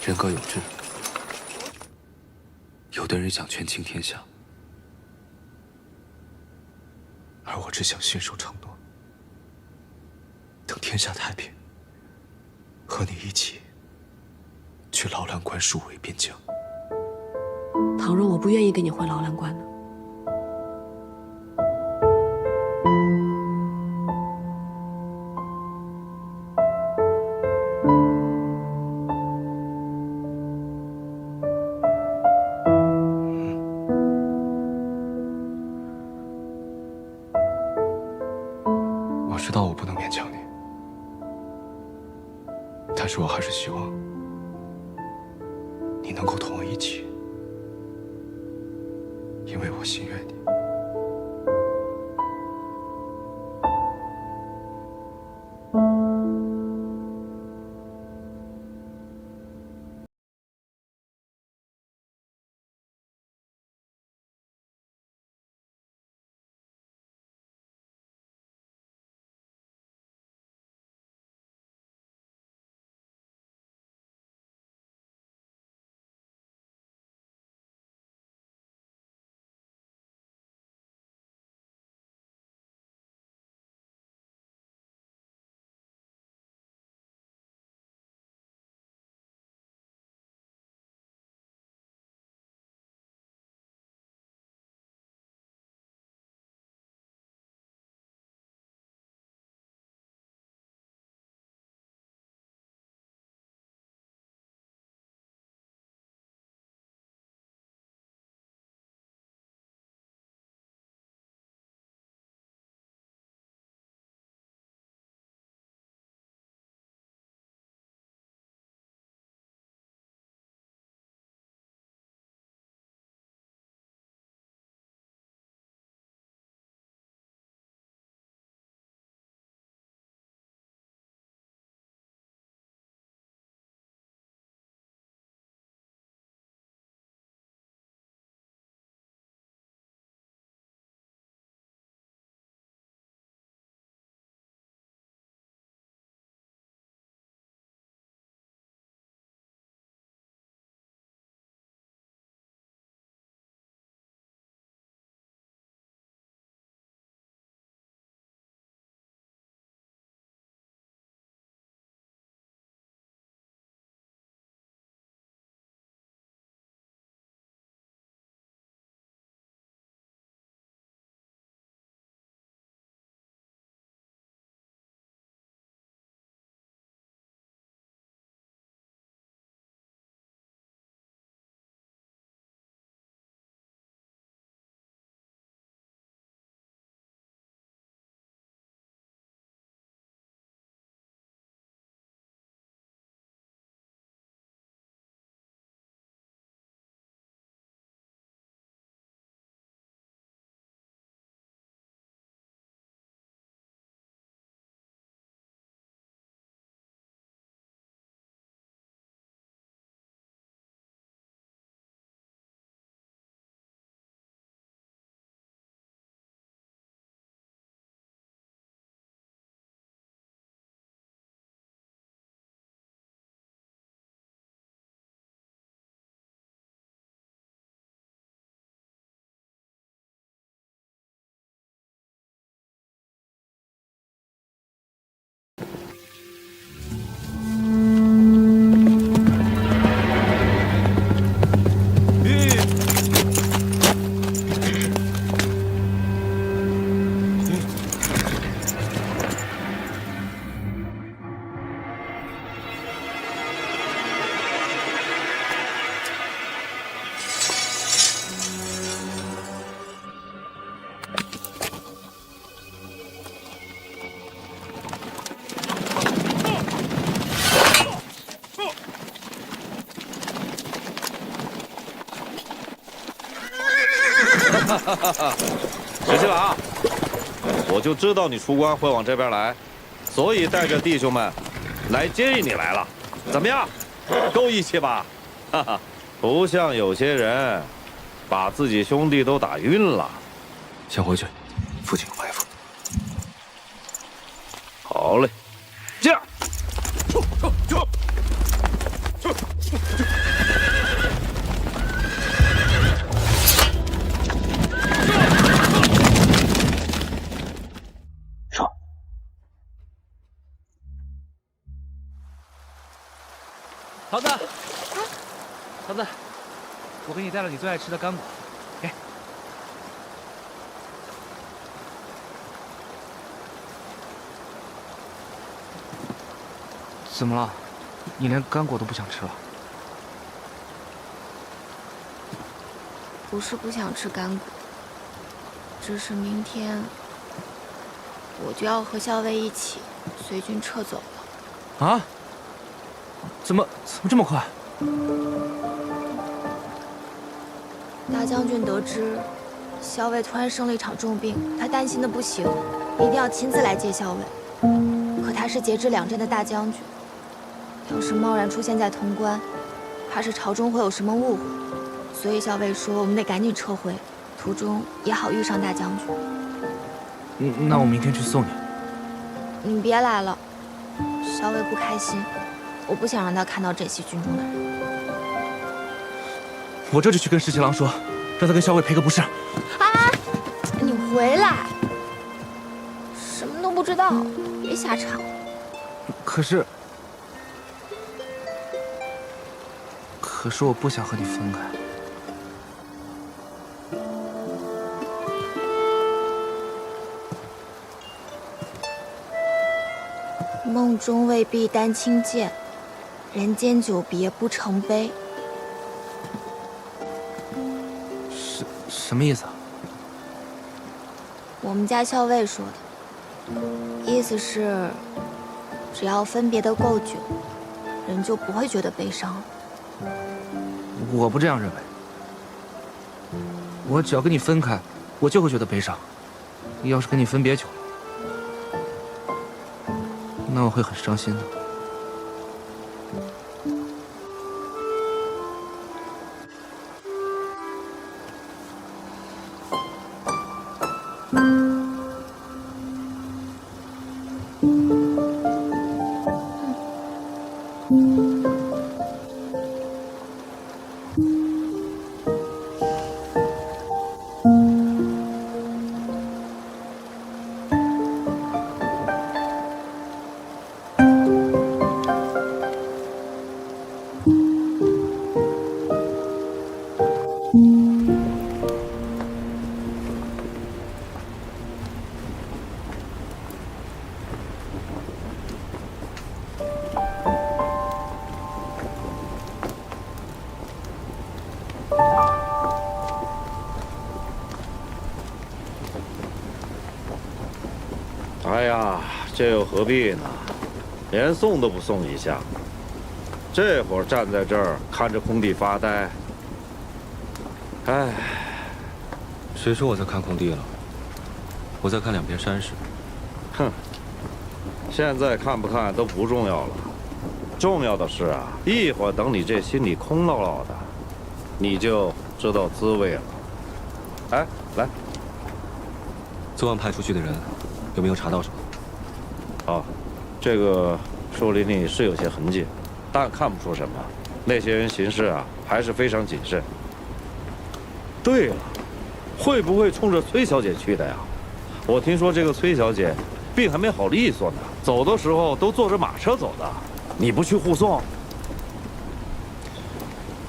人各有志，有的人想权倾天下，而我只想信守承诺，等天下太平，和你一起去劳兰关戍围边疆。倘若我不愿意跟你回劳兰关呢？我知道我不能勉强你，但是我还是希望你能够同我一起，因为我心悦你。石七郎，我就知道你出关会往这边来，所以带着弟兄们来接应你来了。怎么样，够义气吧？哈哈，不像有些人，把自己兄弟都打晕了。先回去，父亲有埋伏。好嘞，这样。桃子，桃子，我给你带了你最爱吃的干果，给。怎么了？你连干果都不想吃了？不是不想吃干果，只是明天我就要和校尉一起随军撤走了。啊？怎么这么快？大将军得知校尉突然生了一场重病，他担心的不行，一定要亲自来接校尉。可他是节制两镇的大将军，要是贸然出现在潼关，怕是朝中会有什么误会。所以校尉说我们得赶紧撤回，途中也好遇上大将军。那我明天去送你。你别来了，校尉不开心，我不想让他看到珍惜军中的人。我这就去跟十七郎说，让他跟校尉赔个不是。啊！你回来，什么都不知道，别瞎吵。可是我不想和你分开。梦中未必丹青见，人间久别不成悲。什么意思啊？我们家校尉说的，意思是，只要分别的够久，人就不会觉得悲伤了。我不这样认为。我只要跟你分开，我就会觉得悲伤。要是跟你分别久了，那我会很伤心的。哎呀，这又何必呢？连送都不送一下，这会儿站在这儿看着空地发呆。哎，谁说我在看空地了？我在看两片山势。哼，现在看不看都不重要了，重要的是啊，一会儿等你这心里空落落的，你就知道滋味了。哎，来，昨晚派出去的人有没有查到什么？啊，这个树林里是有些痕迹，但看不出什么。那些人行事啊，还是非常谨慎。对了，会不会冲着崔小姐去的呀？我听说这个崔小姐病还没好利索呢，走的时候都坐着马车走的。你不去护送？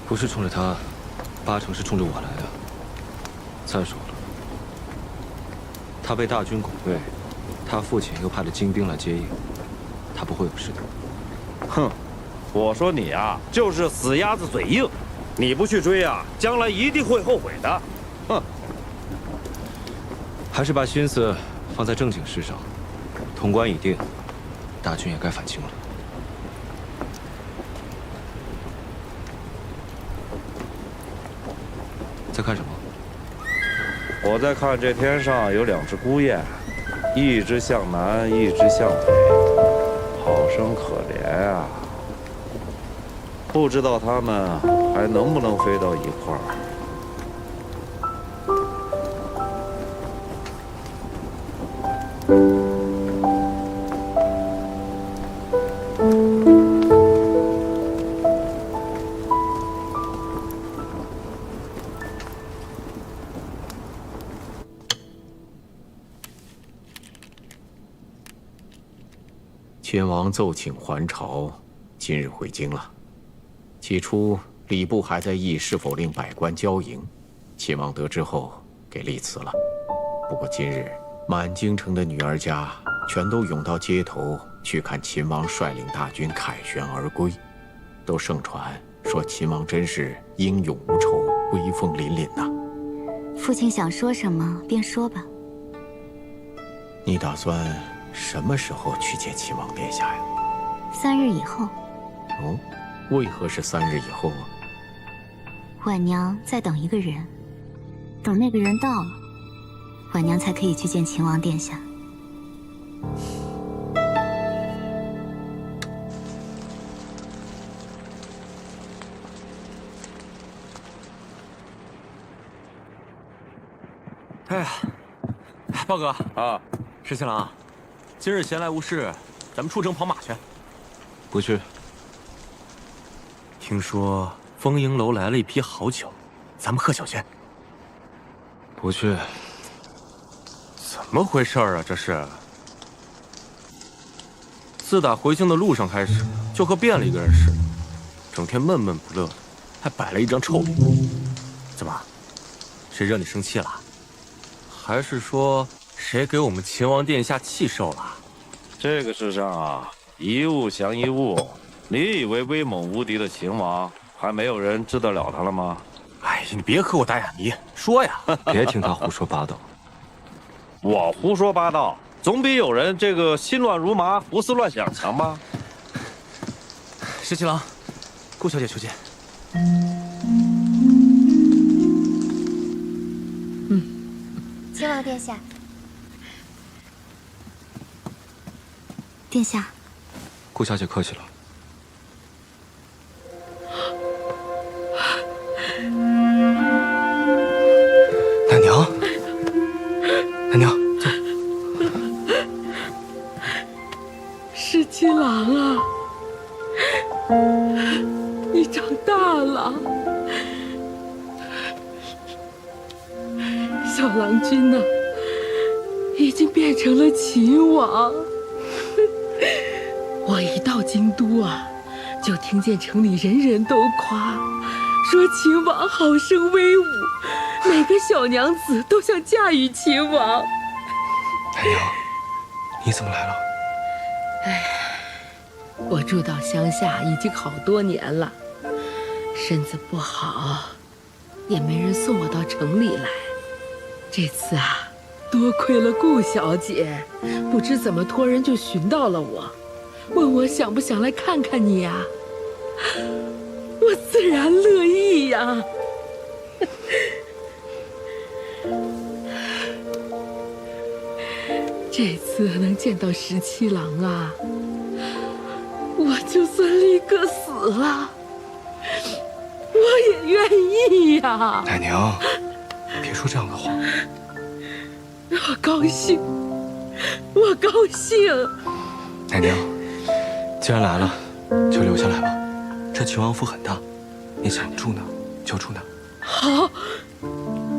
不是冲着他，8成是冲着我来的。再说了，他被大军拱卫，他父亲又派了精兵来接应，他不会有事的。哼，我说你啊，就是死鸭子嘴硬，你不去追啊，将来一定会后悔的。哼，还是把心思放在正经事上。潼关已定，大军也该返京了。在看什么？我在看这天上有2只孤雁，一只向南，一只向北，好生可怜啊！不知道它们还能不能飞到一块儿。天王奏请还朝，今日回京了。起初，礼部还在议是否令百官交迎，秦王得知后给立辞了。不过今日，满京城的女儿家全都涌到街头去看秦王率领大军凯旋而归，都盛传说秦王真是英勇无仇、威风凛凛呐。父亲想说什么便说吧。你打算什么时候去见秦王殿下呀？3日以后。哦，为何是3日以后啊？婉娘在等一个人，等那个人到了，婉娘才可以去见秦王殿下。哎呀，豹哥啊，石七郎，今日闲来无事，咱们出城跑马去。不去。听说丰盈楼来了一批好酒，咱们喝酒去。不去。怎么回事啊？这是？自打回京的路上开始，就和变了一个人似的，整天闷闷不乐的，还摆了一张臭脸。怎么？谁惹你生气了？还是说谁给我们秦王殿下气受了？这个世上啊，一物降一物。你以为威猛无敌的秦王还没有人治得了他了吗？哎呀，你别和我打哑谜，说呀！别听他胡说八道。我胡说八道，总比有人这个心乱如麻、胡思乱想强吧？石七郎，顾小姐求见。秦王殿下。殿下。顾小姐客气了。奶娘，奶娘，走。石七郎啊，你长大了。小郎君呢，已经变成了秦王。我一到京都啊，就听见城里人人都夸，说秦王好生威武，每个小娘子都想嫁与秦王。奶娘，你怎么来了？哎，我住到乡下已经好多年了，身子不好，也没人送我到城里来。这次啊，多亏了顾小姐，不知怎么托人就寻到了我，问我想不想来看看你呀？我自然乐意呀。这次能见到石七郎啊，我就算立刻死了，我也愿意呀。奶娘，别说这样的话。我高兴，我高兴。奶娘，既然来了，就留下来吧。这秦王府很大，你想住哪就住哪。好，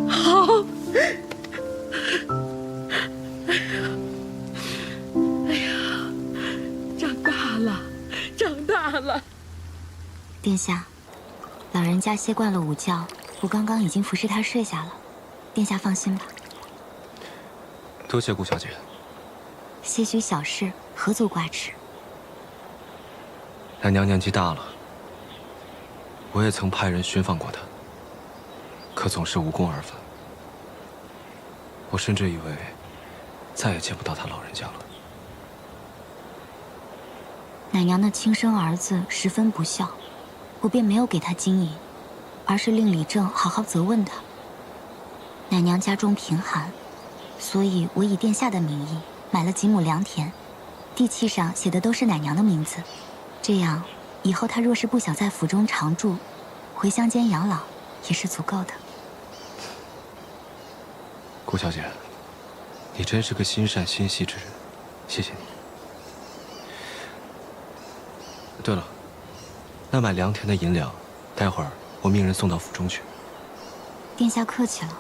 好。哎呀，长大了，长大了。殿下，老人家歇惯了午觉，我刚刚已经服侍他睡下了，殿下放心吧。多谢顾小姐。些许小事，何足挂齿。奶娘年纪大了，我也曾派人寻访过她，可总是无功而返。我甚至以为再也见不到她老人家了。奶娘的亲生儿子十分不孝，我便没有给他金银，而是令李正好好责问他。奶娘家中贫寒，所以我以殿下的名义买了几亩良田，地契上写的都是奶娘的名字。这样，以后他若是不想在府中常住，回乡间养老也是足够的。顾小姐，你真是个心善心细之人，谢谢你。对了，那买良田的银两，待会儿我命人送到府中去。殿下客气了。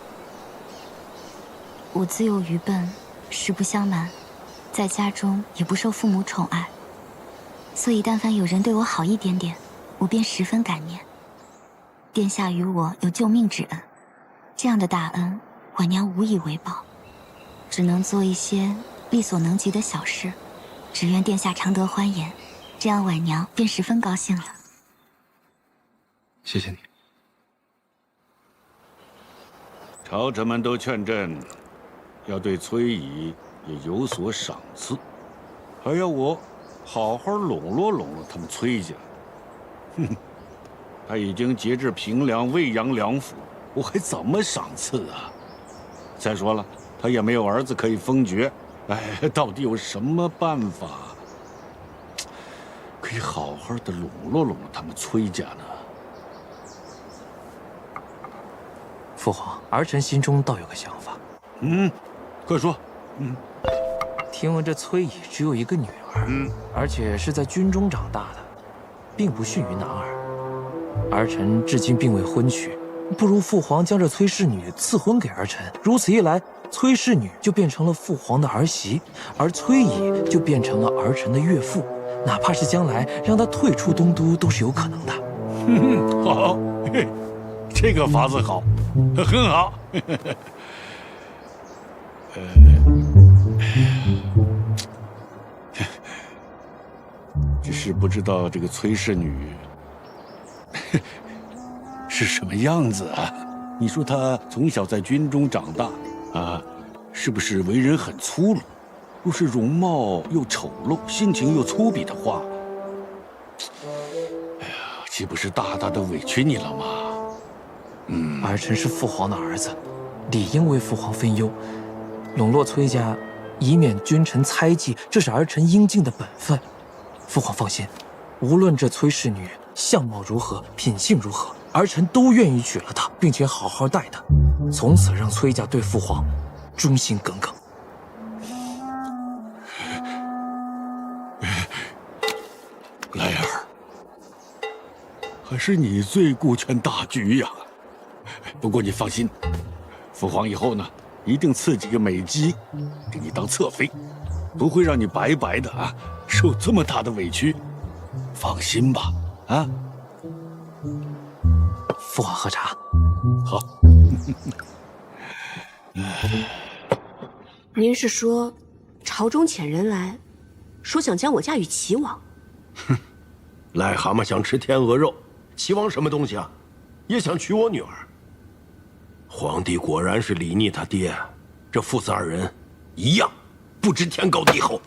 我自幼愚笨，实不相瞒，在家中也不受父母宠爱，所以但凡有人对我好一点点，我便十分感念。殿下与我有救命之恩，这样的大恩，婉娘无以为报，只能做一些力所能及的小事。只愿殿下常得欢颜，这样婉娘便十分高兴了。谢谢你。朝臣们都劝朕，要对崔乙也有所赏赐，还要我好好笼络他们崔家。哼，他已经节制平凉、未阳两府，我还怎么赏赐啊？再说了，他也没有儿子可以封爵，哎，到底有什么办法可以好好的笼络他们崔家呢？父皇，儿臣心中倒有个想法。快说。听闻这崔乙只有一个女儿，而且是在军中长大的，并不逊于男儿。儿臣至今并未婚娶，不如父皇将这崔氏女赐婚给儿臣。如此一来，崔氏女就变成了父皇的儿媳，而崔乙就变成了儿臣的岳父。哪怕是将来让他退出东都，都是有可能的。好，这个法子好，很好。只是不知道这个崔氏女是什么样子啊？你说她从小在军中长大啊，是不是为人很粗鲁？若是容貌又丑陋，心情又粗鄙的话，哎呀，岂不是大大的委屈你了吗？儿臣是父皇的儿子，理应为父皇分忧，笼络崔家，以免君臣猜忌，这是儿臣应尽的本分。父皇放心，无论这崔氏女相貌如何，品性如何，儿臣都愿意娶了她，并且好好待她，从此让崔家对父皇忠心耿耿。莱儿，还是你最顾全大局呀。不过你放心，父皇以后呢，一定赐几个美姬给你当侧妃，不会让你白白的啊受这么大的委屈。放心吧，啊。父皇喝茶。好。您是说，朝中遣人来，说想将我嫁与齐王？哼，癞蛤蟆想吃天鹅肉，齐王什么东西啊？也想娶我女儿。皇帝果然是李逆他爹，这父子二人一样，不知天高地厚。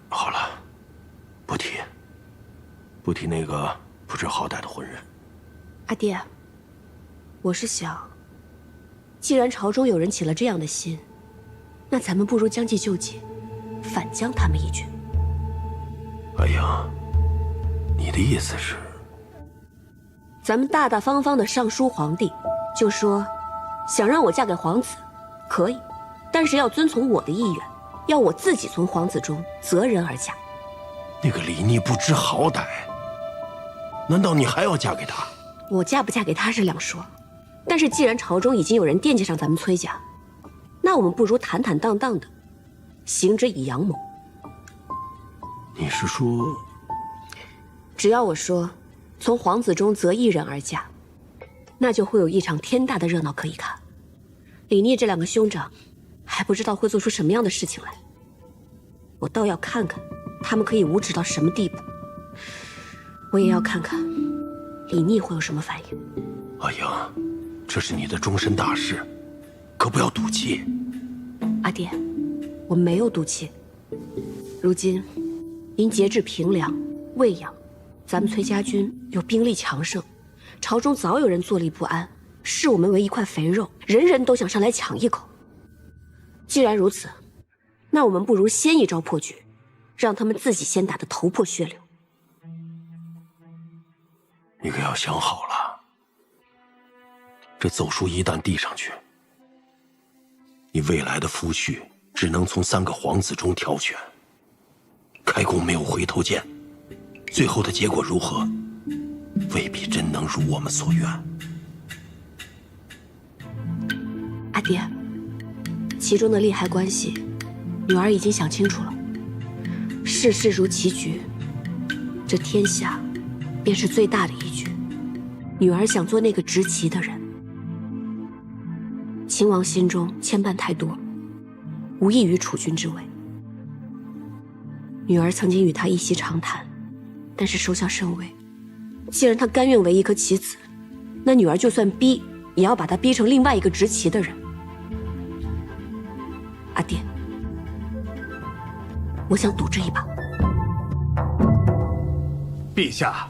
好了，不提那个不知好歹的混人。阿爹，我是想，既然朝中有人起了这样的心，那咱们不如将计就计，反将他们一军。哎呀，你的意思是？咱们大大方方的上书皇帝，就说想让我嫁给皇子，可以，但是要遵从我的意愿，要我自己从皇子中择人而嫁。那个李逆不知好歹，难道你还要嫁给他？我嫁不嫁给他是两说，但是既然朝中已经有人惦记上咱们崔家，那我们不如坦坦荡荡的行之以阳谋。你是说，只要我说从皇子中择一人而嫁，那就会有一场天大的热闹可以看。李逆这两个兄长还不知道会做出什么样的事情来，我倒要看看他们可以无耻到什么地步。我也要看看李逆会有什么反应。阿英，这是你的终身大事，可不要赌气。阿爹，我没有赌气。如今因节制平凉、未阳，咱们崔家军有兵力强盛，朝中早有人坐立不安，视我们为一块肥肉，人人都想上来抢一口。既然如此，那我们不如先一招破局，让他们自己先打得头破血流。你可要想好了，这奏书一旦递上去，你未来的夫婿只能从3个皇子中挑选，开弓没有回头箭，最后的结果如何，未必真能如我们所愿。阿爹，其中的利害关系，女儿已经想清楚了。世事如棋局，这天下便是最大的一局。女儿想做那个执棋的人。秦王心中牵绊太多，无异于储君之位。女儿曾经与他一席长谈，但是收效甚微。既然他甘愿为一颗棋子，那女儿就算逼，也要把他逼成另外一个执棋的人。阿爹，我想赌这一把。陛下，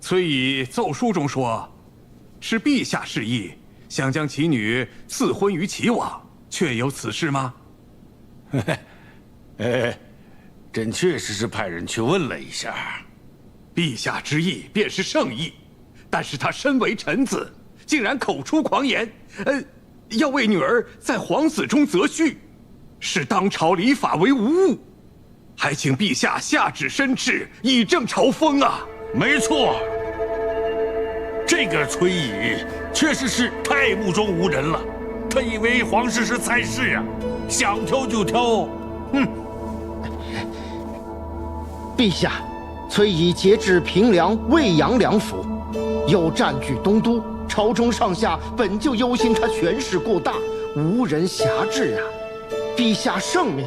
崔乙奏书中说，是陛下示意，想将其女赐婚于齐王，确有此事吗？朕确实是派人去问了一下。陛下之意便是圣意，但是他身为臣子，竟然口出狂言，要为女儿在皇子中择婿，视当朝礼法为无物，还请陛下下旨申斥，以正朝风啊！没错，这个崔乙确实是太目中无人了。他以为皇室是菜市啊，想挑就挑。陛下，崔乙节制平凉、魏阳两府，又占据东都，朝中上下本就忧心他权势过大，无人辖制啊。陛下圣明，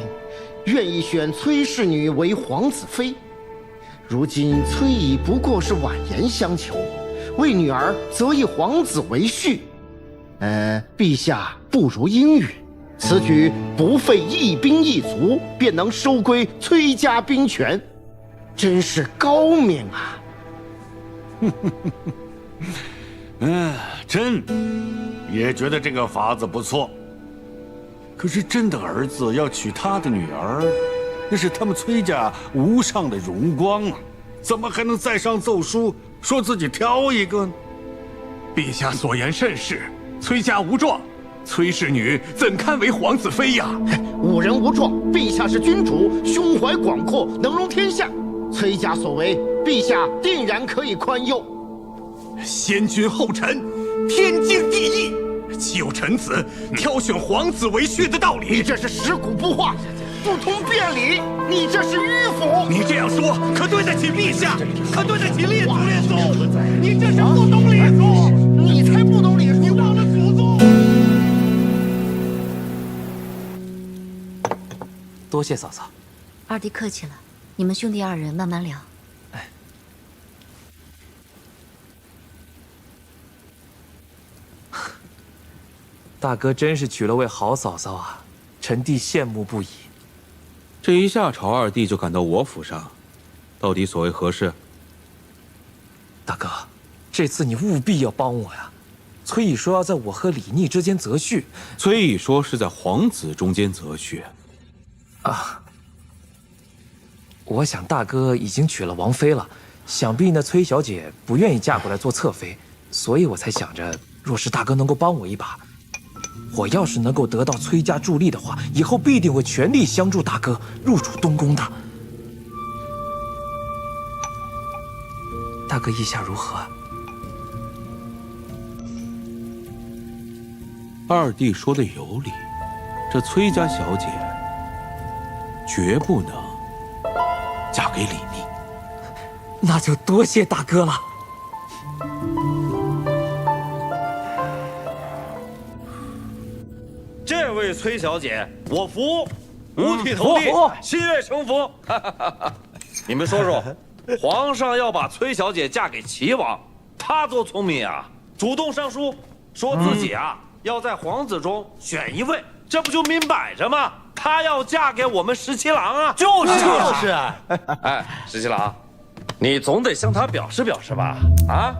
愿意选崔氏女为皇子妃。如今崔乙不过是婉言相求，为女儿择一皇子为婿。陛下不如应允，此举不费一兵一卒，便能收归崔家兵权，真是高明啊！朕也觉得这个法子不错。可是朕的儿子要娶他的女儿，那是他们崔家无上的荣光啊！怎么还能再上奏书说自己挑一个呢？陛下所言甚是，崔家无状，崔氏女怎堪为皇子妃呀？无人无状，陛下是君主，胸怀广阔，能容天下。崔家所为，陛下定然可以宽宥。先君后臣，天经地义，岂有臣子挑选皇子为婿的道理？你这是食古不化，不通辩理，你这是迂腐。你这样说，可对得起陛下，可对得起列祖列宗？你这是不懂礼数，你才不懂礼数，你忘了祖宗。多谢嫂嫂。二弟客气了，你们兄弟二人慢慢聊。大哥真是娶了位好嫂嫂啊，臣弟羡慕不已。这一下朝二弟就赶到我府上，到底所谓何事？大哥，这次你务必要帮我呀！崔乙说要在我和李逆之间择婿，崔乙说是在皇子中间择婿。啊，我想大哥已经娶了王妃了，想必那崔小姐不愿意嫁过来做侧妃，所以我才想着，若是大哥能够帮我一把，我要是能够得到崔家助力的话，以后必定会全力相助大哥入主东宫的。大哥意下如何？二弟说的有理，这崔家小姐绝不能嫁给李逆。那就多谢大哥了。这位崔小姐，我服，五体投地，心悦诚服。你们说说，皇上要把崔小姐嫁给齐王，他多聪明啊！主动上书，说自己要在皇子中选一位，这不就明摆着吗？她要嫁给我们十七郎啊！就是。哎，十七郎，你总得向他表示表示吧？啊，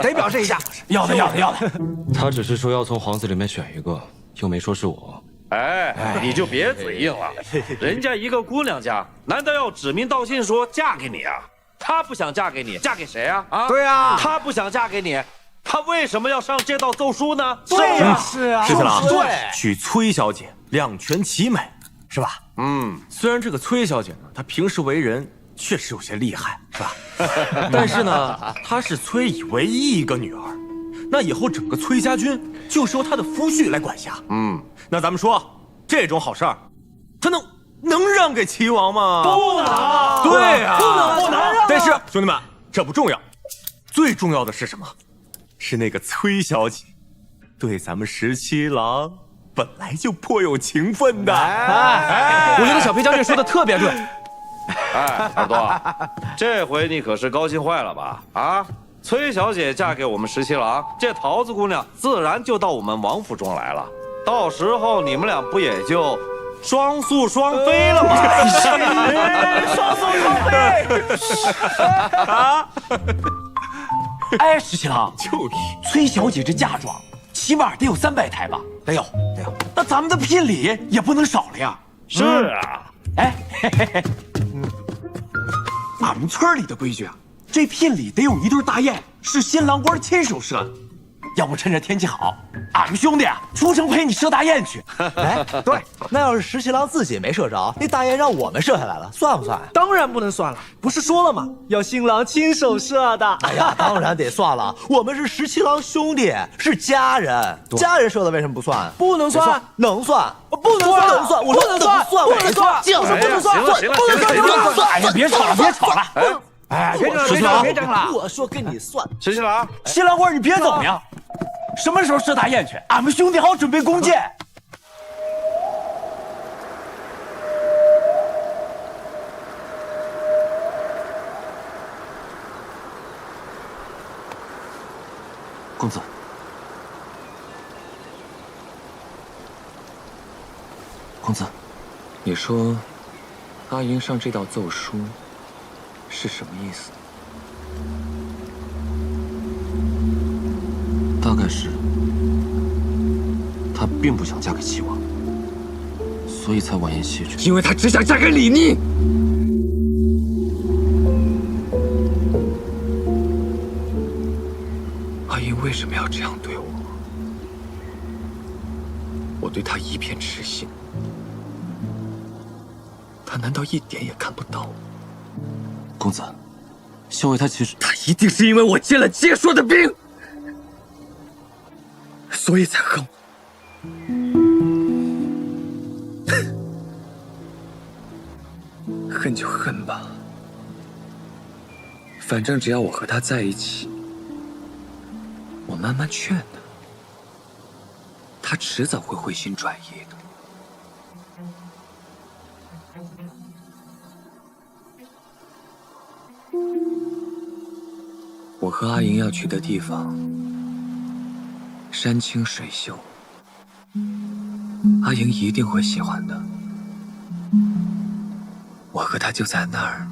得表示一下。要的。他只是说要从皇子里面选一个，又没说是我。哎，你就别嘴硬了，人家一个姑娘家，难道要指名道姓说嫁给你啊？她不想嫁给你，嫁给谁啊？啊，对啊，她不想嫁给你，她为什么要上这道奏书呢？对呀，是啊，十七郎，对，娶崔小姐，两全其美，是吧？虽然这个崔小姐呢，她平时为人确实有些厉害，是吧？但是呢，她是崔乙唯一一个女儿，那以后整个崔家军就是由她的夫婿来管辖。那咱们说，这种好事儿，她能能让给齐王吗？不能。对呀，不能让。但是兄弟们，这不重要，最重要的是什么？是那个崔小姐，对咱们17郎本来就颇有情分的。我觉得小皮将军说的特别对。哎，耳朵，这回你可是高兴坏了吧？啊，崔小姐嫁给我们17郎，这桃子姑娘自然就到我们王府中来了。到时候你们俩不也就双宿双飞了吗？双宿双飞啊！哎，石七郎，就是崔小姐这嫁妆，起码得有300台吧？得有。那咱们的聘礼也不能少了呀。是啊。哎，俺们村里的规矩啊，这聘礼得有1对大雁，是新郎官亲手射的。要不趁着天气好，俺们兄弟啊出城陪你射大雁去。哎，对，那要是石七郎自己没射着，那大雁让我们射下来了，算不算？当然不能算了，不是说了吗？要新郎亲手射的。哎呀，当然得算了，我们是石七郎兄弟，是家人，家人射的为什么不算？不能算，能算，不能算，能算，我说能算，不能算，就是不能算，不能算。哎呀，别吵了，别吵了。哎，别争了！我说跟你算。石七郎，新郎官，你别走呀！什么时候射大雁去？俺们兄弟好准备弓箭。公子，公子，你说阿英上这道奏书是什么意思？大概是她并不想嫁给齐王，所以才婉言谢绝。因为她只想嫁给李逆。阿英为什么要这样对我？我对她一片痴心，她难道一点也看不到？公子，萧伟他其实……他一定是因为我接了结说的兵，所以才恨我。恨就恨吧，反正只要我和他在一起，我慢慢劝他，他迟早会回心转意的。我和阿莹要去的地方，山清水秀，阿莹一定会喜欢的。我和她就在那儿，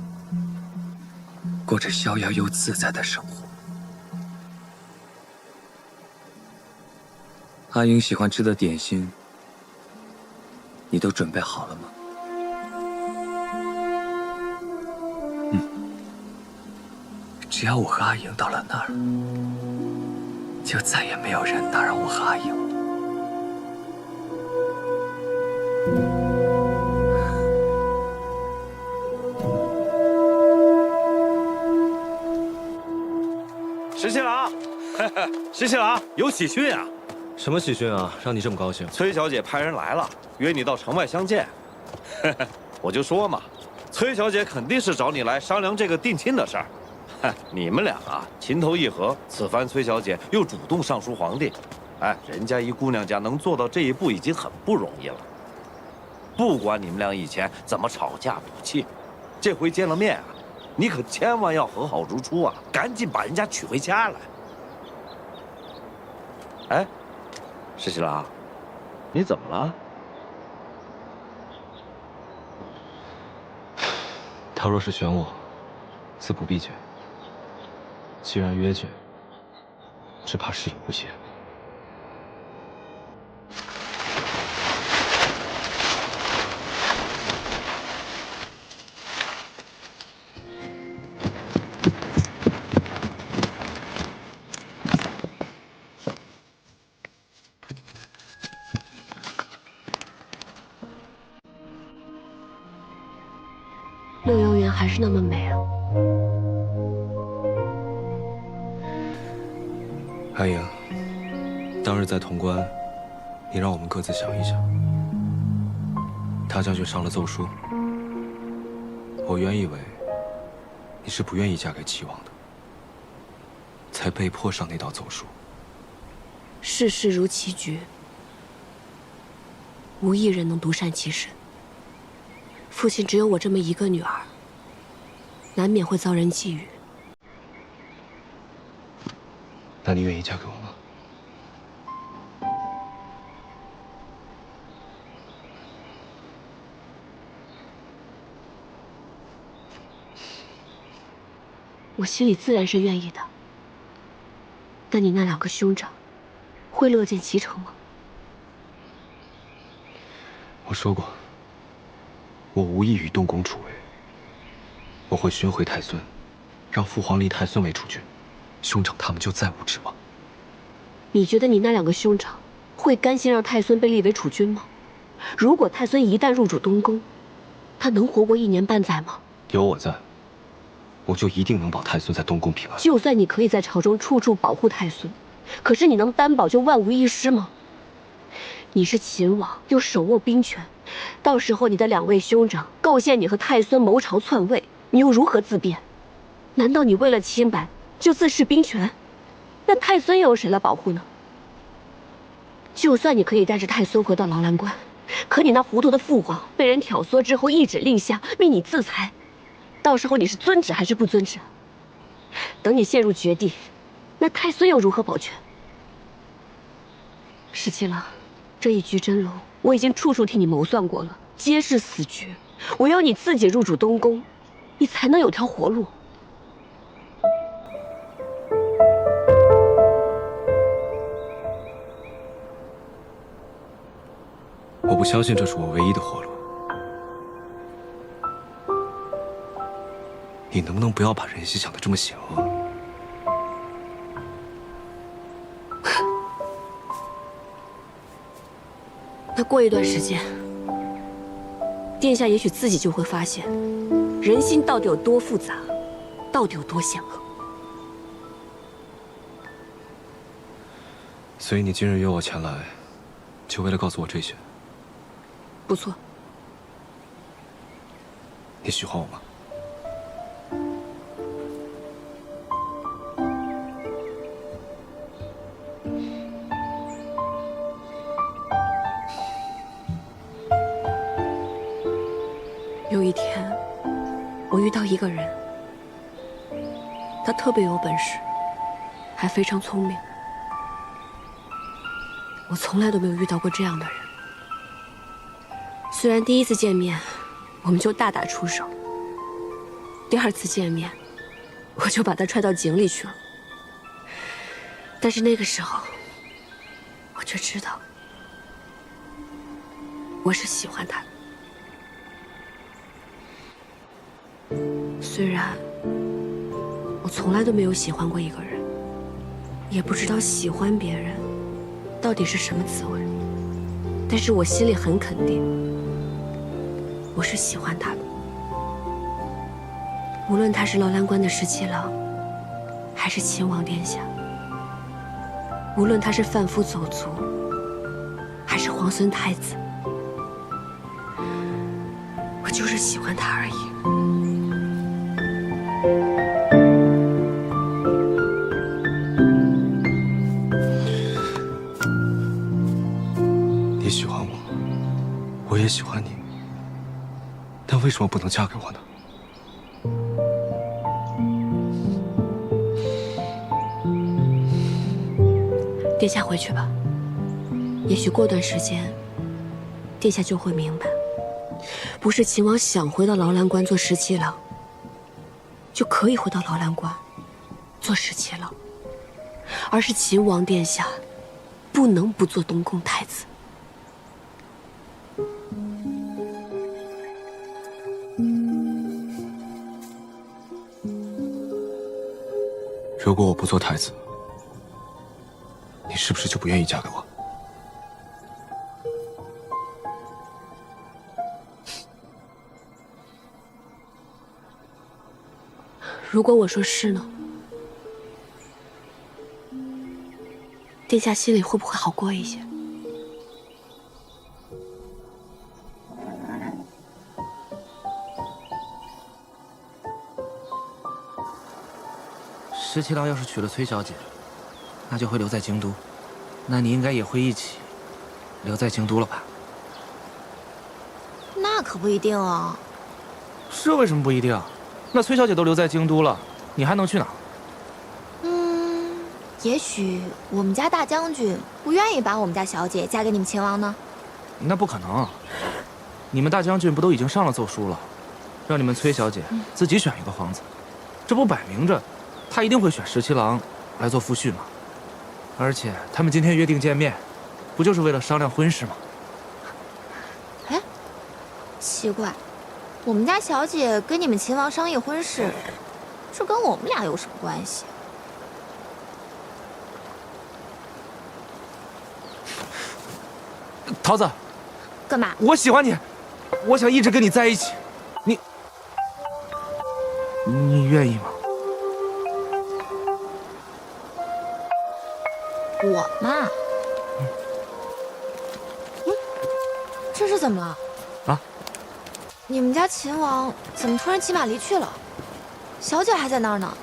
过着逍遥又自在的生活。阿莹喜欢吃的点心，你都准备好了吗？只要我和阿莹到了那儿，就再也没有人打扰我和阿莹了。石七郎，石七郎，有喜讯啊！什么喜讯啊？让你这么高兴？崔小姐派人来了，约你到城外相见。我就说嘛，崔小姐肯定是找你来商量这个定亲的事儿。你们俩啊，情投意合，此番崔小姐又主动上书皇帝，哎，人家一姑娘家能做到这一步已经很不容易了。不管你们俩以前怎么吵架赌气，这回见了面啊，你可千万要和好如初啊，赶紧把人家娶回家来。哎，石七郎，你怎么了？他若是选我，自不必见。既然约见，只怕是赢不些。六阳园还是那么美啊！阿莹，当日在潼关，你让我们各自想一想，大将军上了奏书，我原以为你是不愿意嫁给齐王的，才被迫上那道奏书。世事如棋局，无一人能独善其身。父亲只有我这么一个女儿，难免会遭人觊觎。那你愿意嫁给我吗？我心里自然是愿意的。但你那2个兄长，会乐见其成吗？我说过，我无意与东宫楚魏。我会寻回太孙，让父皇立太孙为储君，兄长他们就再无指望。你觉得你那2个兄长会甘心让太孙被立为储君吗？如果太孙一旦入主东宫，他能活过1年半载吗？有我在，我就一定能保太孙在东宫平安。就算你可以在朝中处处保护太孙，可是你能担保就万无一失吗？你是秦王，又手握兵权，到时候你的2位兄长构陷你和太孙谋朝篡位，你又如何自辩？难道你为了清白就自恃兵权？那太孙又有谁来保护呢？就算你可以带着太孙回到劳兰关，可你那糊涂的父皇被人挑唆之后一指令下，命你自裁，到时候你是遵旨还是不遵旨？等你陷入绝地，那太孙又如何保全？17郎，这一局真龙，我已经处处替你谋算过了，皆是死局。我要你自己入主东宫，你才能有条活路。我不相信这是我唯一的活路。你能不能不要把人心想得这么险恶？那过一段时间，殿下也许自己就会发现，人心到底有多复杂，到底有多险恶。所以你今日约我前来，就为了告诉我这些？不错。你喜欢我吗？有一天，我遇到一个人，他特别有本事，还非常聪明。我从来都没有遇到过这样的人。虽然第1次见面，我们就大打出手，第2次见面，我就把他踹到井里去了。但是那个时候，我却知道，我是喜欢他的。虽然我从来都没有喜欢过一个人，也不知道喜欢别人到底是什么滋味，但是我心里很肯定，我是喜欢他的。无论他是劳兰关的17郎，还是秦王殿下，无论他是贩夫走卒，还是皇孙太子，我就是喜欢他而已。你喜欢我，我也喜欢你，但为什么不能嫁给我呢？殿下回去吧，也许过段时间，殿下就会明白，不是秦王想回到劳兰关做17郎，就可以回到劳兰关做17郎，而是秦王殿下不能不做东宫太子。如果我不做太子，你是不是就不愿意嫁给我？如果我说是呢？殿下心里会不会好过一些？石七郎要是娶了崔小姐，那就会留在京都，那你应该也会一起留在京都了吧？那可不一定啊。是为什么不一定？那崔小姐都留在京都了，你还能去哪？也许我们家大将军不愿意把我们家小姐嫁给你们秦王呢。那不可能，你们大将军不都已经上了奏书了，让你们崔小姐自己选一个皇子，这不摆明着，他一定会选石七郎来做夫婿吗？而且他们今天约定见面，不就是为了商量婚事吗？哎，奇怪，我们家小姐跟你们秦王商议婚事，这跟我们俩有什么关系？桃子，干嘛？我喜欢你，我想一直跟你在一起。你愿意吗？我嘛，这是怎么了？啊？你们家秦王怎么突然骑马离去了？小姐还在那儿呢。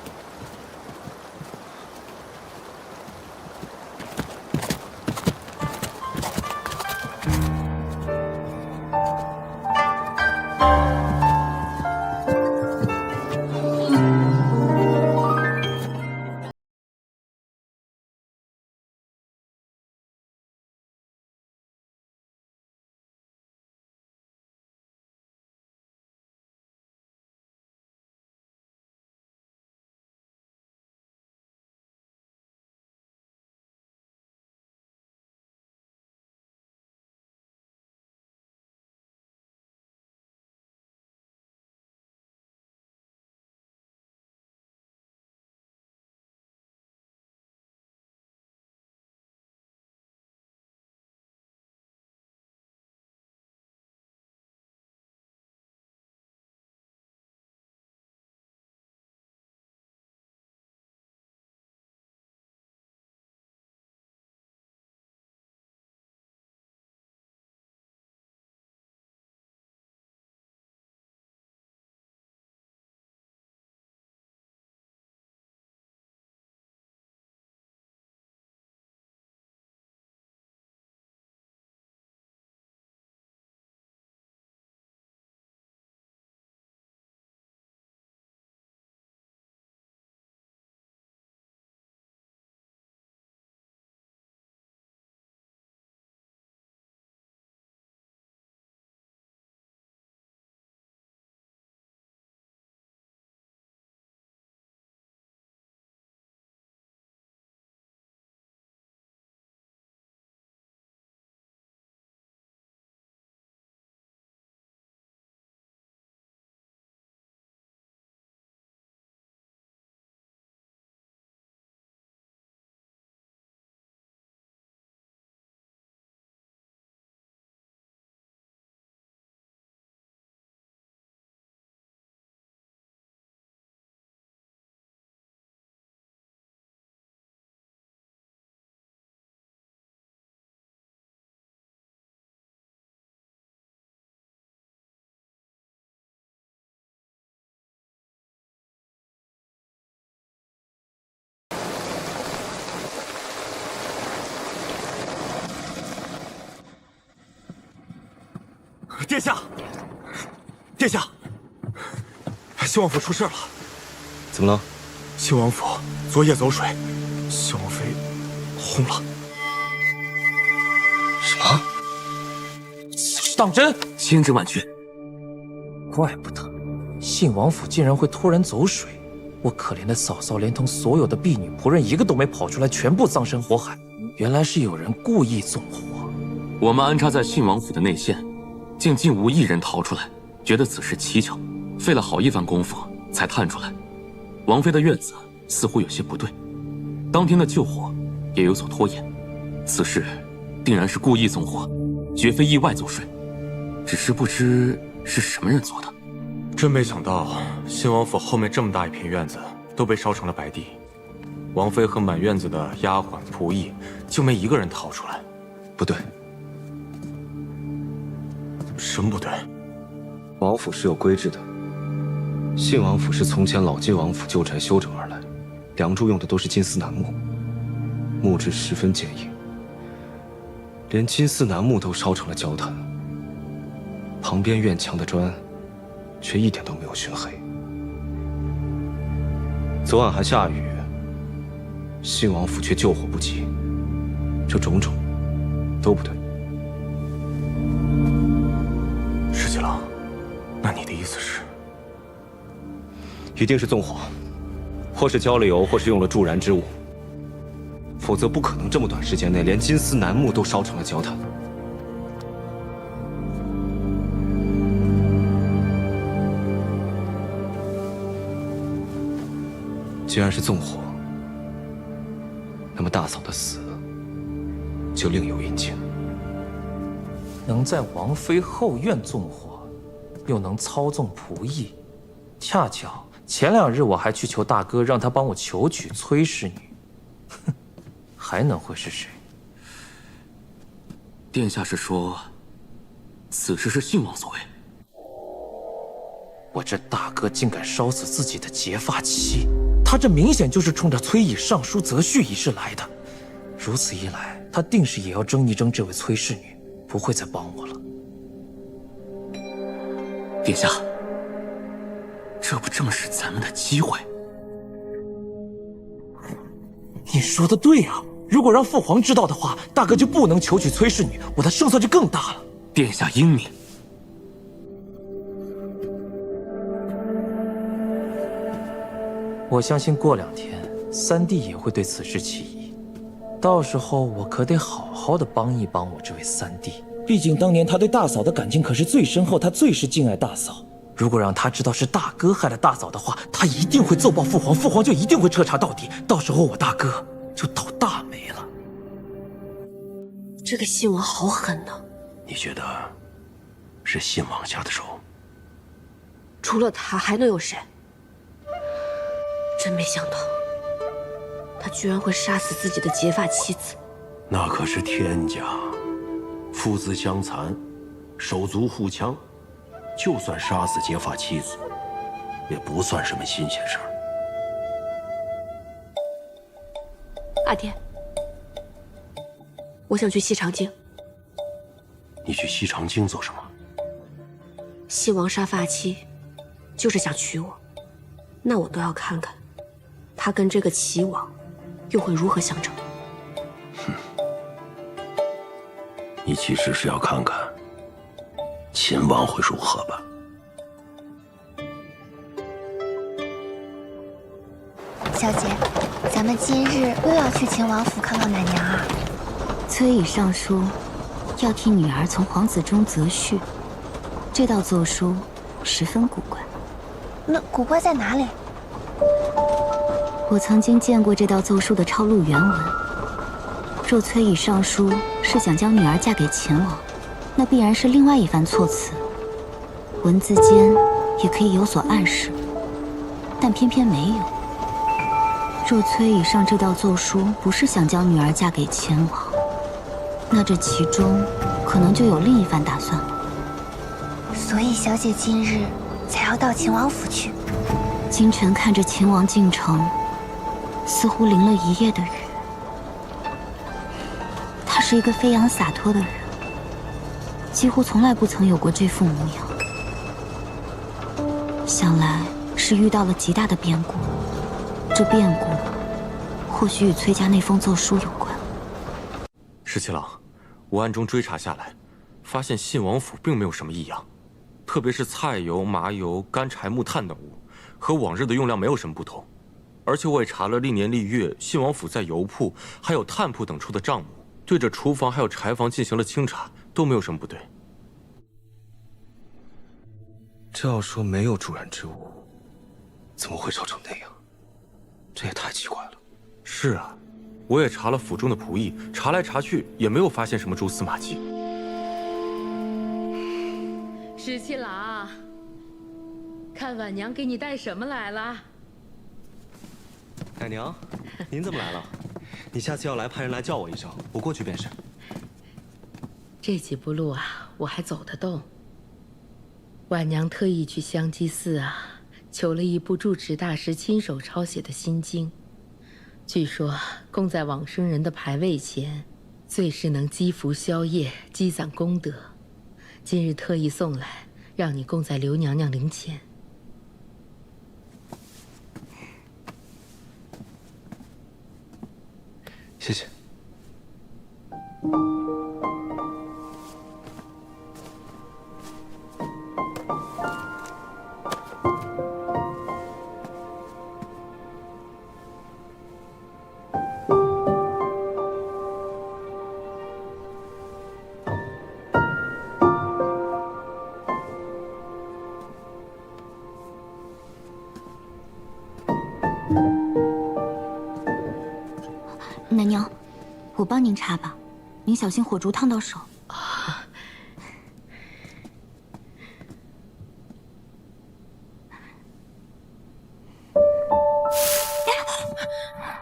殿下，殿下，信王府出事了。怎么了？信王府昨夜走水，信王妃轰了。什么？是当真？千真万确。怪不得信王府竟然会突然走水，我可怜的嫂嫂连同所有的婢女仆人一个都没跑出来，全部葬身火海。原来是有人故意纵火。我们安插在信王府的内线，竟无一人逃出来，觉得此事蹊跷，费了好一番功夫才探出来。王妃的院子似乎有些不对，当天的救火也有所拖延，此事定然是故意纵火，绝非意外走水。只是不知是什么人做的。真没想到，信王府后面这么大一片院子都被烧成了白地，王妃和满院子的丫鬟仆役就没一个人逃出来。不对。什么不对？王府是有规制的，信王府是从前老晋王府旧宅修整而来，梁柱用的都是金丝楠木，木质十分坚硬，连金丝楠木都烧成了焦炭。旁边院墙的砖，却一点都没有熏黑。昨晚还下雨，信王府却救火不及，这种种都不对。石七郎，那你的意思是？一定是纵火，或是浇了油，或是用了助燃之物，否则不可能这么短时间内连金丝楠木都烧成了焦炭。既然是纵火，那么大嫂的死就另有隐情。能在王妃后院纵火，又能操纵仆役，恰巧前2日我还去求大哥，让他帮我求娶崔氏女。哼，还能会是谁？殿下是说，此事是信王所为？我这大哥竟敢烧死自己的结发妻，他这明显就是冲着崔乙上书择婿一事来的。如此一来，他定是也要争一争这位崔氏女，不会再帮我了。殿下，这不正是咱们的机会？你说的对啊！如果让父皇知道的话，大哥就不能求娶崔氏女，我的胜算就更大了。殿下英明。我相信过2天，三弟也会对此事起疑，到时候我可得好好的帮一帮我这位三弟。毕竟当年他对大嫂的感情可是最深厚，他最是敬爱大嫂。如果让他知道是大哥害了大嫂的话，他一定会奏报父皇，父皇就一定会彻查到底，到时候我大哥就倒大霉了。这个信王好狠呐！你觉得是信王下的手？除了他还能有谁？真没想到，他居然会杀死自己的结发妻子。那可是天家，父子相残，手足互枪，就算杀死结发妻子，也不算什么新鲜事儿。阿爹，我想去西长京。你去西长京做什么？信王杀发妻，就是想娶我，那我都要看看，他跟这个齐王又会如何相争。你其实是要看看秦王会如何吧？小姐，咱们今日又要去秦王府看望奶娘啊。崔乙上书，要替女儿从皇子中择婿。这道奏书十分古怪。那古怪在哪里？我曾经见过这道奏书的抄录原文。若崔乙上书是想将女儿嫁给秦王，那必然是另外一番措辞，文字间也可以有所暗示，但偏偏没有。若崔乙上这道奏书不是想将女儿嫁给秦王，那这其中可能就有另一番打算了。所以小姐今日才要到秦王府去。京晨看着秦王进城，似乎淋了一夜的雨。他是一个飞扬洒脱的人，几乎从来不曾有过这副模样。想来是遇到了极大的变故，这变故或许与崔家那封奏书有关。十七郎，我暗中追查下来，发现信王府并没有什么异样，特别是菜油、麻油、干柴、木炭等物，和往日的用量没有什么不同。而且我也查了历年历月信王府在油铺还有炭铺等处的账目，对着厨房还有柴房进行了清查，都没有什么不对。这要说没有助燃之物，怎么会烧成那样？这也太奇怪了。是啊，我也查了府中的仆役，查来查去也没有发现什么蛛丝马迹。十七郎，看婉娘给你带什么来了？奶娘，您怎么来了？你下次要来，派人来叫我一声，我过去便是。这几步路啊，我还走得动。婉娘特意去香积寺啊，求了一部住持大师亲手抄写的心经，据说供在往生人的牌位前，最是能积福消业、积攒功德。今日特意送来，让你供在刘娘娘灵前。谢谢。奶娘，我帮您插吧，您小心火烛烫到手。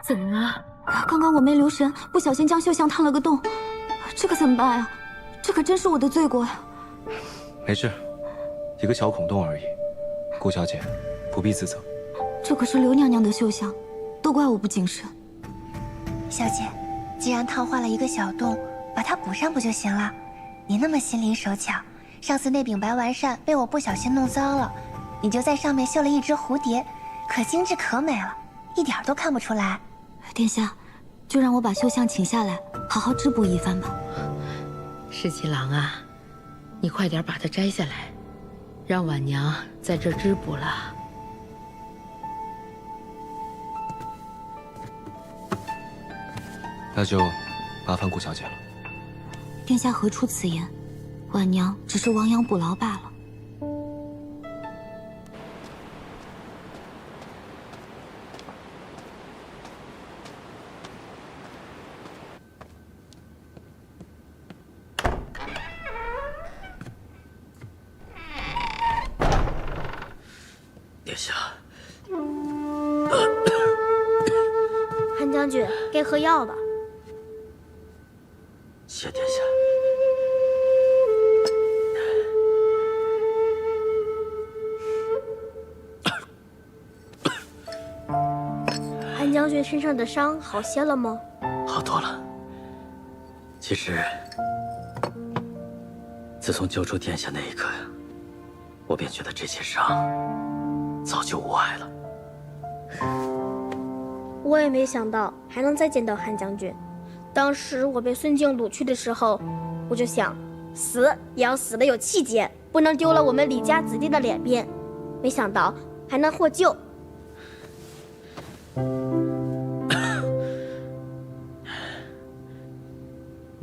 怎么了？刚刚我没留神，不小心将绣像烫了个洞，这可怎么办呀？这可真是我的罪过呀！没事，一个小孔洞而已，顾小姐不必自责。这可是刘娘娘的绣像，都怪我不谨慎。小姐，既然烫坏了一个小洞，把它补上不就行了？你那么心灵手巧，上次那柄白丸扇被我不小心弄脏了，你就在上面绣了一只蝴蝶，可精致可美了，一点都看不出来。殿下，就让我把绣像请下来，好好织补一番吧。侍骑郎啊，你快点把它摘下来，让婉娘在这织补了。那就麻烦顾小姐了。殿下何出此言？婉娘只是亡羊补牢罢了。殿下，韩将军，该喝药吧。谢殿下。韩将军身上的伤好些了吗？好多了。其实，自从救出殿下那一刻呀，我便觉得这些伤早就无碍了。我也没想到还能再见到韩将军。当时我被孙静掳去的时候，我就想，死也要死得有气节，不能丢了我们李家子弟的脸面。没想到还能获救。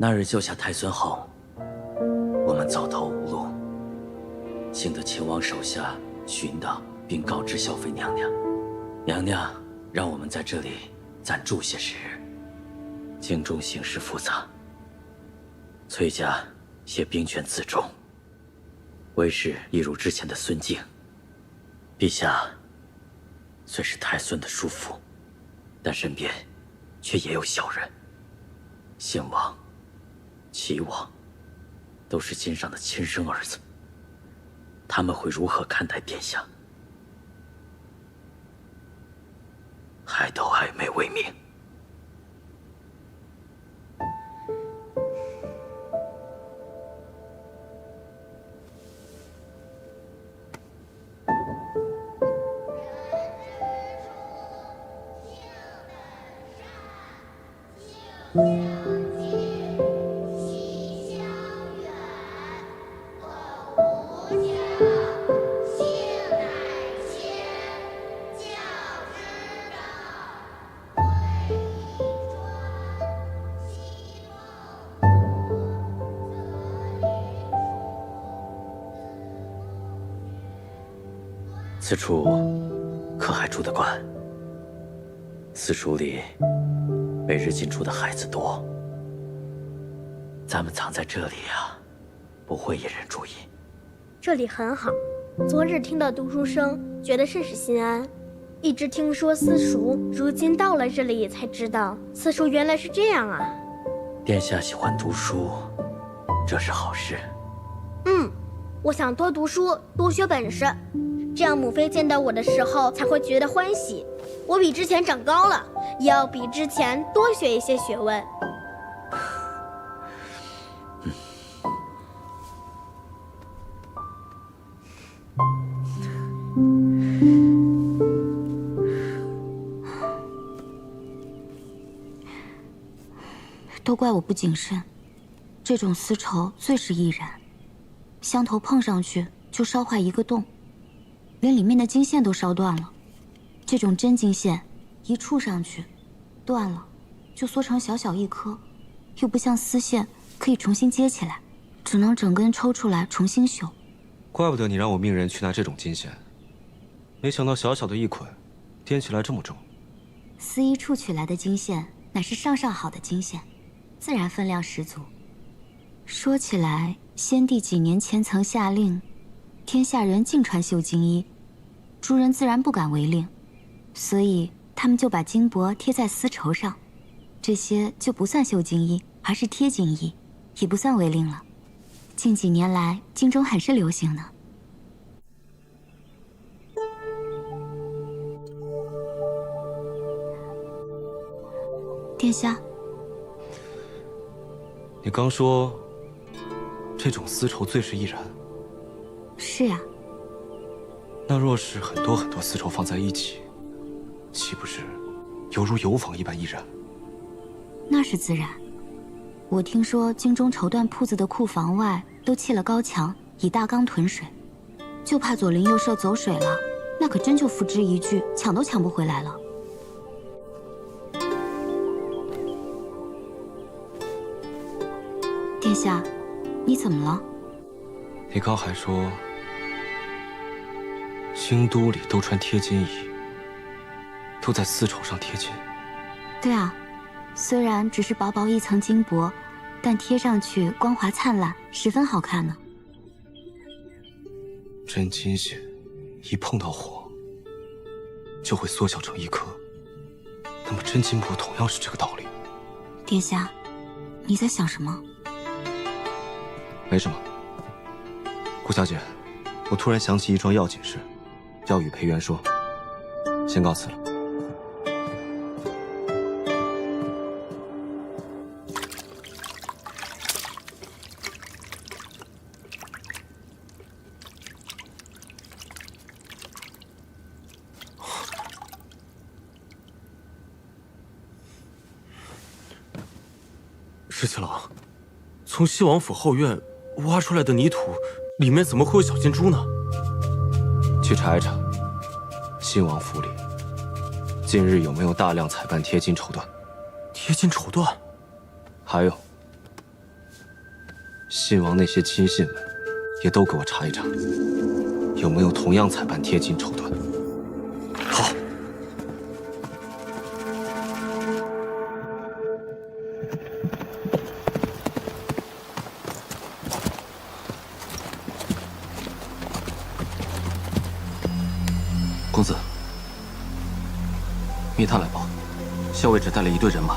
那日救下太孙后，我们走投无路，幸得秦王手下寻到并告知萧妃娘娘，娘娘让我们在这里暂住些时日。京中形势复杂，崔家携兵权自重，为师一如之前的孙静。陛下虽是太孙的叔父，但身边却也有小人。兴王、齐王都是金上的亲生儿子，他们会如何看待殿下？还都暧昧未明。此处可还住得惯？私塾里每日进出的孩子多，咱们藏在这里啊，不会引人注意。这里很好，昨日听到读书声，觉得甚是心安。一直听说私塾，如今到了这里才知道，私塾原来是这样啊。殿下喜欢读书，这是好事。我想多读书，多学本事，这样母妃见到我的时候才会觉得欢喜。我比之前长高了，也要比之前多学一些学问。都怪我不谨慎，这种丝绸最是易燃，香头碰上去就烧坏一个洞，连里面的金线都烧断了。这种真金线，一触上去，断了，就缩成小小一颗，又不像丝线可以重新接起来，只能整根抽出来重新绣。怪不得你让我命人去拿这种金线，没想到小小的一捆，掂起来这么重。丝衣处取来的金线乃是上好的金线，自然分量十足。说起来，先帝几年前曾下令，天下人尽穿绣金衣，诸人自然不敢违令，所以他们就把金箔贴在丝绸上，这些就不算绣金衣，而是贴金衣，也不算违令了。近几年来，京中很是流行呢。殿下，你刚说，这种丝绸最是易燃。是呀。那若是很多很多丝绸放在一起，岂不是犹如油坊一般易燃？那是自然。我听说京中绸缎铺子的库房外都砌了高墙，以大缸囤水，就怕左邻右舍走水了，那可真就付之一炬，抢都抢不回来了。殿下，你怎么了？你刚还说，京都里都穿贴金衣，都在丝绸上贴金。对啊，虽然只是薄薄一层金箔，但贴上去光滑灿烂，十分好看呢。真金线一碰到火，就会缩小成一颗。那么真金箔同样是这个道理。殿下，你在想什么？没什么。顾小姐，我突然想起一桩要紧事，要与裴元说。先告辞了。石七郎，从西王府后院挖出来的泥土，里面怎么会有小金珠呢？去查一查，信王府里近日有没有大量采办贴金绸缎？贴金绸缎？还有，信王那些亲信们，也都给我查一查，有没有同样采办贴金绸缎？好。公子，密探来报，校尉只带了一队人马，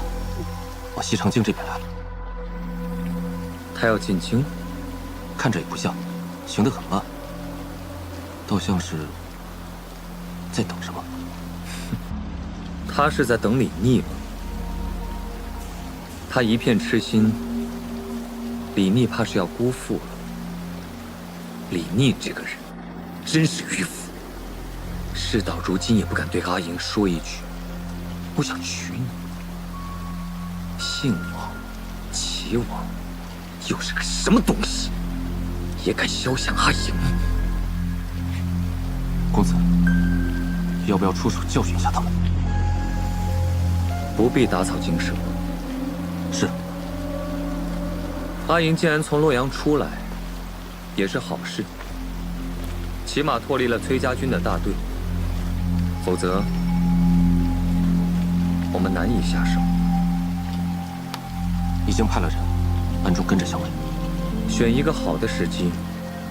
往西长京这边来了。他要进京，看着也不像，行得很慢，倒像是在等什么。他是在等李逆吗？他一片痴心，李逆怕是要辜负了。李逆这个人，真是迂腐。事到如今也不敢对阿莹说一句“我想娶你”。信王、齐王又是个什么东西，也敢肖像阿莹？公子，要不要出手教训一下他们？不必打草惊蛇。是。阿莹既然从洛阳出来，也是好事，起码脱离了崔家军的大队。否则，我们难以下手。已经派了人暗中跟着校尉，选一个好的时机，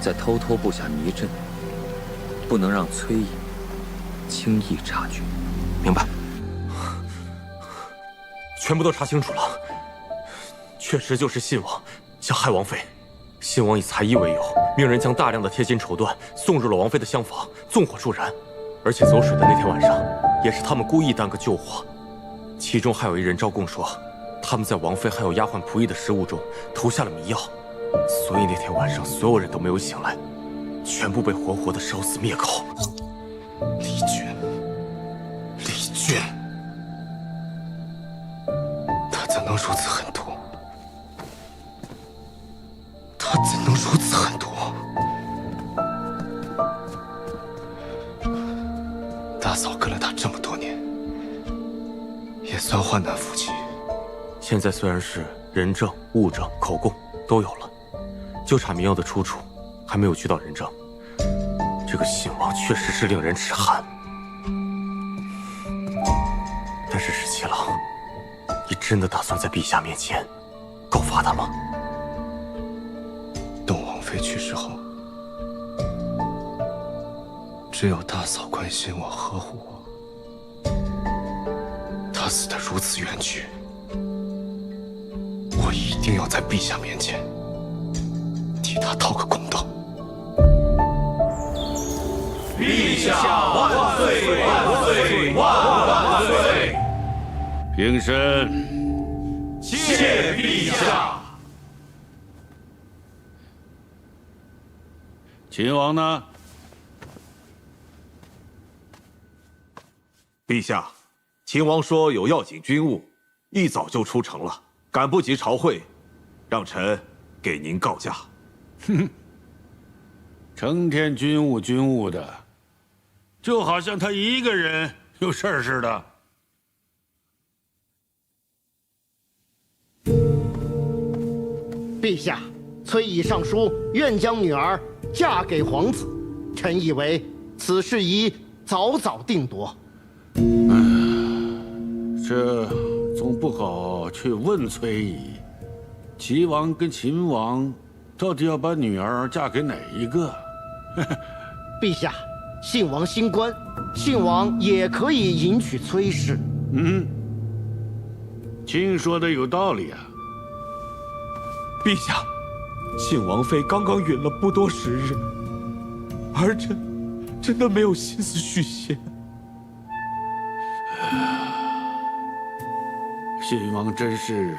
再偷偷布下迷阵，不能让崔颖轻易察觉。明白。全部都查清楚了，确实就是信王想害王妃。信王以才艺为由，命人将大量的贴金绸缎送入了王妃的厢房，纵火助燃。而且走水的那天晚上，也是他们故意耽搁救火。其中还有一人招供说，他们在王妃还有丫鬟仆役的食物中投下了迷药，所以那天晚上所有人都没有醒来，全部被活活的烧死灭口。李娟，李娟，他怎能如此狠毒？他怎能如此狠毒？大嫂跟了他这么多年，也算患难夫妻。现在虽然是人证、物证、口供都有了，就差迷药的出处还没有取到人证。这个信王确实是令人齿寒。但是十七郎，你真的打算在陛下面前告发他吗？等王妃去世后，只有大嫂关心我、呵护我。她死得如此冤屈，我一定要在陛下面前替她讨个公道。陛下万岁万岁万岁！平身，谢陛下。秦王呢？陛下，秦王说有要紧军务，一早就出城了，赶不及朝会，让臣给您告假。哼，成天军务的，就好像他一个人有事儿似的。陛下，崔乙上书愿将女儿嫁给皇子，臣以为此事宜早早定夺。这总不好去问崔乙，齐王跟秦王到底要把女儿嫁给哪一个？陛下，信王新官，信王也可以迎娶崔氏。卿说的有道理啊。陛下，信王妃刚刚允了不多时日，儿臣真的没有心思续弦。信王真是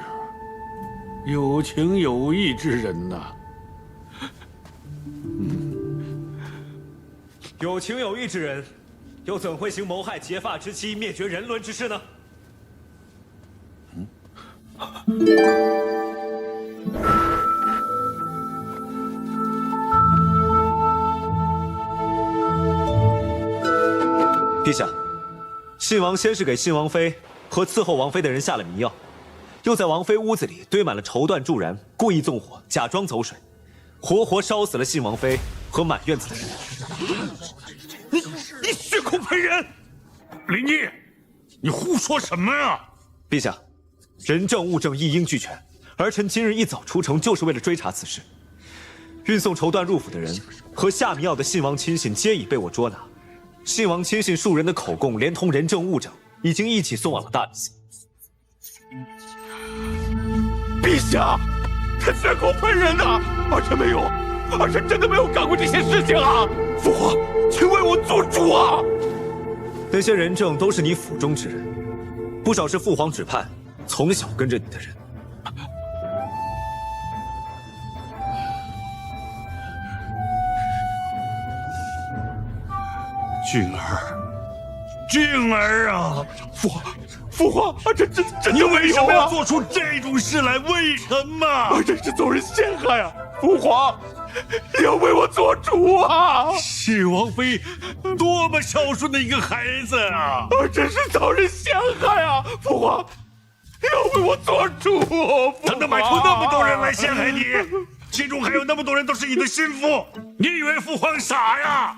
有情有义之人呐。有情有义之人，又怎会行谋害结发之妻、灭绝人伦之事呢？陛下，信王先是给信王妃和伺候王妃的人下了迷药，又在王妃屋子里堆满了绸缎助燃，故意纵火，假装走水，活活烧死了信王妃和满院子的人。你血口喷人！林毅，你胡说什么呀？陛下，人证物证一应俱全，儿臣今日一早出城就是为了追查此事。运送绸缎入府的人和下迷药的信王亲信皆已被我捉拿，信王亲信数人的口供连同人证物证已经一起送往了大理寺。陛下，他血口喷人呐！儿臣没有，儿臣真的没有干过这些事情啊！父皇，请为我做主啊！那些人证都是你府中之人，不少是父皇指派，从小跟着你的人。俊儿啊！父皇，儿臣真的没有啊！你为什么要做出这种事来？为什么？儿臣是遭人陷害啊！父皇，你要为我做主啊！信王妃多么孝顺的一个孩子啊！儿臣是遭人陷害啊！父皇，你要为我做主！他能买出那么多人来陷害你，其中还有那么多人都是你的心腹，你以为父皇傻呀？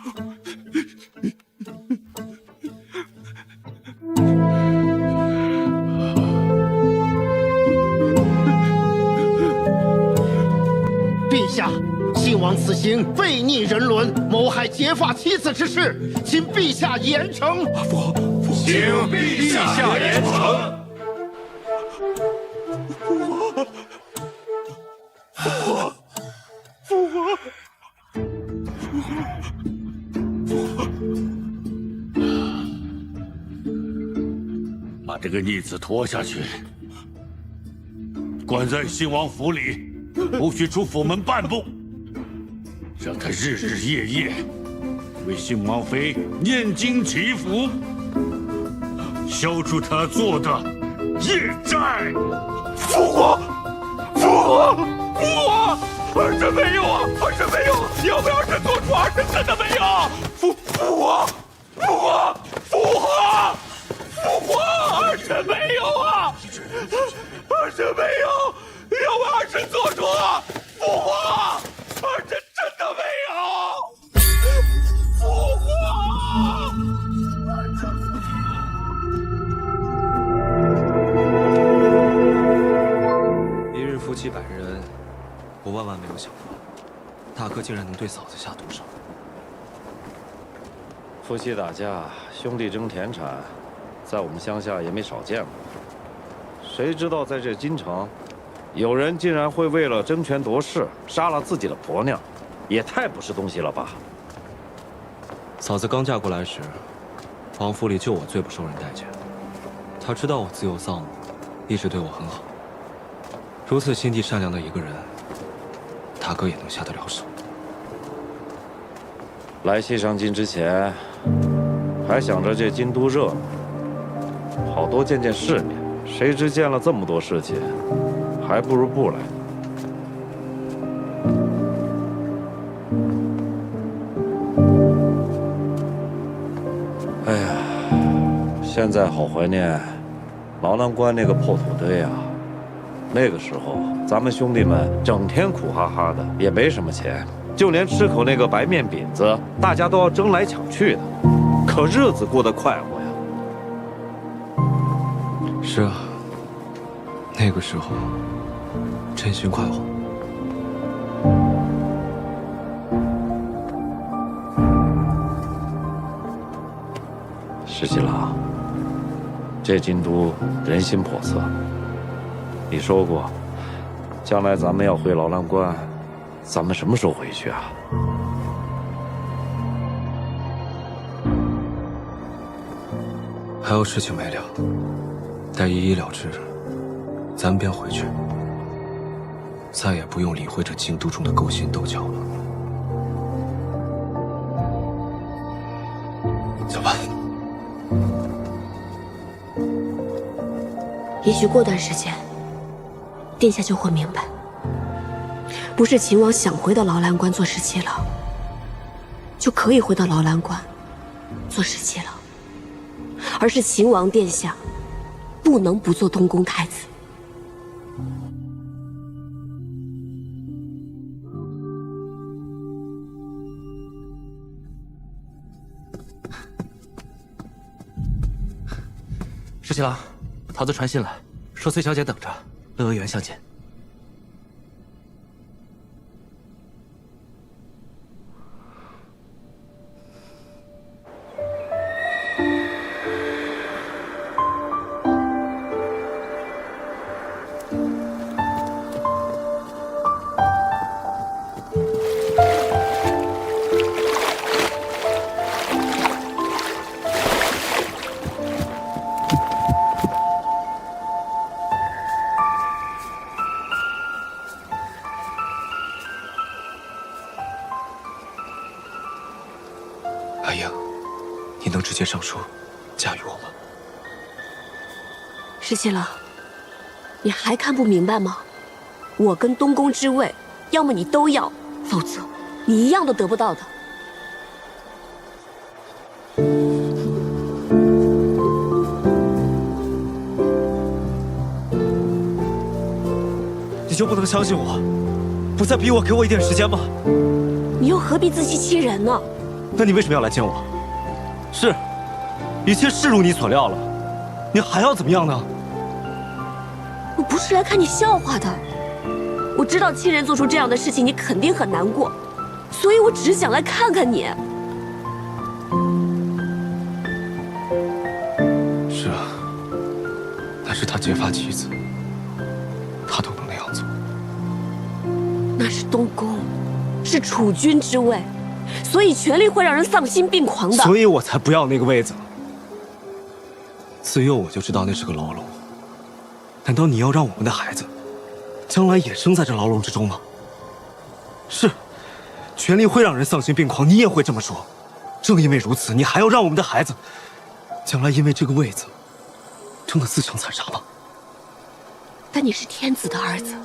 陛下，信王此行悖逆人伦，谋害结发妻子之事，请陛下严惩。请陛下严惩。父皇。把这个逆子拖下去，关在信王府里，不许出府门半步，让他日日夜夜为信王妃念经祈福，消除他做的业债。父皇，父皇，父皇，儿臣没有啊，儿臣没有，要不要儿臣做主？儿臣真的没有。父皇，父皇，父皇，父皇，儿臣没有啊，儿臣没有，要为儿臣做主。父皇，儿臣真的没有。父皇。一日夫妻百日恩，我万万没有想到，大哥竟然能对嫂子下毒手。夫妻打架，兄弟争田产，在我们乡下也没少见过。谁知道在这京城，有人竟然会为了争权夺势，杀了自己的婆娘，也太不是东西了吧！嫂子刚嫁过来时，王府里就我最不受人待见。她知道我自幼丧母，一直对我很好。如此心地善良的一个人，大哥也能下得了手。来西上京之前，还想着这京都热闹，好多见见世面。谁知见了这么多事情，还不如不来。哎呀，现在好怀念牢南关那个破土堆啊！那个时候，咱们兄弟们整天苦哈哈的，也没什么钱，就连吃口那个白面饼子，大家都要争来抢去的，可日子过得快活呀。是啊，那个时候真心快活。石七郎，这京都人心叵测。你说过，将来咱们要回牢南关，咱们什么时候回去啊？还有事情没了，待一一了之，咱便回去，再也不用理会这京都中的勾心斗角了。走吧。也许过段时间，殿下就会明白，不是秦王想回到牢蓝关做17郎，就可以回到牢蓝关做17郎，而是秦王殿下不能不做东宫太子。石七郎，桃子传信来，说崔小姐等着，乐园相见。阿英，你能直接上书，嫁与我吗？石七郎，你还看不明白吗？我跟东宫之位，要么你都要，否则你一样都得不到的。你就不能相信我，不再逼我，给我一点时间吗？你又何必自欺欺人呢？那你为什么要来见我？是，一切是如你所料了，你还要怎么样呢？我不是来看你笑话的，我知道亲人做出这样的事情，你肯定很难过，所以我只是想来看看你。是啊，但是他结发妻子，他都能那样做。那是东宫，是储君之位。所以权力会让人丧心病狂的。所以我才不要那个位子。自幼我就知道那是个牢笼。难道你要让我们的孩子，将来也生在这牢笼之中吗？是，权力会让人丧心病狂，你也会这么说。正因为如此，你还要让我们的孩子，将来因为这个位子，争得自相残杀吗？但你是天子的儿子，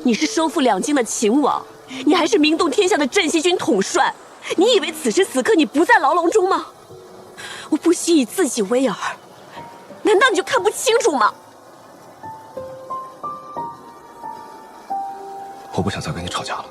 你是收复两京的秦王，你还是名动天下的镇西军统帅。你以为此时此刻你不在牢笼中吗？我不惜以自己为饵，难道你就看不清楚吗？我不想再跟你吵架了。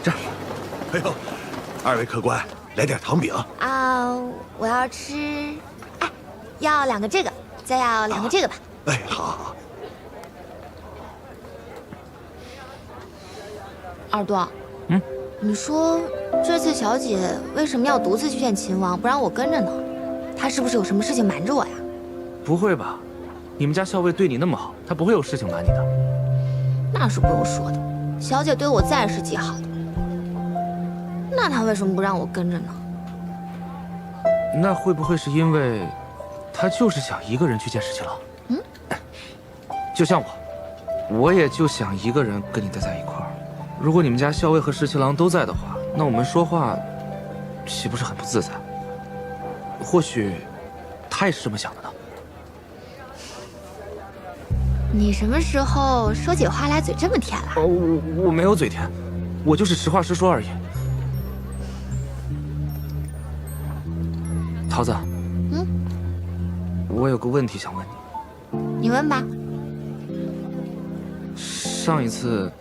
这儿，哎呦，二位客官，来点糖饼啊！我要吃，哎，要2个这个，再要2个这个吧。哎，好好好。二多，你说这次小姐为什么要独自去见秦王，不让我跟着呢？她是不是有什么事情瞒着我呀？不会吧？你们家校尉对你那么好，他不会有事情瞒你的。那是不用说的，小姐对我再是极好的，那她为什么不让我跟着呢？那会不会是因为，他就是想一个人去见石七郎？就像我也就想一个人跟你待在一块儿。如果你们家校尉和石七郎都在的话，那我们说话岂不是很不自在？或许他也是这么想的呢。你什么时候说起话来嘴这么甜了？我没有嘴甜，我就是实话实说而已。桃子，我有个问题想问你。你问吧。上一次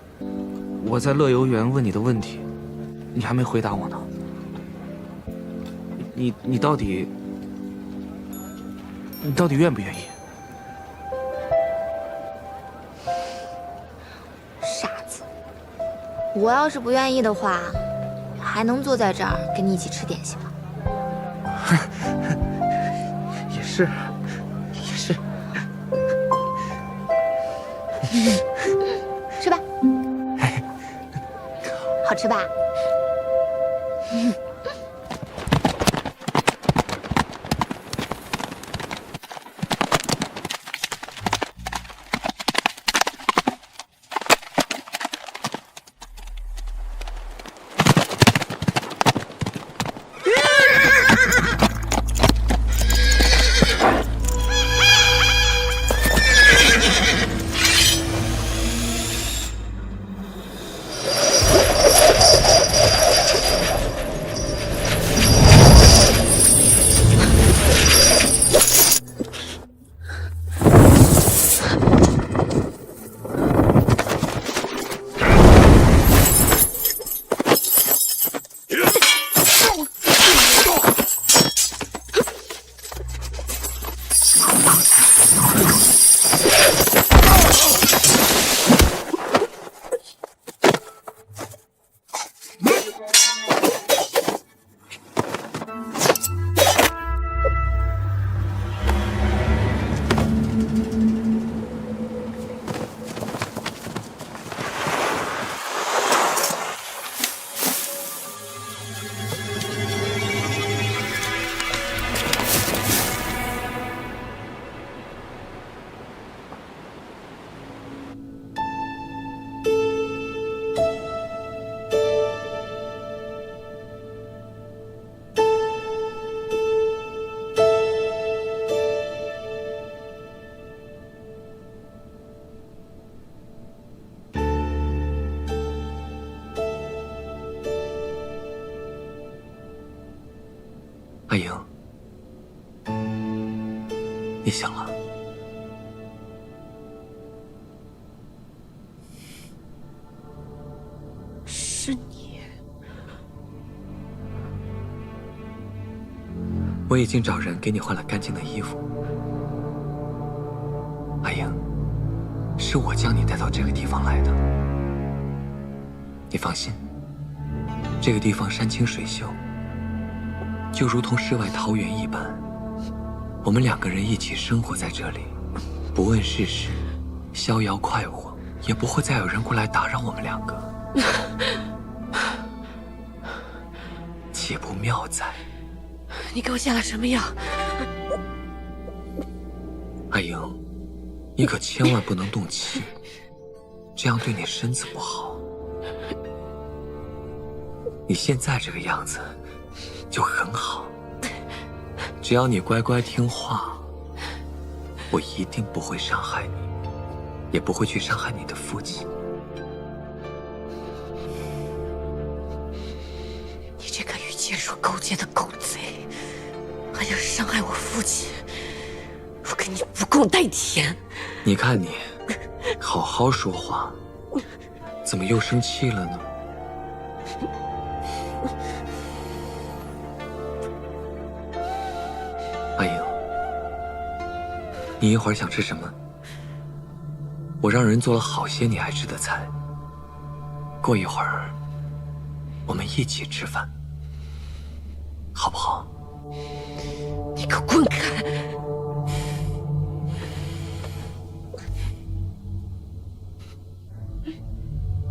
我在乐游园问你的问题，你还没回答我呢。你到底愿不愿意？傻子，我要是不愿意的话，还能坐在这儿跟你一起吃点心吗？也是，也是。吃吧，好吃吧？阿莹，你醒了。是你。我已经找人给你换了干净的衣服。阿莹，是我将你带到这个地方来的。你放心，这个地方山清水秀，就如同世外桃源一般。我们2个人一起生活在这里，不问世事，逍遥快活，也不会再有人过来打扰我们2个。岂不妙哉？你给我下了什么药？阿莹，你可千万不能动气，这样对你身子不好。你现在这个样子就很好，只要你乖乖听话，我一定不会伤害你，也不会去伤害你的父亲。你这个与杰硕勾结的狗贼，还想伤害我父亲，我跟你不共戴天！你看你，好好说话，怎么又生气了呢？阿莹，你一会儿想吃什么？我让人做了好些你爱吃的菜。过一会儿，我们一起吃饭，好不好？你给我滚开！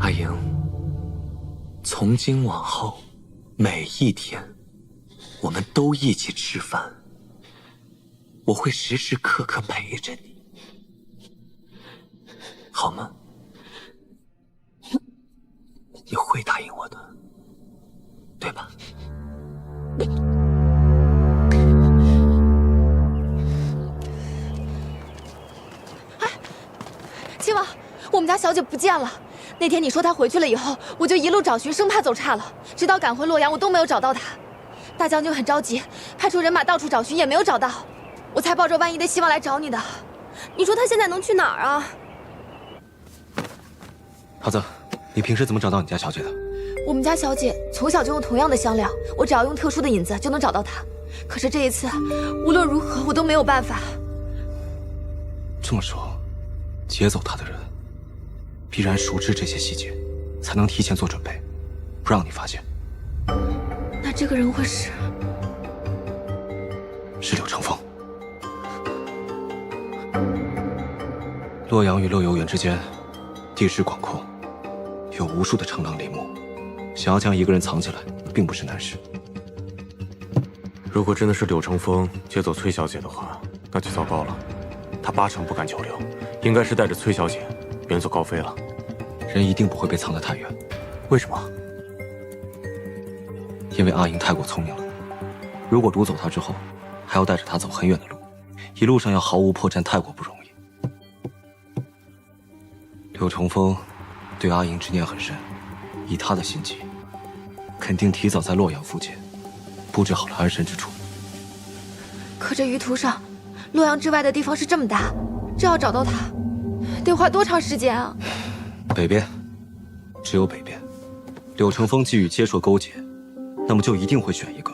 阿莹，从今往后，每一天，我们都一起吃饭。我会时时刻刻陪着你，好吗？你会答应我的，对吧？亲王，我们家小姐不见了。那天你说她回去了以后，我就一路找寻，生怕走岔了，直到赶回洛阳，我都没有找到她。大将军很着急，派出人马到处找寻，也没有找到。我才抱着万一的希望来找你的。你说她现在能去哪儿啊？桃子，你平时怎么找到你家小姐的？我们家小姐从小就用同样的香料，我只要用特殊的引子就能找到她。可是这一次，无论如何我都没有办法。这么说，劫走她的人必然熟知这些细节，才能提前做准备，不让你发现。那这个人会是柳成风。洛阳与乐游原之间，地势广阔，有无数的城廊林木，想要将一个人藏起来，并不是难事。如果真的是柳成风劫走崔小姐的话，那就糟糕了。他8成不敢久留，应该是带着崔小姐远走高飞了。人一定不会被藏得太远。为什么？因为阿莹太过聪明了。如果掳走她之后，还要带着她走很远的路，一路上要毫无破绽，太过不容易。柳成风对阿莹执念很深，以他的心机，肯定提早在洛阳附近布置好了安身之处。可这舆图上，洛阳之外的地方是这么大，这要找到他，得花多长时间啊？北边，只有北边。柳成风既与接硕勾结，那么就一定会选一个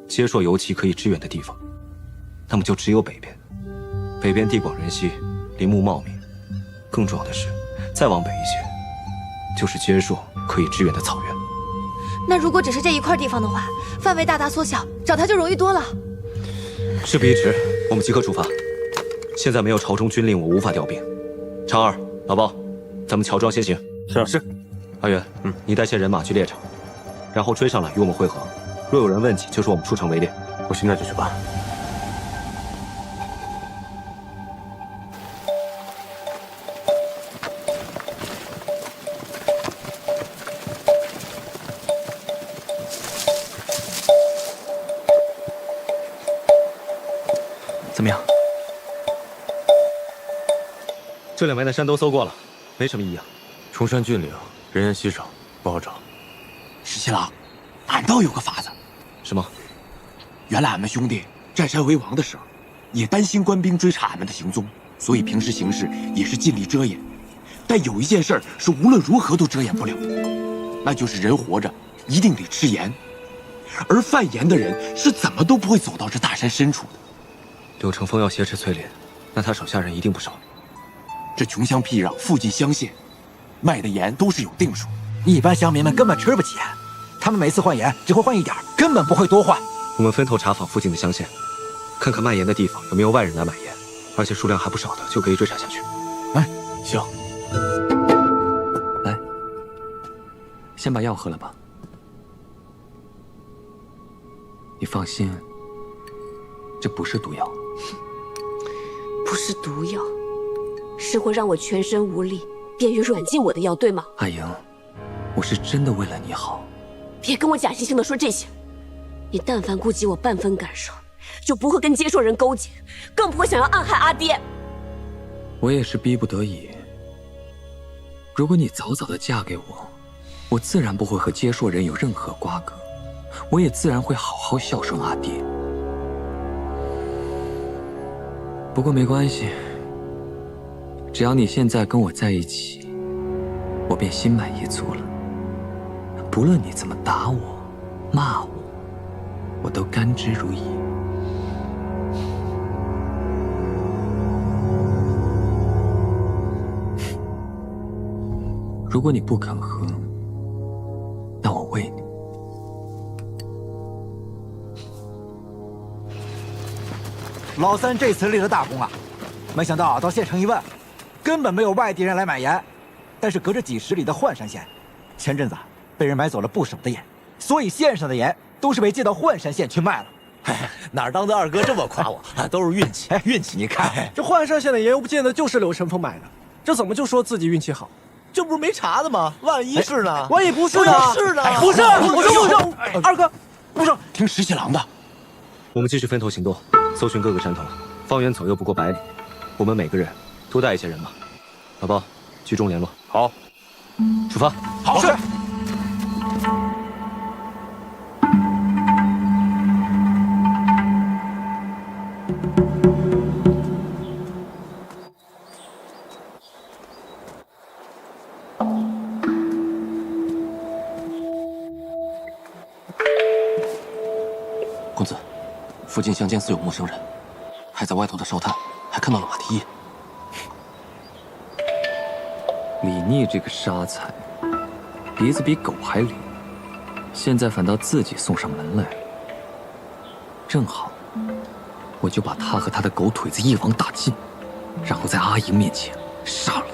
接硕尤其可以支援的地方，那么就只有北边。北边地广人稀，林木茂密，更重要的是，再往北一些，就是接硕可以支援的草原。那如果只是这一块地方的话，范围大大缩小，找他就容易多了。事不宜迟，我们即刻出发。现在没有朝中军令，我无法调兵。常儿、老包，咱们乔装先行。是。阿元，你带些人马去猎场，然后追上来与我们会合。若有人问起，就说我们出城围猎。我现在就去办。怎么样？这两边的山都搜过了，没什么异样。崇山峻岭，人烟稀少，不好找。石七郎，俺倒有个法子。什么？原来俺们兄弟占山为王的时候，也担心官兵追查俺们的行踪，所以平时行事也是尽力遮掩。但有一件事是无论如何都遮掩不了，那就是人活着一定得吃盐，而贩盐的人是怎么都不会走到这大山深处的。柳成风要挟持崔林，那他手下人一定不少。这穷乡僻壤、附近乡县，卖的盐都是有定数，一般乡民们根本吃不起盐，他们每次换盐只会换一点，根本不会多换。我们分头查访附近的乡县，看看卖盐的地方有没有外人来买盐，而且数量还不少的，就可以追查下去。哎，行。来，先把药喝了吧。你放心，这不是毒药。不是毒药，是会让我全身无力、便于软禁我的药，对吗？阿莹，我是真的为了你好。别跟我假惺惺地说这些。你但凡顾及我半分感受，就不会跟接受人勾结，更不会想要暗害阿爹。我也是逼不得已。如果你早早的嫁给我，我自然不会和接受人有任何瓜葛，我也自然会好好孝顺阿爹。不过没关系，只要你现在跟我在一起，我便心满意足了。不论你怎么打我、骂我，我都甘之如饴。如果你不肯喝，那我喂你。老三这次立了大功啊！没想到到县城一问，根本没有外地人来买盐，但是隔着几十里的浣山县，前阵子被人买走了不少的盐，所以县上的盐都是被借到浣山县去卖了。哪儿当的二哥这么夸我？都是运气，运气！你看，这浣山县的盐又不见得就是柳成风买的，这怎么就说自己运气好？这不是没查的吗？万一是呢？万一不是呢？是呢？不是，不是，二哥，不是，听石七郎的。我们继续分头行动，搜寻各个山头，方圆左右不过100里。我们每个人多带一些人马。老包，居中联络。好，出发。好，是。公子，附近乡间似有陌生人，还在外头的烧炭，还看到了马蹄印。李逆这个杀才，鼻子比狗还灵，现在反倒自己送上门来了。正好，我就把他和他的狗腿子一网打尽，然后在阿莹面前杀了。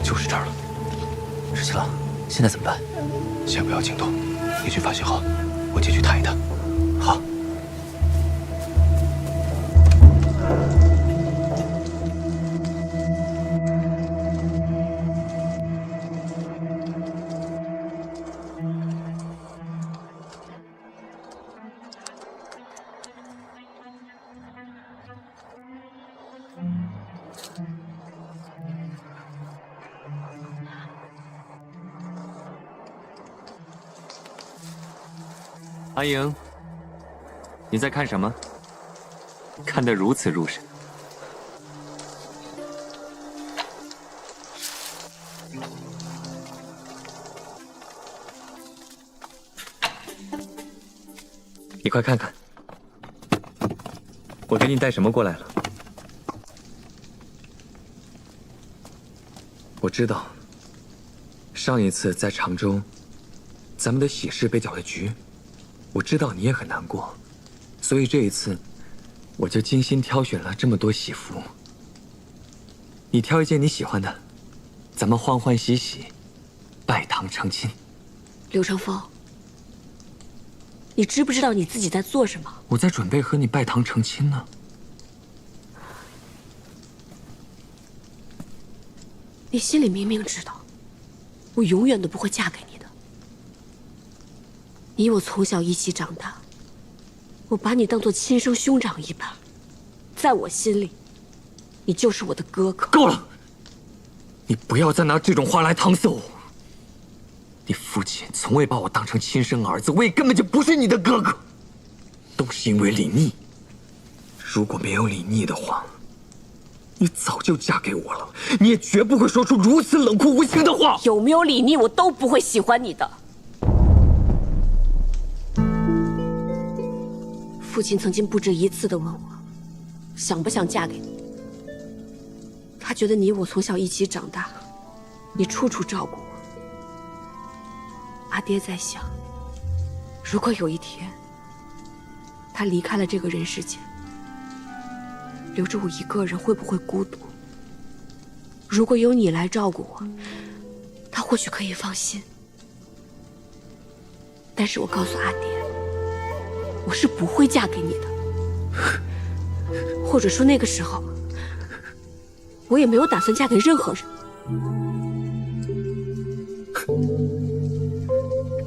就是这儿了。石七郎，现在怎么办？先不要惊动，你去发信号，我进去探一探。好。阿莹，你在看什么？看得如此入神。你快看看，我给你带什么过来了？我知道，上一次在常州，咱们的喜事被搅了局。我知道你也很难过，所以这一次，我就精心挑选了这么多喜服。你挑一件你喜欢的，咱们欢欢喜喜，拜堂成亲。柳成风，你知不知道你自己在做什么？我在准备和你拜堂成亲呢。你心里明明知道，我永远都不会嫁给你的。你我从小一起长大，我把你当作亲生兄长一般，在我心里，你就是我的哥哥。够了！你不要再拿这种话来搪塞我。你父亲从未把我当成亲生儿子，我也根本就不是你的哥哥，都是因为李逆。如果没有李逆的话，你早就嫁给我了，你也绝不会说出如此冷酷无情的话。有没有李逆，我都不会喜欢你的。父亲曾经不止一次地问我，想不想嫁给你。他觉得你我从小一起长大，你处处照顾我。阿爹在想，如果有一天他离开了这个人世间，留着我一个人会不会孤独？如果有你来照顾我，他或许可以放心。但是我告诉阿爹，我是不会嫁给你的，或者说那个时候，我也没有打算嫁给任何人。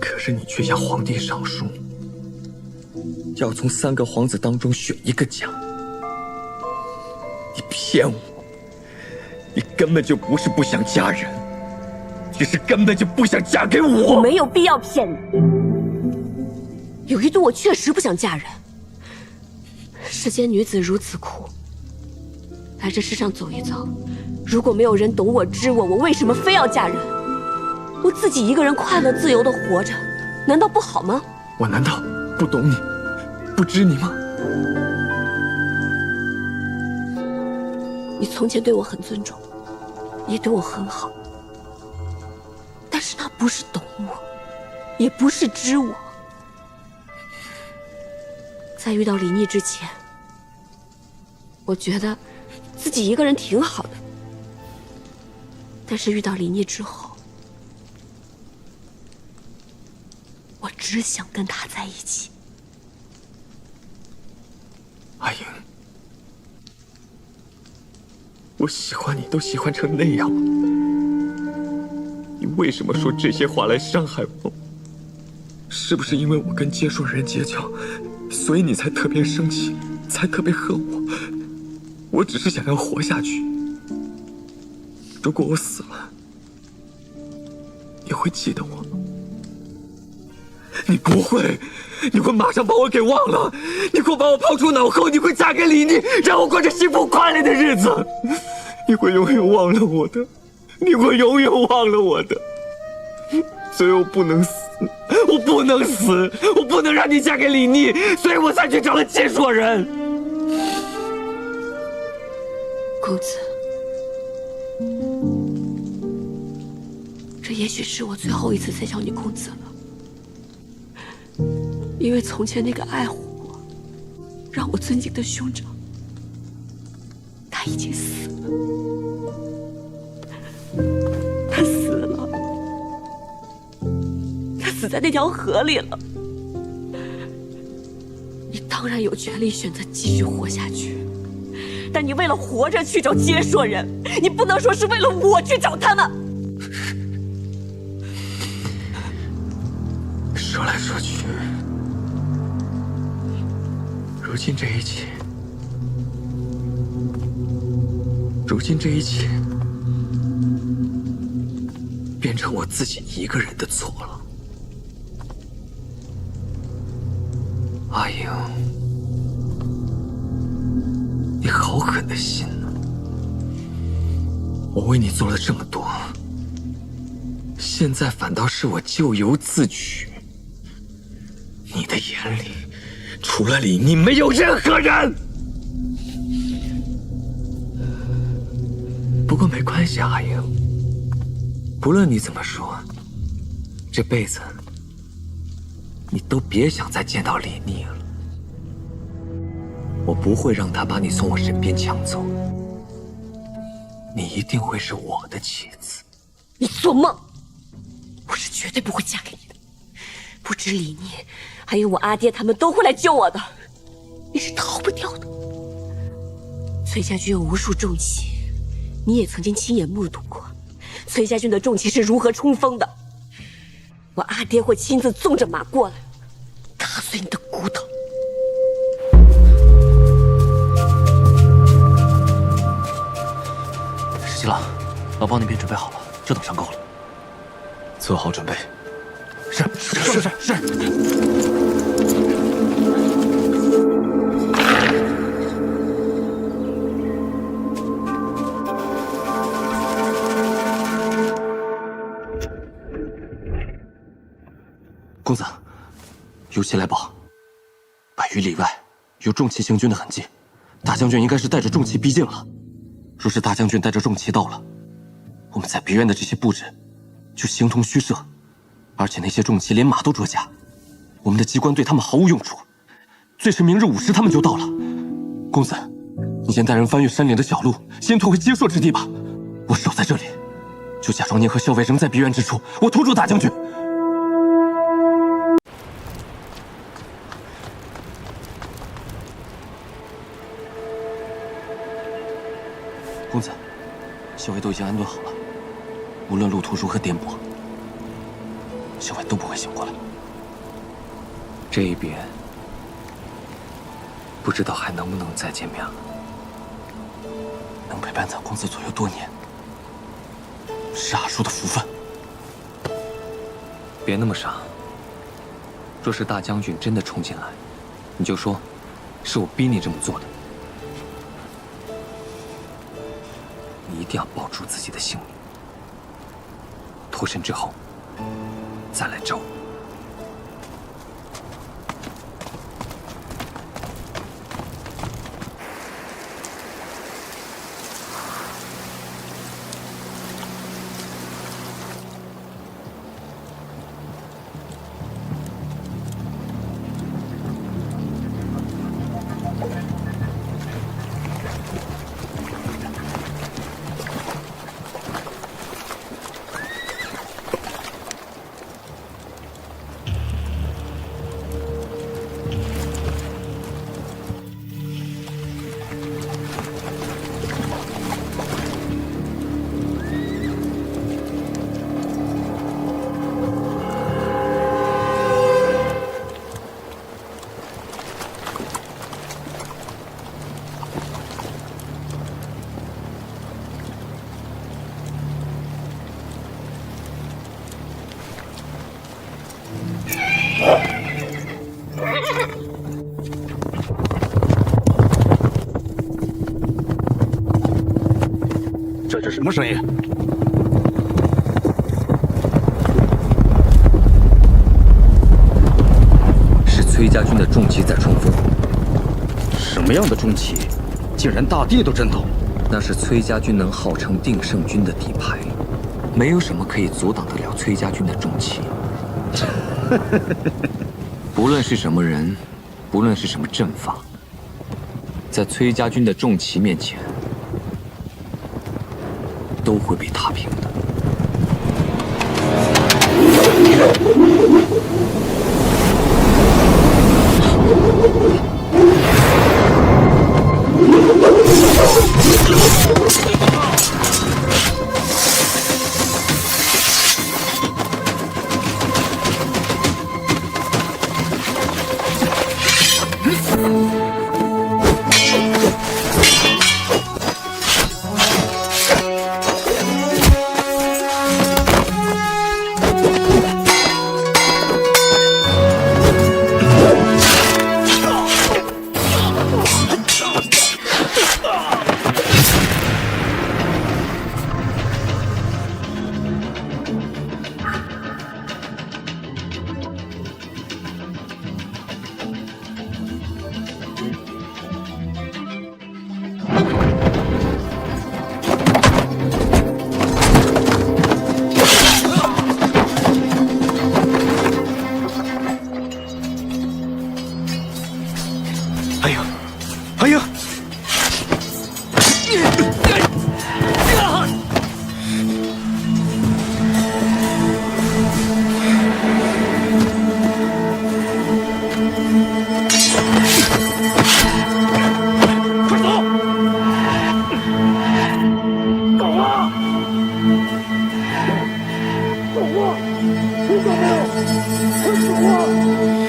可是你却向皇帝上书，要从3个皇子当中选一个嫁。你骗我！你根本就不是不想嫁人，只是根本就不想嫁给我。我没有必要骗你。有一度我确实不想嫁人。世间女子如此苦，来这世上走一遭，如果没有人懂我知我，我为什么非要嫁人？我自己一个人快乐自由地活着，难道不好吗？我难道不懂你，不知你吗？你从前对我很尊重，也对我很好，但是那不是懂我，也不是知我。在遇到李逆之前，我觉得自己一个人挺好的，但是遇到李逆之后，我只想跟他在一起。阿莹，我喜欢你都喜欢成那样了，你为什么说这些话来伤害我？是不是因为我跟接触人结交，所以你才特别生气，才特别恨我？我只是想要活下去。如果我死了，你会记得我吗？你不会，你会马上把我给忘了，你会把我抛出脑后，你会嫁给李逆，让我过着幸福快乐的日子。你会永远忘了我的，你会永远忘了我的。所以我不能死，我不能死，我不能让你嫁给李逆，所以我才去找了介硕人。公子，这也许是我最后一次再叫你公子了。因为从前那个爱护我、让我尊敬的兄长，他已经死了。他死了，他死在那条河里了。你当然有权利选择继续活下去，但你为了活着去找接硕人，你不能说是为了我去找他们。说来说去，如今这一切，变成我自己一个人的错了。阿莹，你好狠的心啊！我为你做了这么多，现在反倒是我咎由自取。你的眼里，除了李逆，没有任何人。不过没关系，阿莹，不论你怎么说，这辈子你都别想再见到李逆了。我不会让他把你从我身边抢走，你一定会是我的妻子。你做梦！我是绝对不会嫁给你的。不止李逆，还有我阿爹，他们都会来救我的。你是逃不掉的。崔家军有无数重器，你也曾经亲眼目睹过。崔家军的重骑是如何冲锋的。我阿爹会亲自纵着马过来，打碎你的骨头。十七郎，老包那边准备好了，就等上钩了。做好准备。是。公子，有奇来报，100余里外有重骑行军的痕迹，大将军应该是带着重骑逼近了。若是大将军带着重骑到了，我们在别院的这些布置就形同虚设，而且那些重骑连马都着甲，我们的机关对他们毫无用处。最迟明日午时他们就到了。公子，你先带人翻越山岭的小路，先退回接硕之地吧。我守在这里，就假装您和校尉仍在别院之处，我拖住大将军。公子，校尉都已经安顿好了，无论路途如何颠簸，校尉都不会醒过来。这一别，不知道还能不能再见面了。能陪伴在公子左右多年，是阿叔的福分。别那么傻。若是大将军真的冲进来，你就说是我逼你这么做的。你一定要保住自己的性命。脱身之后，再来找我。这是什么声音？是崔家军的重骑在冲锋。什么样的重骑，竟然大地都震动？那是崔家军能号称定胜军的底牌，没有什么可以阻挡得了崔家军的重骑。不论是什么人，不论是什么阵法，在崔家军的重骑面前，都会被踏平的。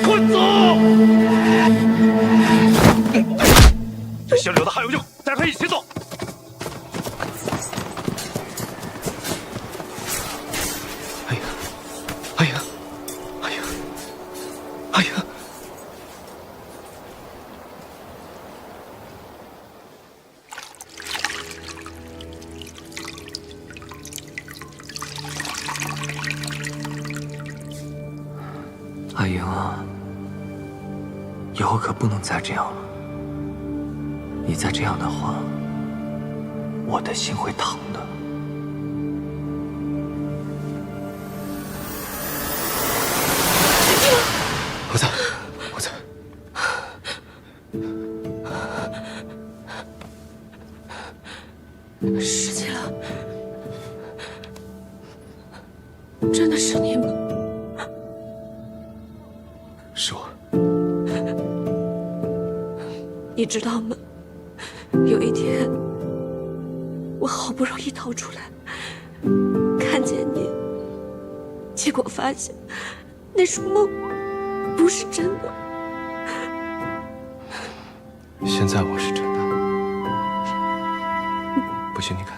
快走！这小柳子还有用，带他一起走。哎呀，哎呀，哎呀，哎呀！阿英啊，以后可不能再这样了。你再这样的话，我的心会疼的。我在，我在。石七郎，真的是你吗？是我。你知道吗？有一天，我好不容易逃出来，看见你，结果发现那是梦，不是真的。现在我是真的，不信你看，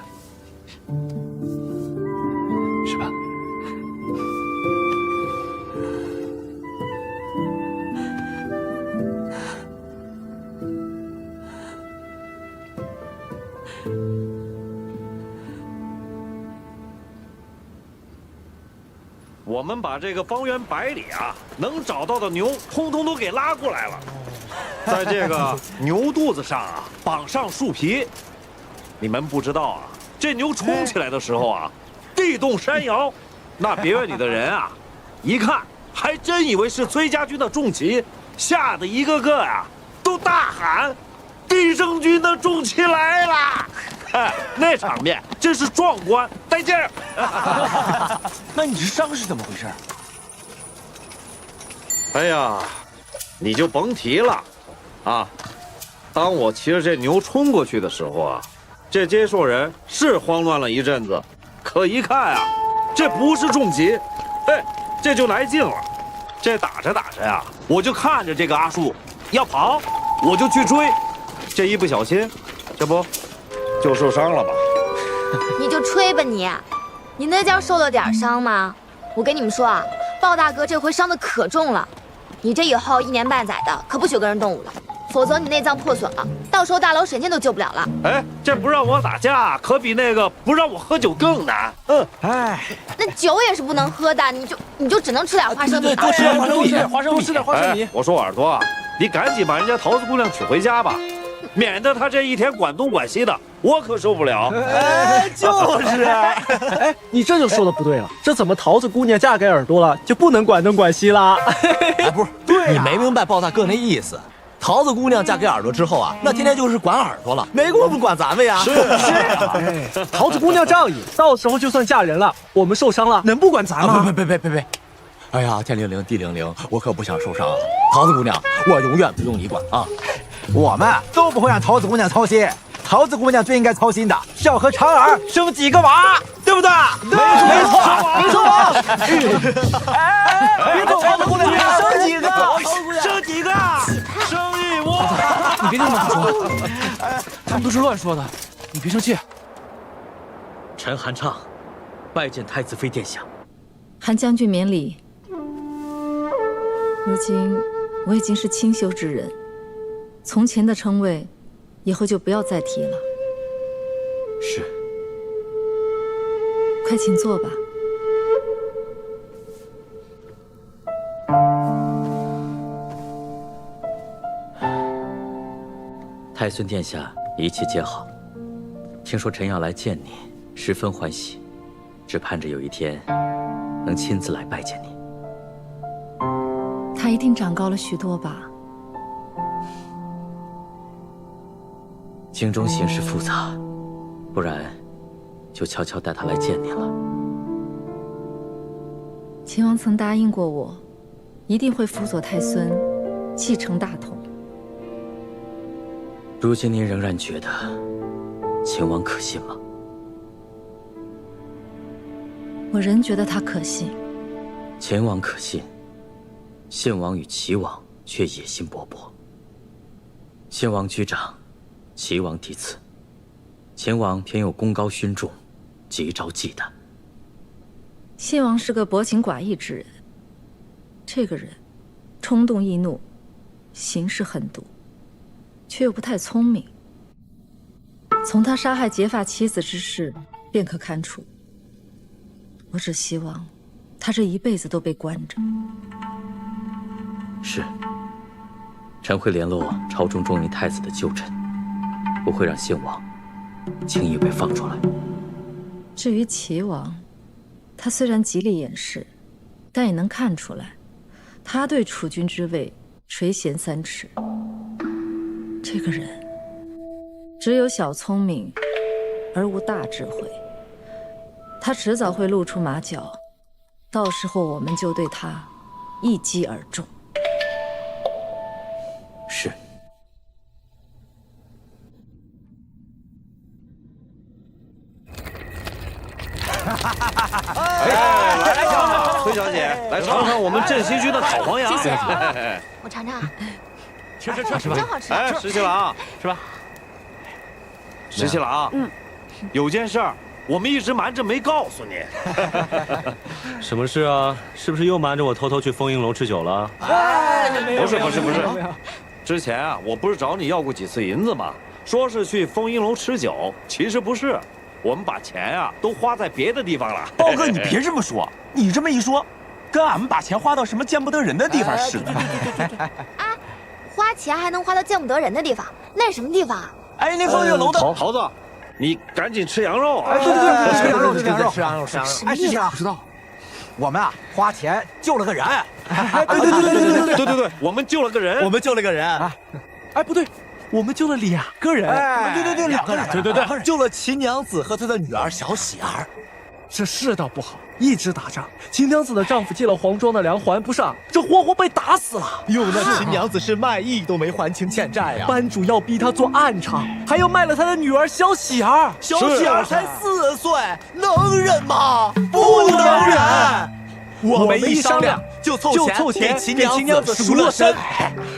是吧？我们把这个方圆100里啊，能找到的牛，通通都给拉过来了，在这个牛肚子上啊绑上树皮。你们不知道啊，这牛冲起来的时候啊，地动山摇，那别院里的人啊，一看还真以为是崔家军的重骑，吓得一个个啊都大喊：“地生军的重骑来了！”哎，那场面真是壮观带劲儿。那你这伤是怎么回事？哎呀，你就甭提了，啊！当我骑着这牛冲过去的时候啊，这接受人是慌乱了一阵子，可一看啊，这不是重骑，哎，这就来劲了。这打着打着呀，我就看着这个阿树要跑，我就去追，这一不小心，这不就受伤了吗？你就吹吧你，你那叫受了点伤吗？我跟你们说啊，鲍大哥这回伤的可重了，你这以后1年半载的可不许跟人动武了，否则你内脏破损了，到时候大老沈家都救不了了。哎，这不让我打架，可比那个不让我喝酒更难。哎，那酒也是不能喝的，你就只能吃点花生米，多吃点花生米，多吃点花生米。我说耳朵啊，你赶紧把人家桃子姑娘娶回家吧，免得她这一天管东管西的，我可受不了。哎，就是。哎，你这就说的不对了，这怎么桃子姑娘嫁给耳朵了，就不能管东管西了？哎，不是，对，你没明白鲍大哥那意思。桃子姑娘嫁给耳朵之后啊，那天天就是管耳朵了，没工夫管咱们呀。是啊，桃子姑娘仗义，到时候就算嫁人了，我们受伤了，能不管咱吗？别！哎呀，天灵灵地灵灵，我可不想受伤啊！桃子姑娘，我永远不用你管啊！我们都不会让桃子姑娘操心，桃子姑娘最应该操心的是要和长儿生几个娃，对不对？没错。哎，别走，桃子姑娘，生几个？生几个？生一窝！你别听他们说，他们都是乱说的，你别生气。陈韩畅，拜见太子妃殿下。韩将军免礼。如今我已经是清修之人，从前的称谓，以后就不要再提了。是。快请坐吧。太孙殿下一切皆好，听说臣要来见你，十分欢喜，只盼着有一天能亲自来拜见你。他一定长高了许多吧？京中形势复杂，不然就悄悄带他来见你了。秦王曾答应过我，一定会辅佐太孙，继承大统。如今您仍然觉得秦王可信吗？我仍觉得他可信。前王可信，献王与齐王却野心勃勃。献王居长，齐王嫡次，前王偏又功高勋重，极招忌惮。献王是个薄情寡义之人，这个人冲动易怒，行事狠毒，却又不太聪明。从他杀害结发妻子之事便可看出，我只希望他这一辈子都被关着。是，臣会联络朝中中营太子的旧臣，不会让献王轻易被放出来。至于齐王，他虽然极力掩饰，但也能看出来，他对储君之位垂涎3尺。这个人只有小聪明，而无大智慧。他迟早会露出马脚，到时候我们就对他一击而中。是。来，崔小姐，来尝尝我们振兴居的烤黄羊。谢谢，我尝尝。吃是吧？真好吃。哎，石七郎，是吧？石七郎，有件事儿我们一直瞒着没告诉你。什么事啊？是不是又瞒着我偷偷去丰英楼吃酒了？不是，之前啊，我不是找你要过几次银子吗？说是去丰英楼吃酒，其实不是，我们把钱啊都花在别的地方了。包哥，你别这么说，你这么一说，跟俺们把钱花到什么见不得人的地方似的。哎，花钱还能花到见不得人的地方，那是什么地方啊？哎，那丰月楼的桃子，你赶紧吃羊肉啊！哎，对，吃羊肉，吃羊肉。哎，师兄，不知道，我们啊花钱救了个人。对，我们救了个人，哎，不对，我们救了2个人。对，2个人。对，救了秦娘子和她的女儿小喜儿。这世道不好，一直打仗。秦娘子的丈夫借了黄庄的粮还不上，这活活被打死了。哟，那秦娘子是卖艺都没还清欠债呀。班主要逼她做暗娼，还要卖了她的女儿小喜儿。小喜儿才4岁，能忍吗？不能忍。我们一商量，就凑钱给秦娘子赎了身。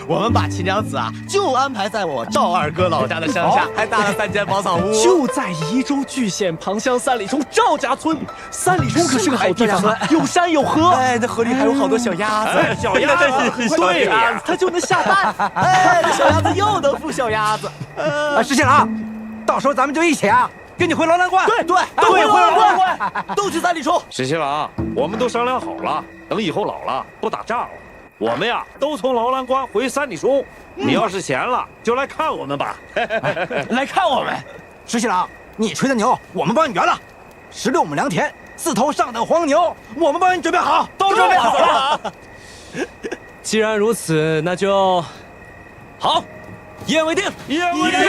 我们把秦娘子啊，就安排在我赵二哥老家的乡下，还搭了3间茅草屋，就在宜州巨县旁乡3里冲赵家村。3里冲可是个好地方，有山有河。哎，那河里还有好多小鸭子。小鸭子，对呀，它就能下蛋。哎，这小鸭子又能孵小鸭子。石七郎，到时候咱们就一起啊。跟你回劳南关，对，都回劳南关，都去3里冲。石七郎，我们都商量好了，等以后老了不打仗了，我们呀都从劳南关回3里冲。你要是闲了，就来看我们吧。来看我们，石七郎，你吹的牛，我们帮你圆了。16亩良田，4头上等黄牛，我们帮你准备好，都准备好了。既然如此，那就好。一言为定，一言为定。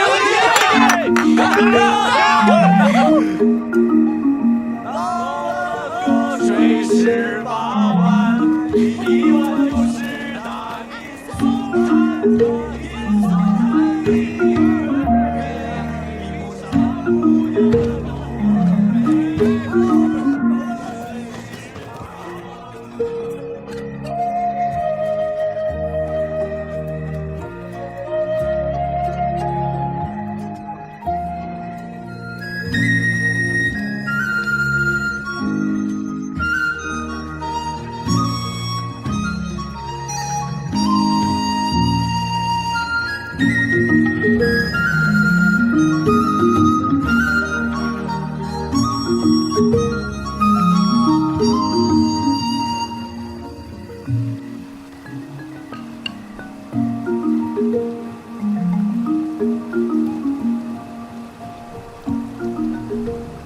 水十8万，1万就是大地松山的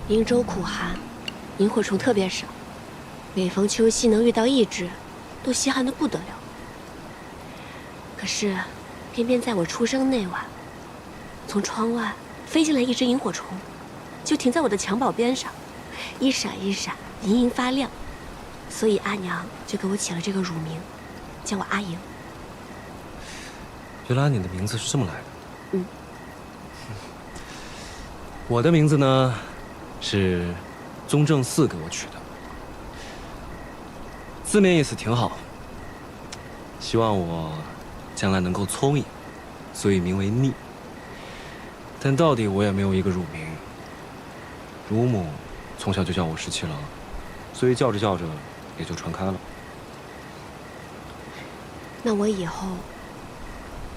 瀛州苦寒，萤火虫特别少，每逢秋夕能遇到1只，都稀罕得不得了。可是，偏偏在我出生那晚，从窗外飞进来1只萤火虫，就停在我的襁褓边上，一闪一闪，莹莹发亮。所以阿娘就给我起了这个乳名，叫我阿莹。原来你的名字是这么来的。嗯。我的名字呢，是宗正4给我取的。字面意思挺好，希望我将来能够聪颖，所以名为逆。但到底我也没有一个乳名。乳母从小就叫我17郎，所以叫着叫着也就传开了。那我以后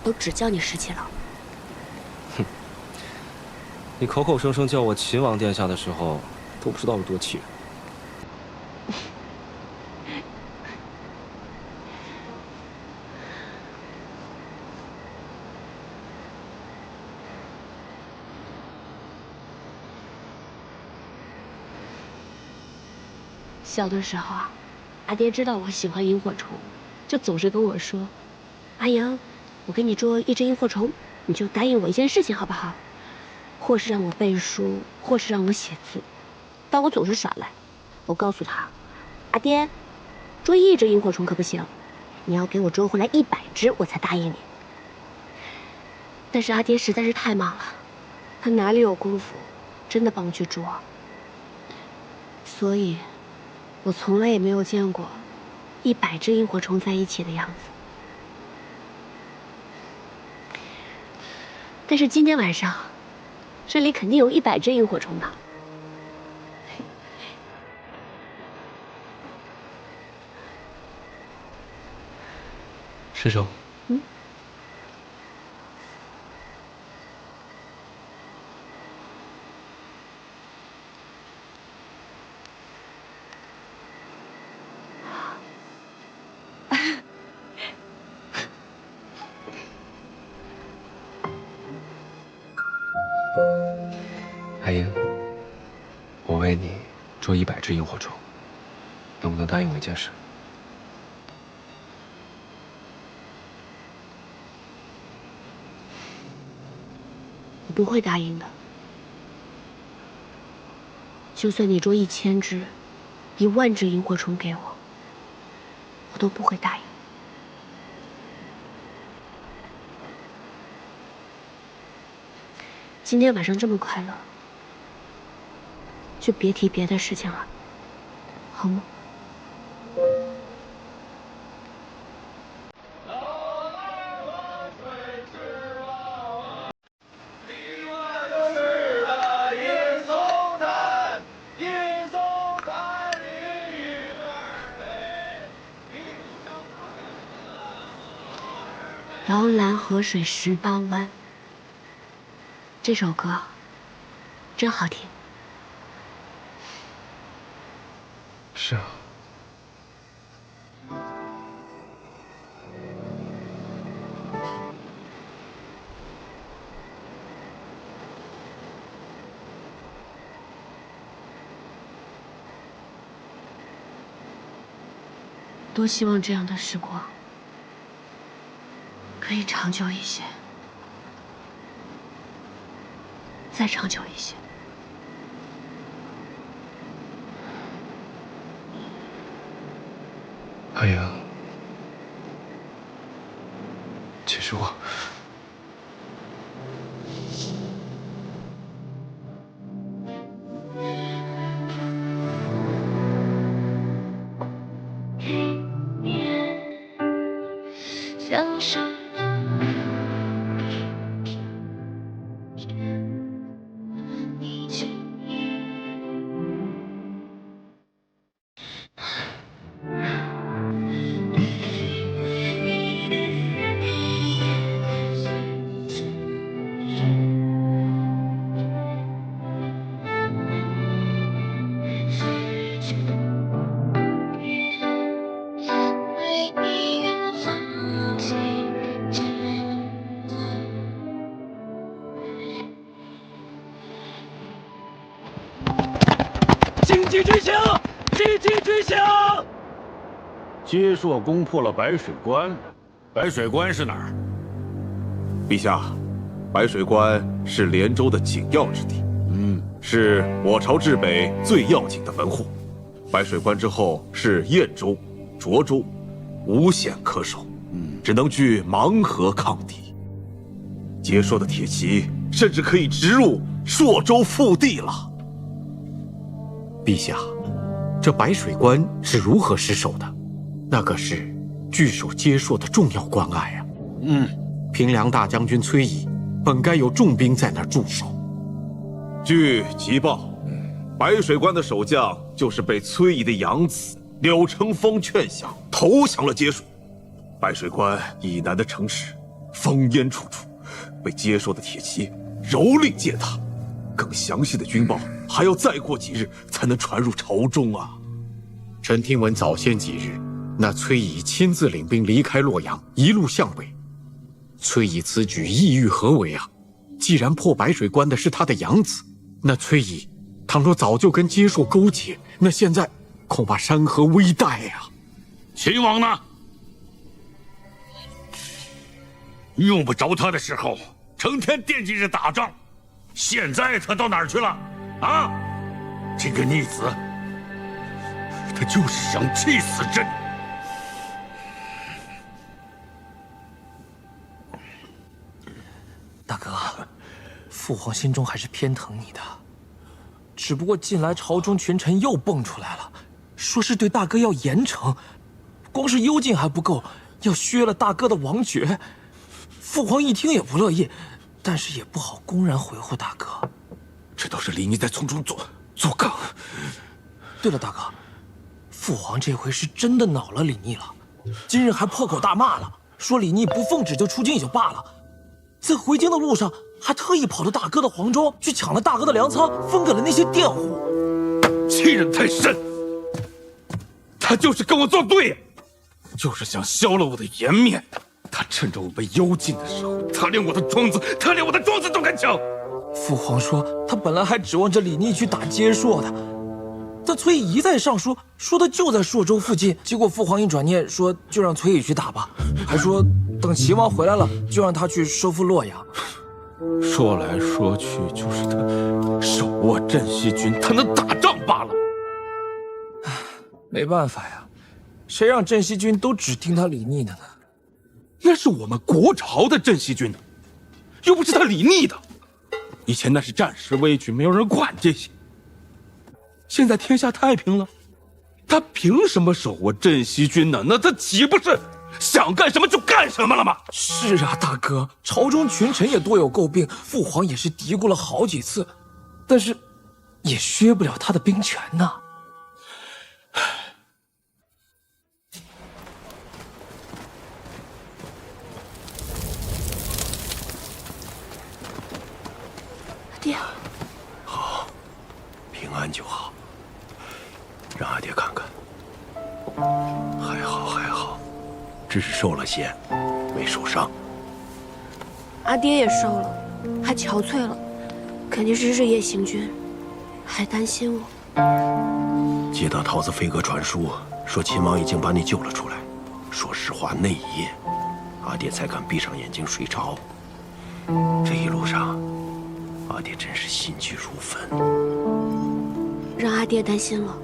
都只叫你17郎。哼，你口口声声叫我秦王殿下的时候，都不知道有多气人。小的时候啊，阿爹知道我喜欢萤火虫，就总是跟我说：“阿阳，我给你捉一只萤火虫，你就答应我一件事情好不好？或是让我背书，或是让我写字。”但我总是耍赖。我告诉他：“阿爹，捉1只萤火虫可不行，你要给我捉回来100只，我才答应你。”但是阿爹实在是太忙了，他哪里有功夫真的帮我去捉？所以我从来也没有见过100只萤火虫在一起的样子。但是今天晚上，这里肯定有100只萤火虫的。师兄。阿英，我为你捉100只萤火虫，能不能答应我一件事？我不会答应的。就算你捉1000只、10000只萤火虫给我，我都不会答应。今天晚上这么快乐，就别提别的事情了，好吗？摇篮河水18弯，这首歌真好听。是啊。多希望这样的时光可以长久一些，再长久一些。阿英，其实我……像是积极追降，积极追降！接硕攻破了白水关，白水关是哪儿？陛下，白水关是连州的紧要之地，是我朝至北最要紧的门户。白水关之后是燕州、涿州，无险可守，只能据盲河抗敌。接硕的铁骑甚至可以直入朔州腹地了。陛下，这白水关是如何失守的？那可是据守接硕的重要关隘啊。平凉大将军崔乙本该有重兵在那儿驻守。据急报，白水关的守将就是被崔乙的养子柳成风劝降，投降了接硕。白水关以南的城池，烽烟处处，被接硕的铁骑蹂躏践踏。更详细的军报还要再过几日才能传入朝中啊！臣听闻早先几日，那崔乙亲自领兵离开洛阳，一路向北。崔乙此举意欲何为啊？既然破白水关的是他的养子，那崔乙倘若早就跟接硕勾结，那现在恐怕山河危殆呀！秦王呢？用不着他的时候，成天惦记着打仗。现在他到哪儿去了？啊！这个逆子，他就是想气死朕。大哥，父皇心中还是偏疼你的，只不过近来朝中群臣又蹦出来了，说是对大哥要严惩，光是幽禁还不够，要削了大哥的王爵。父皇一听也不乐意，但是也不好公然回护大哥。这都是李逆在从中作梗。对了，大哥，父皇这回是真的恼了李逆了，今日还破口大骂了，说李逆不奉旨就出京也就罢了，在回京的路上还特意跑到大哥的皇庄去抢了大哥的粮仓，分给了那些佃户。欺人太甚！他就是跟我作对呀，就是想消了我的颜面。他趁着我被幽禁的时候，他连我的庄子都敢抢。父皇说他本来还指望着李逆去打接硕的，但崔乙一再上书，说他就在朔州附近。结果父皇一转念，说就让崔乙去打吧，还说等齐王回来了，就让他去收复洛阳。说来说去，就是他手握镇西军，他能打仗罢了。没办法呀，谁让镇西军都只听他李逆的呢？那是我们国朝的镇西军呢，又不是他李逆的。以前那是战时危局，没有人管这些。现在天下太平了，他凭什么手握镇西军呢？那他岂不是想干什么就干什么了吗？是啊，大哥，朝中群臣也多有诟病，父皇也是嘀咕了好几次，但是也削不了他的兵权呐。爹，好，平安就好。让阿爹看看，还好，只是受了些，没受伤。阿爹也瘦了，还憔悴了，肯定是日夜行军，还担心我。接到桃子飞鸽传书，说秦王已经把你救了出来。说实话，那一夜，阿爹才敢闭上眼睛睡着。这一路上，阿爹真是心急如焚，让阿爹担心了。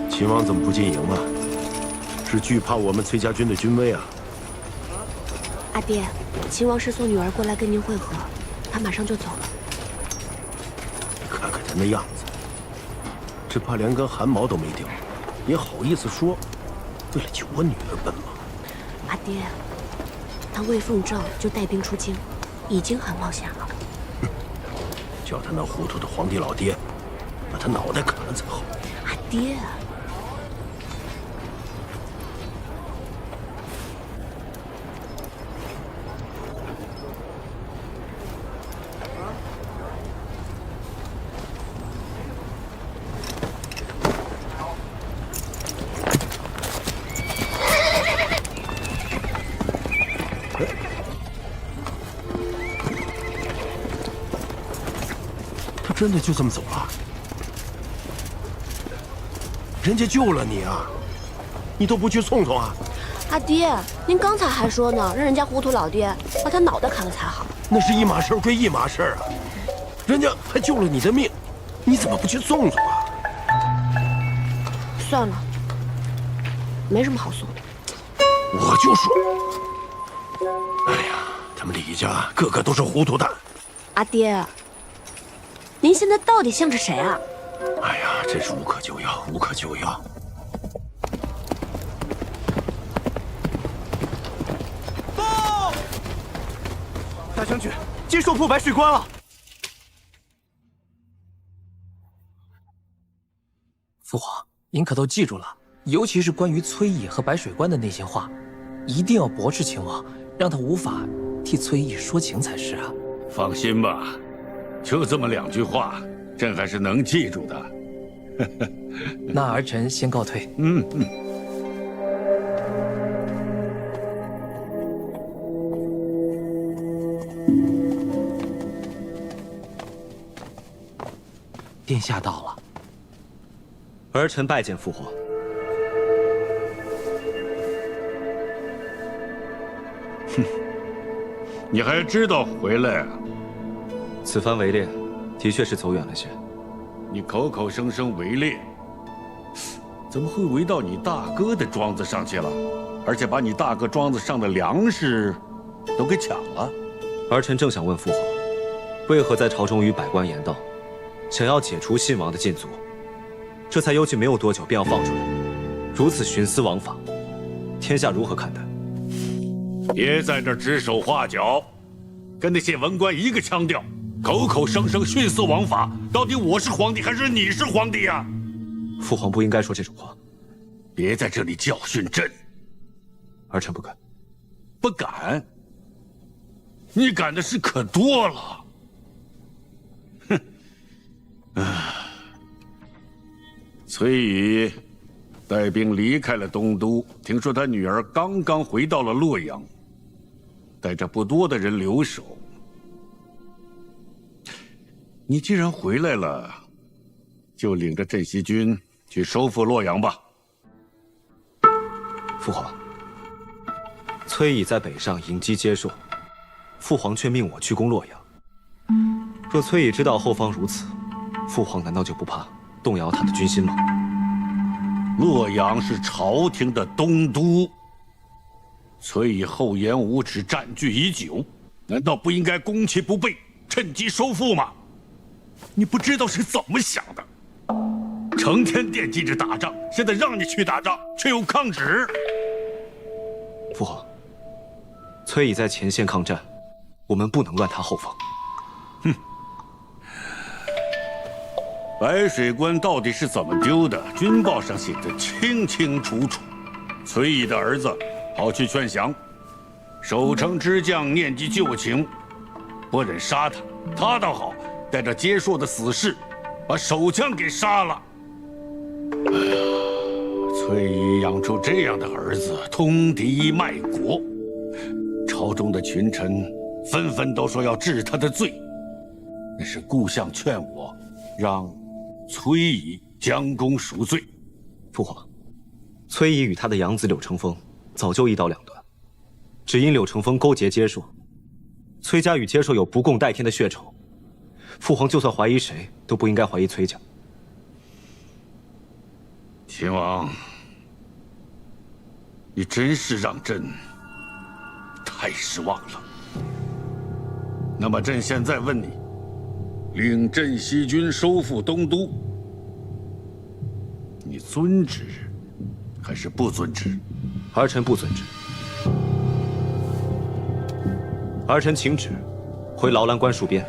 秦王怎么不进营啊？是惧怕我们崔家军的军威啊？阿爹，秦王是送女儿过来跟您会合，他马上就走了。看看他那样子，只怕连根汗毛都没掉，也好意思说为了救我女儿奔忙。阿爹，他魏凤赵就带兵出京，已经很冒险了。叫他那糊涂的皇帝老爹把他脑袋砍了才好。阿爹。真的就这么走了？人家救了你啊，你都不去送送啊？阿爹，您刚才还说呢，让人家糊涂老爹把他脑袋砍了才好。那是一码事归一码事啊，人家还救了你的命，你怎么不去送送啊？算了，没什么好送的。我就说，哎呀，他们李家个个都是糊涂蛋。阿爹，您现在到底向着谁啊？哎呀，真是无可救药，无可救药。报！大将军，接受破白水关了。父皇，您可都记住了，尤其是关于崔乙和白水关的那些话，一定要驳斥秦王，让他无法替崔乙说情才是啊。放心吧，就这么2句话，朕还是能记住的。那儿臣先告退。殿下到了。儿臣拜见父皇。你还知道回来啊？此番围猎，的确是走远了些。你口口声声围猎，怎么会围到你大哥的庄子上去了？而且把你大哥庄子上的粮食都给抢了？儿臣正想问父皇，为何在朝中与百官言道，想要解除信王的禁足，这才幽禁没有多久便要放出来，如此徇私枉法，天下如何看待？别在这指手画脚，跟那些文官一个腔调，口口声声徇私枉法。到底我是皇帝还是你是皇帝呀？父皇不应该说这种话。别在这里教训朕。儿臣不敢。不敢？你敢的事可多了。哼！崔乙带兵离开了东都，听说他女儿刚刚回到了洛阳，带着不多的人留守。你既然回来了，就领着镇西军去收复洛阳吧。父皇，崔乙在北上迎击接硕，父皇却命我去攻洛阳。若崔乙知道后方如此，父皇难道就不怕动摇他的军心吗？洛阳是朝廷的东都，崔乙厚颜无耻占据已久，难道不应该攻其不备，趁机收复吗？你不知道是怎么想的，成天惦记着打仗，现在让你去打仗，却又抗旨。父皇，崔乙在前线抗战，我们不能乱他后方。哼！白水关到底是怎么丢的？军报上写得清清楚楚。崔乙的儿子跑去劝降，守城之将念及旧情，不忍杀他。他倒好，带着接硕的死士，把守将给杀了。哎呀，崔乙养出这样的儿子，通敌卖国，朝中的群臣纷纷都说要治他的罪。那是顾相劝我，让崔乙将功赎罪。父皇，崔乙与他的养子柳承风早就一刀两断，只因柳承风勾结接硕，崔家与接硕有不共戴天的血仇。父皇就算怀疑谁，都不应该怀疑崔家。秦王，你真是让朕太失望了。那么朕现在问你，领镇西军收复东都，你遵旨还是不遵旨？儿臣不遵旨。儿臣请旨，回劳兰关戍边。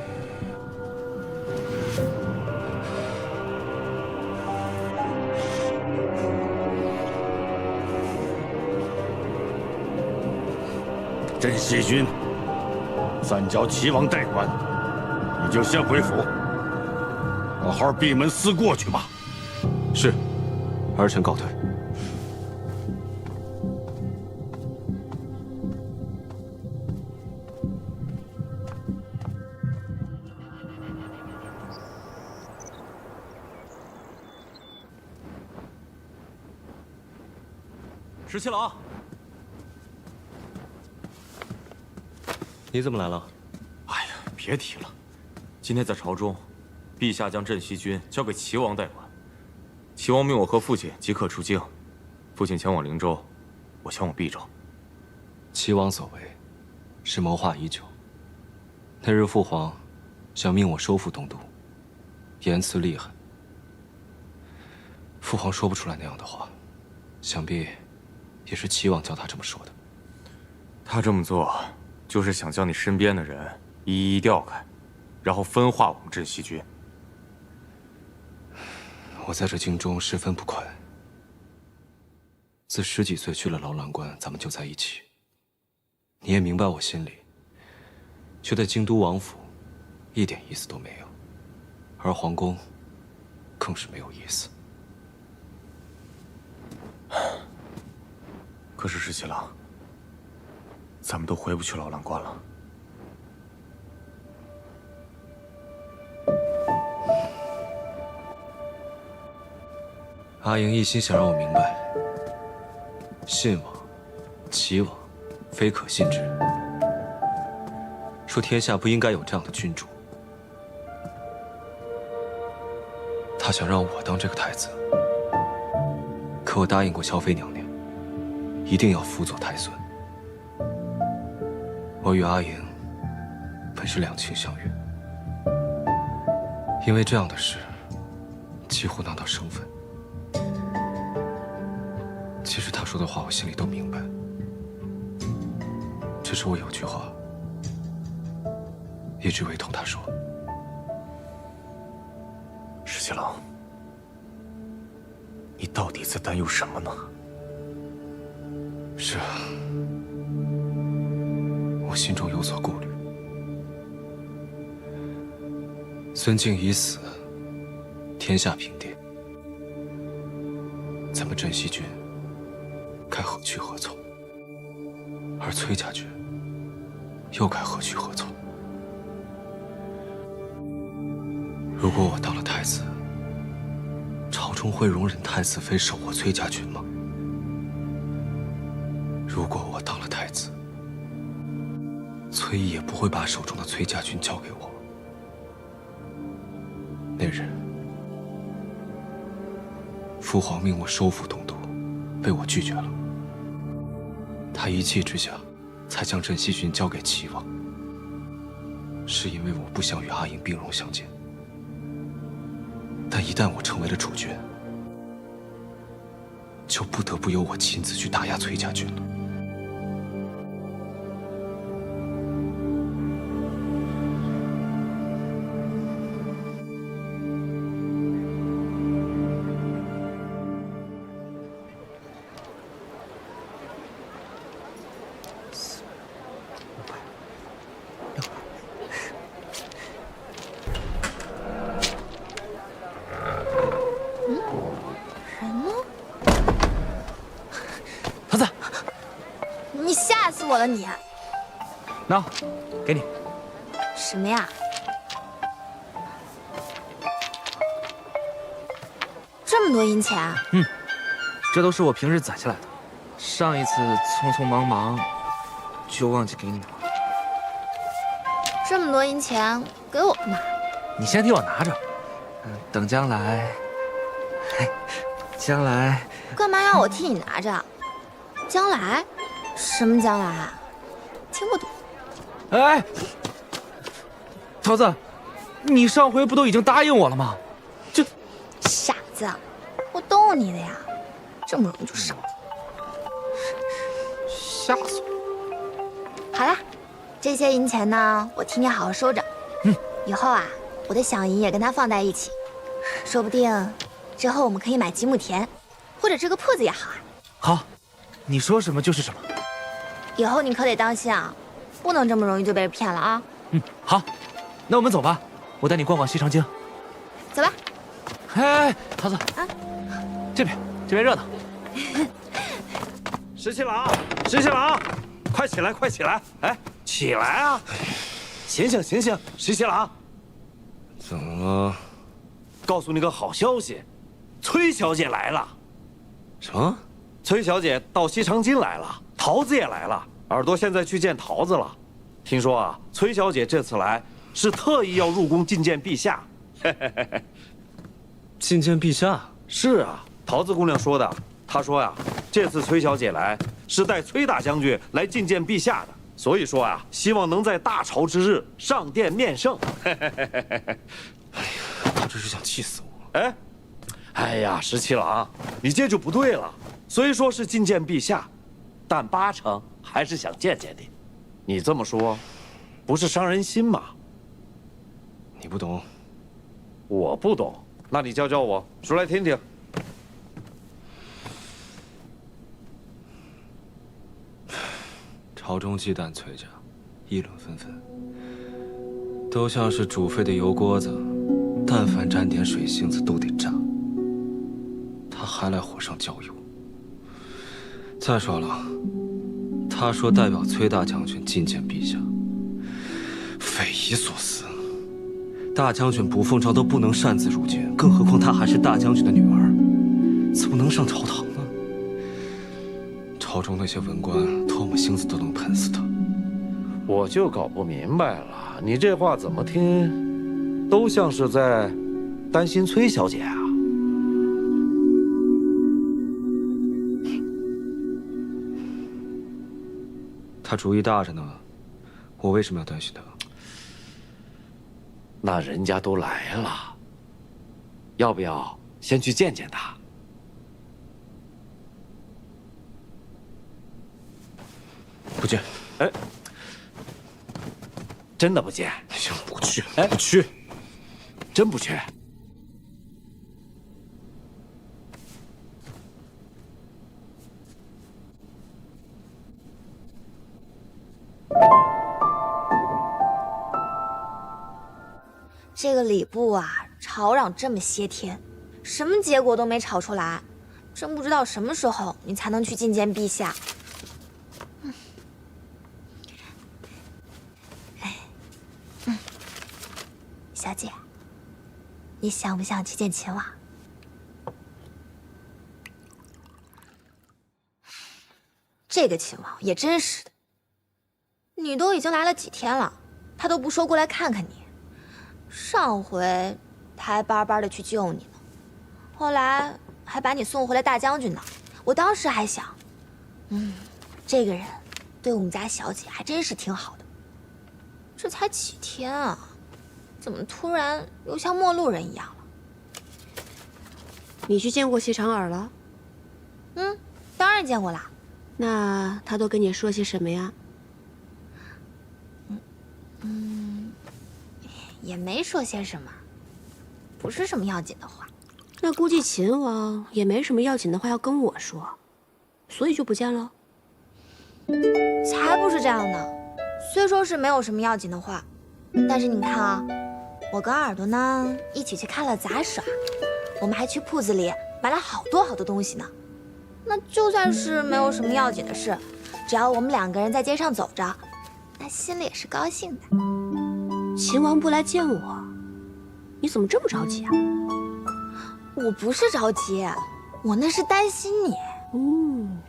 镇西军暂交齐王代管，你就先回府，好好闭门思过去吧。是，儿臣告退。石七郎，你怎么来了？哎呀，别提了，今天在朝中，陛下将镇西军交给齐王代管，齐王命我和父亲即刻出京，父亲前往灵州，我前往毕州。齐王所为，是谋划已久。那日父皇想命我收复东都，言辞厉害。父皇说不出来那样的话，想必也是齐王叫他这么说的。他这么做，就是想将你身边的人一一调开，然后分化我们镇西军。我在这京中十分不快。自10几岁去了劳兰关，咱们就在一起。你也明白我心里，却在京都王府一点意思都没有，而皇宫更是没有意思。可是石七郎，咱们都回不去劳兰关了。阿莹一心想让我明白，信王、齐王非可信之人，说天下不应该有这样的君主。他想让我当这个太子，可我答应过萧妃娘娘，一定要辅佐太孙。我与阿莹本是两情相悦，因为这样的事几乎拿到生分。其实他说的话我心里都明白，只是我有句话一直未同他说。石七郎，你到底在担忧什么呢？是啊，我心中有所顾虑。孙敬已死，天下平定，咱们镇西军该何去何从？而崔家军又该何去何从？如果我当了太子，朝中会容忍太子妃手握崔家军吗？如果我当了太子，崔毅也不会把手中的崔家军交给我。那日，父皇命我收复东都，被我拒绝了。他一气之下，才将镇西军交给齐王。是因为我不想与阿莹兵戎相见。但一旦我成为了储君，就不得不由我亲自去打压崔家军了。你吓死我了你！那，给你。什么呀？这么多银钱啊？这都是我平日攒下来的。上一次匆匆忙忙，就忘记给你了。这么多银钱给我干嘛？你先替我拿着，等将来，将来干嘛让我替你拿着？将来？什么将来啊？听不懂。哎，桃子，你上回不都已经答应我了吗？这傻子，我逗你的呀，这么容易就上当，吓死我！好啦，这些银钱呢，我替你好好收着。以后啊，我的饷银也跟它放在一起，说不定之后我们可以买几亩田，或者这个铺子也好啊。好，你说什么就是什么。以后你可得当心啊，不能这么容易就被人骗了啊。好，那我们走吧，我带你逛逛西长京。走吧。哎，桃子啊，这边热闹。石七郎，石七郎，快起来，快起来！哎，起来啊！醒醒，醒醒，石七郎。怎么了？告诉你个好消息，崔小姐来了。什么？崔小姐到西长京来了，桃子也来了。耳朵现在去见桃子了。听说啊，崔小姐这次来是特意要入宫觐见陛下。觐见陛下？是啊，桃子姑娘说的。她说呀，这次崔小姐来是带崔大将军来觐见陛下的，所以说啊，希望能在大潮之日上殿面圣。他这是想气死我！哎呀，十七郎，你这就不对了。虽说是觐见陛下，但八成还是想见见你。你这么说，不是伤人心吗？你不懂，我不懂，那你教我，说来听听。朝中忌惮崔家，议论纷纷，都像是煮沸的油锅子，但凡沾点水星子都得炸。他还来火上浇油。再说了，他说代表崔大将军觐见陛下，匪夷所思。大将军不奉诏都不能擅自入见，更何况他还是大将军的女儿，怎么能上朝堂呢？朝中那些文官唾沫星子都能喷死他。我就搞不明白了，你这话怎么听，都像是在担心崔小姐啊。他主意大着呢，我为什么要担心他？那人家都来了，要不要先去见见他？不见。真的不见？行，不去，不去，真不去。这个礼部啊，吵嚷这么些天，什么结果都没吵出来，真不知道什么时候你才能去觐见陛下。小姐，你想不想去见秦王？这个秦王也真是的，你都已经来了几天了，他都不说过来看看你。上回他还巴巴的去救你呢，后来还把你送回来大将军呢。我当时还想，这个人对我们家小姐还真是挺好的。这才几天啊，怎么突然又像陌路人一样了？你去见过谢长耳了？当然见过啦。那他都跟你说些什么呀？也没说些什么，不是什么要紧的话。那估计秦王也没什么要紧的话要跟我说，所以就不见了。才不是这样呢，虽说是没有什么要紧的话，但是你看啊，我跟耳朵呢一起去看了杂耍，我们还去铺子里买了好多好多东西呢。那就算是没有什么要紧的事，只要我们两个人在街上走着，那心里也是高兴的。秦王不来见我，你怎么这么着急啊？我不是着急，我那是担心你。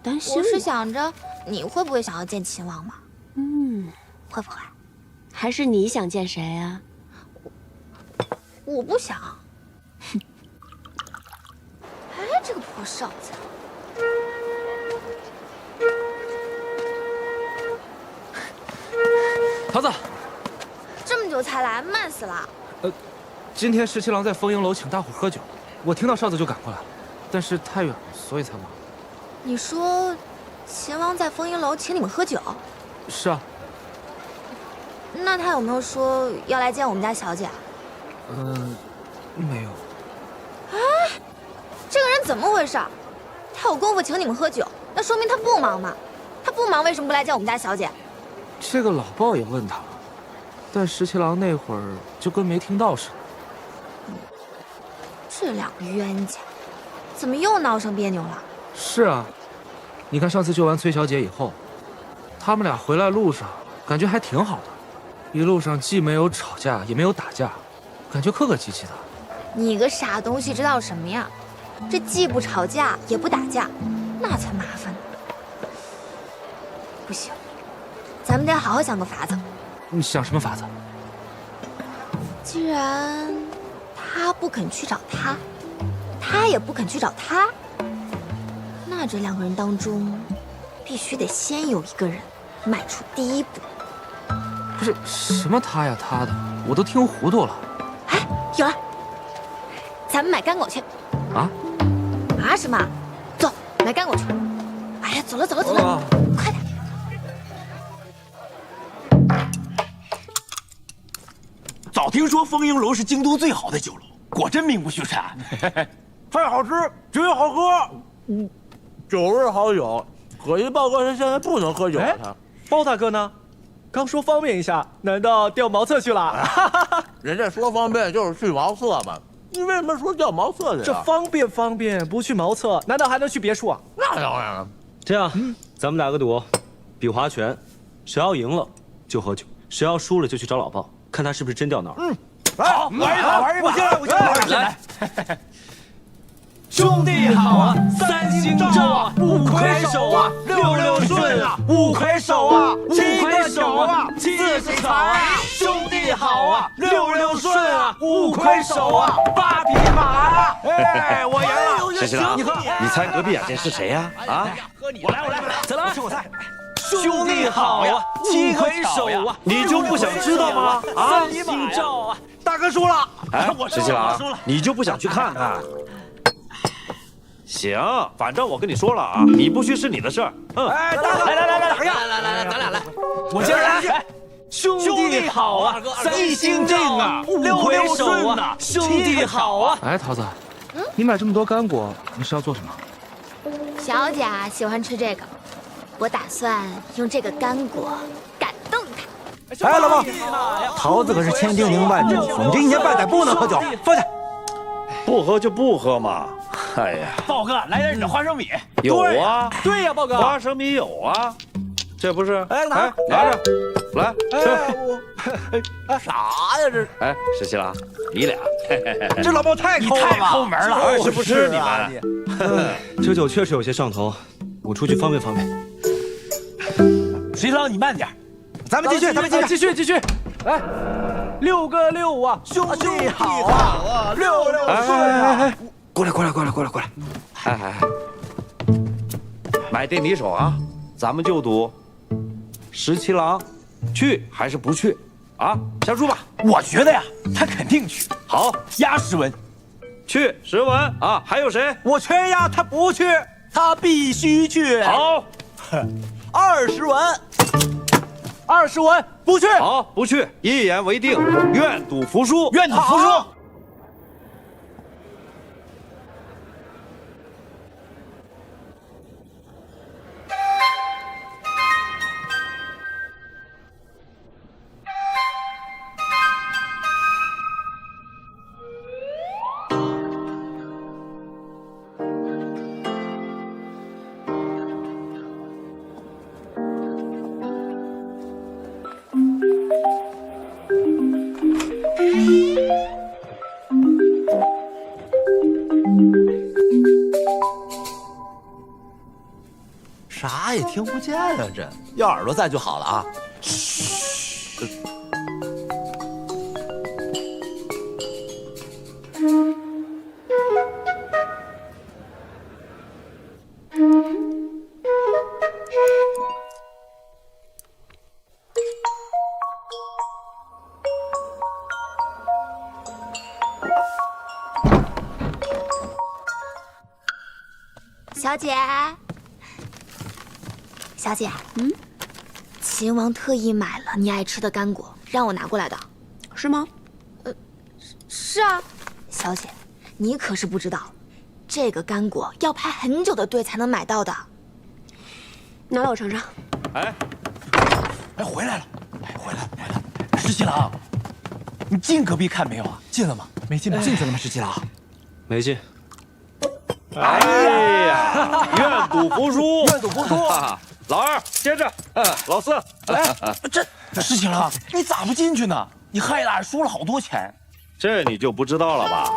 担心我是想着你会不会想要见秦王嘛？会不会？还是你想见谁啊？我不想。哎，这个破哨子！桃子，这么久才来，慢死了。今天十七郎在丰英楼请大伙喝酒，我听到哨子就赶过来了，但是太远了，所以才晚。你说，秦王在丰英楼请你们喝酒？是啊。那他有没有说要来见我们家小姐？没有。哎，这个人怎么回事？他有功夫请你们喝酒，那说明他不忙嘛。他不忙，为什么不来见我们家小姐？这个老鲍也问他了，但十七郎那会儿就跟没听到似的。这两个冤家，怎么又闹上别扭了？是啊，你看上次救完崔小姐以后，他们俩回来路上感觉还挺好的，一路上既没有吵架，也没有打架，感觉客客气气的。你个傻东西，知道什么呀？这既不吵架，也不打架，那才麻烦呢。不行，咱们得好好想个法子。你想什么法子？既然他不肯去找他，他也不肯去找他，那这两个人当中，必须得先有一个人迈出第一步。不是什么他呀他的，我都听糊涂了。有了，咱们买干果去。啊？啊什么？走，买干果去。哎呀，走了走了走了，快点！早听说丰英楼是京都最好的酒楼，果真名不虚传。菜好吃，酒好喝，酒味好酒。可惜豹哥他现在不能喝酒了。包大哥呢？刚说方便一下，难道调茅厕去了？人家说方便就是去茅厕嘛，你为什么说调茅厕去？这方便，不去茅厕，难道还能去别墅啊？那当然了。这样，咱们打个赌，比划拳，谁要赢了就喝酒，谁要输了就去找老鲍，看他是不是真掉哪儿。好，玩一把，我进来，来。兄弟好啊，三星照啊，5魁首啊，6顺啊，5魁首啊，7魁首啊，40草啊，兄弟好啊，6顺啊，5魁首啊，8匹马啊！哎，我赢了！石七郎，你猜隔壁眼前是谁呀？啊？我来，再来，我猜。兄弟好呀，7魁首啊，你就不想知道吗？啊？三星照啊，大哥输了。哎，石七郎，你就不想去看看？行，反正我跟你说了啊，你不去是你的事儿。哎，大哥，来，咱俩来，我先来。兄弟好啊，3星正啊，6魁首啊，兄弟好啊！哎，桃子，你买这么多干果，你是要做什么？小姐喜欢吃这个，我打算用这个干果感动她。哎，老鲍，桃子可是千叮咛万嘱咐，你这1年半载不能喝酒，放下。不喝就不喝嘛。哎呀，豹哥，来点你的花生米。有啊，对呀，豹哥，花生米有啊，这不是？哎，拿着，来吃。啥呀这？哎，石七郎，你俩，这老鲍太抠了吧？太抠门了，是不是你们？这酒确实有些上头，我出去方便方便。石七郎，你慢点，咱们继续。来，6个6啊，兄弟好啊，6顺啊！过来！哎，买定离手啊！咱们就赌，石七郎去还是不去啊？下注吧！我觉得呀，他肯定去。好，压10文，去10文啊！还有谁？我全压，他不去，他必须去。好，20文，20文不去。好，不去，一言为定，愿赌服输。愿赌服输。啥也听不见啊！这要耳朵在就好了啊！小姐，秦王特意买了你爱吃的干果，让我拿过来的，是吗？是啊，小姐，你可是不知道，这个干果要排很久的队才能买到的。拿来我尝尝。哎，回来了！回来了！石七郎，你进隔壁看没有啊？进了吗？没进吗？进去了吗？石七郎，没进。哎呀，愿赌服输，愿赌服输。老二接着，老四来，这石七郎，你咋不进去呢？你害大人输了好多钱。这你就不知道了吧？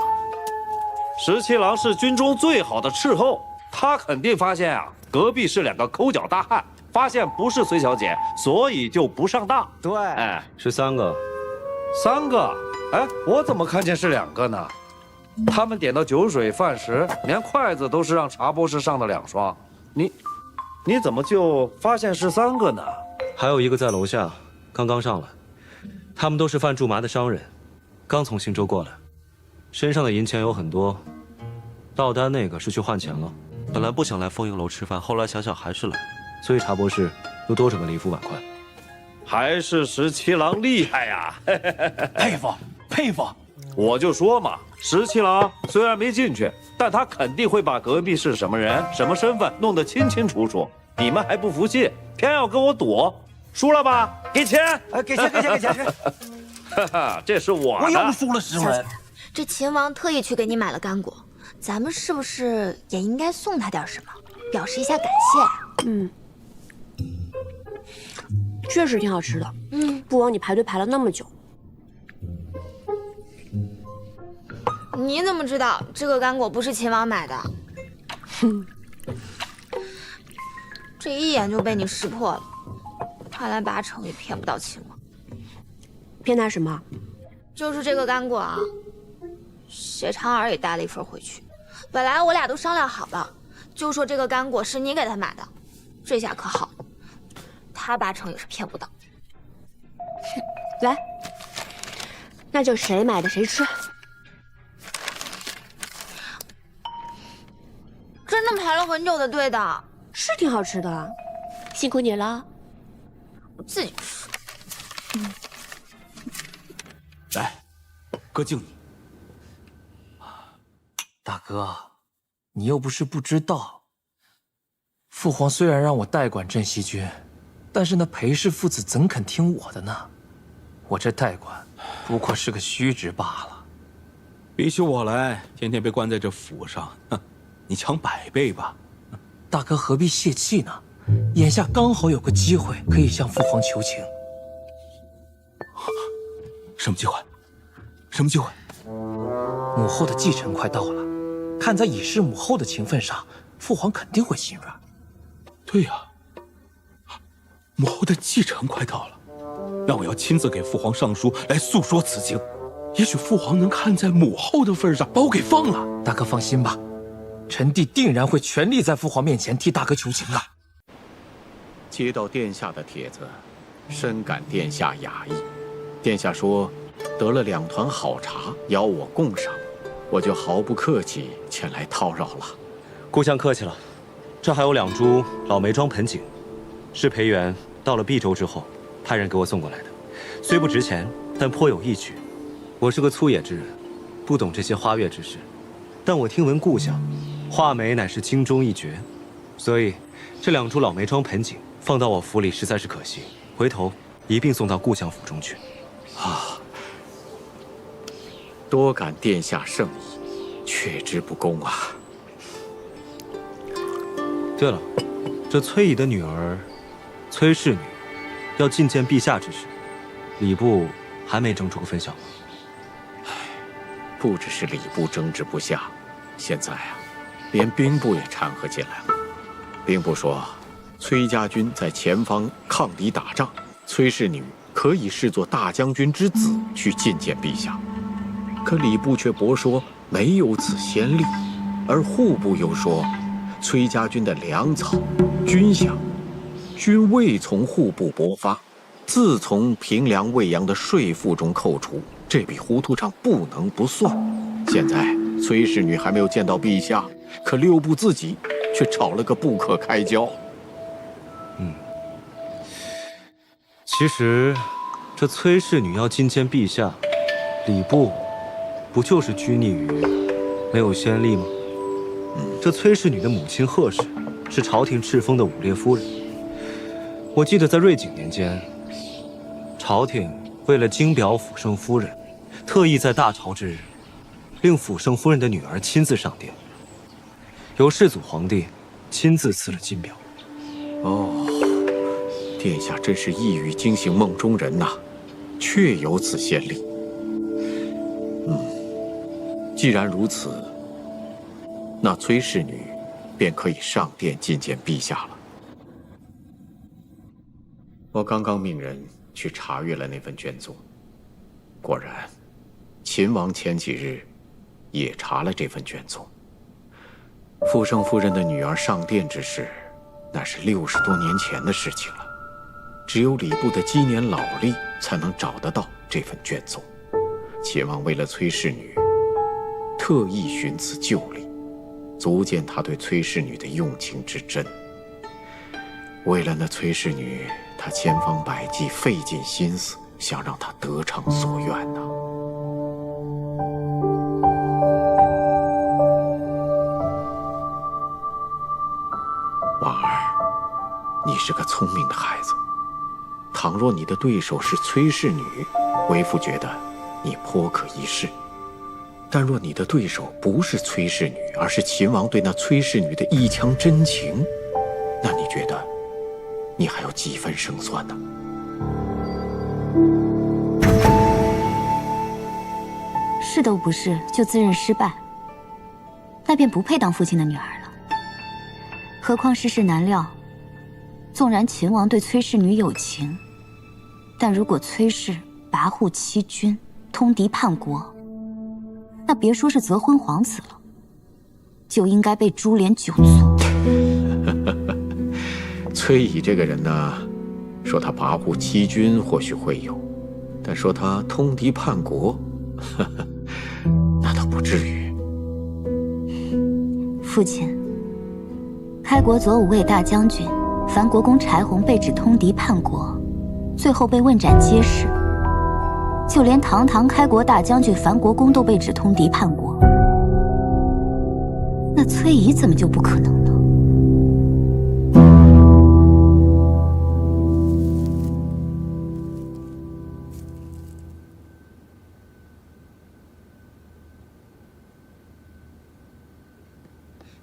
石七郎是军中最好的斥候，他肯定发现啊，隔壁是2个抠脚大汉，发现不是隋小姐，所以就不上当。对，哎，是3个，3个。哎，我怎么看见是2个呢？他们点到酒水饭食，连筷子都是让茶博士上的2双，你怎么就发现是3个呢？还有一个在楼下，刚刚上来。他们都是贩苎麻的商人，刚从新州过来，身上的银钱有很多。倒单那个是去换钱了。本来不想来风营楼吃饭，后来想想还是来。所以查博士又多整个礼服板块。还是17郎厉害呀！佩服佩服！我就说嘛，17郎虽然没进去，但他肯定会把隔壁是什么人、什么身份弄得清清楚楚。你们还不服气，偏要跟我赌，输了吧？给钱！给钱！哈哈，这是我的。我又输了10文。这秦王特意去给你买了干果，咱们是不是也应该送他点什么，表示一下感谢？确实挺好吃的。不枉你排队排了那么久。你怎么知道这个干果不是秦王买的？这一眼就被你识破了，看来8成也骗不到秦王。骗他什么？就是这个干果啊，谢长儿也带了一份回去。本来我俩都商量好了，就说这个干果是你给他买的，这下可好了，他8成也是骗不到。来，那就谁买的谁吃。真的排了很久的队的，是挺好吃的，辛苦你了。我自己吃。来，哥敬你。大哥，你又不是不知道，父皇虽然让我代管镇西军，但是那裴氏父子怎肯听我的呢？我这代管不过是个虚职罢了。比起我来，天天被关在这府上，你强100倍吧。大哥何必泄气呢？眼下刚好有个机会可以向父皇求情。什么机会？什么机会？母后的继承快到了，看在以示母后的情分上，父皇肯定会心软。对呀，母后的继承快到了，那我要亲自给父皇上书来诉说此情，也许父皇能看在母后的份上把我给放了。大哥放心吧，臣弟定然会全力在父皇面前替大哥求情的。接到殿下的帖子，深感殿下雅意。殿下说得了2团好茶，邀我共赏，我就毫不客气前来叨扰了。顾相客气了，这还有2株老梅庄盆景，是裴元到了毕州之后派人给我送过来的，虽不值钱，但颇有意趣。我是个粗野之人，不懂这些花月之事，但我听闻顾相画梅乃是京中一绝，所以这2株老梅庄盆景放到我府里实在是可惜，回头一并送到顾相府中去。啊，多感殿下圣意，却之不恭啊。对了，这崔乙的女儿崔氏女要觐见陛下之时，礼部还没争出个分晓吗？不只是礼部争执不下，现在啊，连兵部也掺和进来了。兵部说，崔家军在前方抗敌打仗，崔氏女可以视作大将军之子去觐见陛下，可礼部却驳说没有此先例，而户部又说，崔家军的粮草、军饷，均未从户部拨发，自从平凉、卫阳的税赋中扣除，这笔糊涂账不能不算。现在崔氏女还没有见到陛下，可6部自己却吵了个不可开交。其实，这崔氏女要觐见陛下，礼部不就是拘泥于没有先例吗？这崔氏女的母亲贺氏是朝廷敕封的武烈夫人。我记得在瑞景年间，朝廷为了敬表辅圣夫人，特意在大朝之日，令辅圣夫人的女儿亲自上殿，由世祖皇帝亲自赐了金表。哦，殿下真是一语惊醒梦中人呐，确有此先例。既然如此，那崔氏女便可以上殿觐见陛下了。我刚刚命人去查阅了那份卷宗，果然，秦王前几日也查了这份卷宗。傅圣夫人的女儿上殿之事，那是60多年前的事情了。只有礼部的积年老力才能找得到这份卷宗。秦王为了崔氏女，特意寻此旧礼，足见他对崔氏女的用情之深。为了那崔氏女，他千方百计，费尽心思，想让她得偿所愿呐。王儿，你是个聪明的孩子。倘若你的对手是崔氏女，为父觉得你颇可一试。但若你的对手不是崔氏女，而是秦王对那崔氏女的一腔真情，那你觉得你还有几分胜算呢？是都不是，就自认失败，那便不配当父亲的女儿了。何况世事难料，纵然秦王对崔氏女有情，但如果崔氏跋扈欺君，通敌叛国，那别说是择婚皇子了，就应该被株连9族。崔乙这个人呢，说他跋扈欺君或许会有，但说他通敌叛国，那倒不至于。父亲，开国左武卫大将军樊国公柴洪被指通敌叛国，最后被问斩街市。就连堂堂开国大将军樊国公都被指通敌叛国，那崔乙怎么就不可能呢？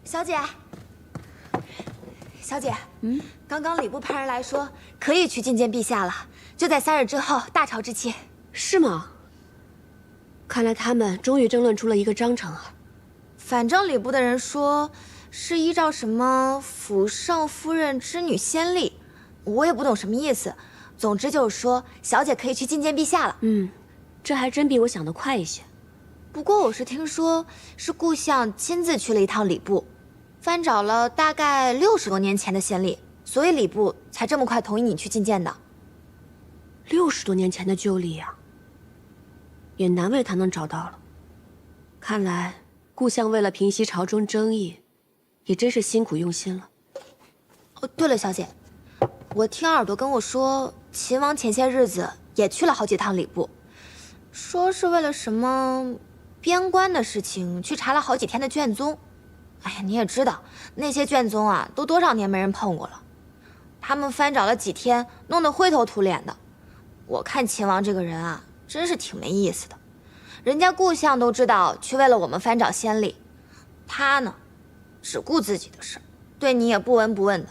小姐，小姐，刚刚礼部派人来说，可以去觐见陛下了，就在3日之后，大潮之期。是吗？看来他们终于争论出了一个章程啊。反正礼部的人说，是依照什么辅圣夫人之女先例，我也不懂什么意思。总之就是说，小姐可以去觐见陛下了。这还真比我想的快一些。不过我是听说，是顾相亲自去了一趟礼部，翻找了大概60多年前的先例，所以礼部才这么快同意你去觐见的。60多年前的旧例呀，也难为他能找到了。看来顾相为了平息朝中争议，也真是辛苦用心了。哦，对了，小姐，我听耳朵跟我说，秦王前些日子也去了好几趟礼部，说是为了什么边关的事情去查了好几天的卷宗。哎呀，你也知道，那些卷宗啊，都多少年没人碰过了，他们翻找了几天，弄得灰头土脸的。我看秦王这个人啊，真是挺没意思的。人家顾相都知道去为了我们翻找先例，他呢，只顾自己的事，对你也不闻不问的。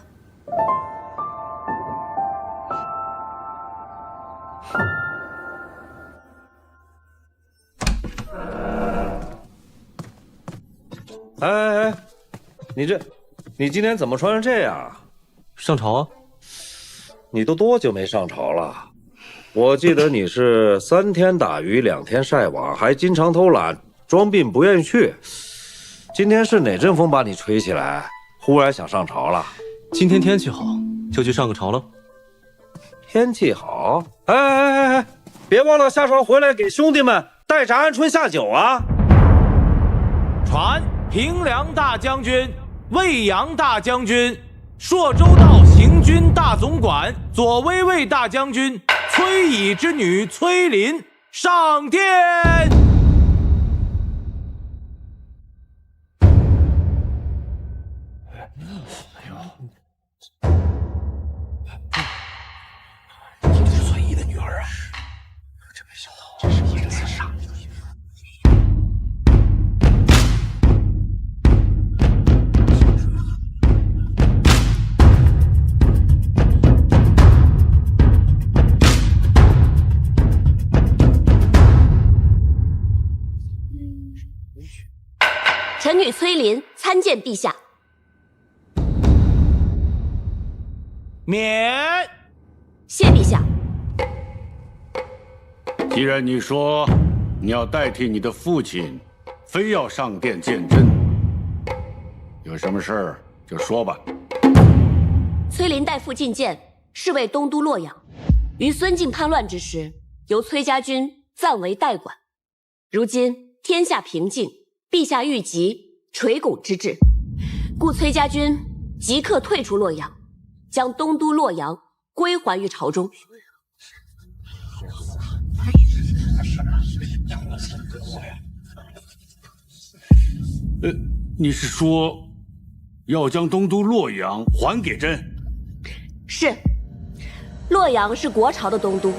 哎，你今天怎么穿成这样啊？上朝啊？你都多久没上朝了？我记得你是3天打鱼2天晒网，还经常偷懒，装病不愿意去。今天是哪阵风把你吹起来，忽然想上朝了？今天天气好，就去上个朝了。天气好？哎，别忘了下朝回来给兄弟们带着鹌鹑下酒啊！传平凉大将军、魏阳大将军、朔州道行军大总管、左威卫大将军崔乙之女崔琳上殿。你是崔乙的女儿啊？这没想到，这是一个刺杀。臣女崔琳参见陛下。免。谢陛下。既然你说你要代替你的父亲，非要上殿见朕，有什么事儿就说吧。崔琳代父觐见，是为东都洛阳，于孙敬叛乱之时，由崔家军暂为代管。如今天下平静，陛下欲急垂拱之志，故崔家军即刻退出洛阳，将东都洛阳归还于朝中。你是说要将东都洛阳还给朕？是，洛阳是国朝的东都，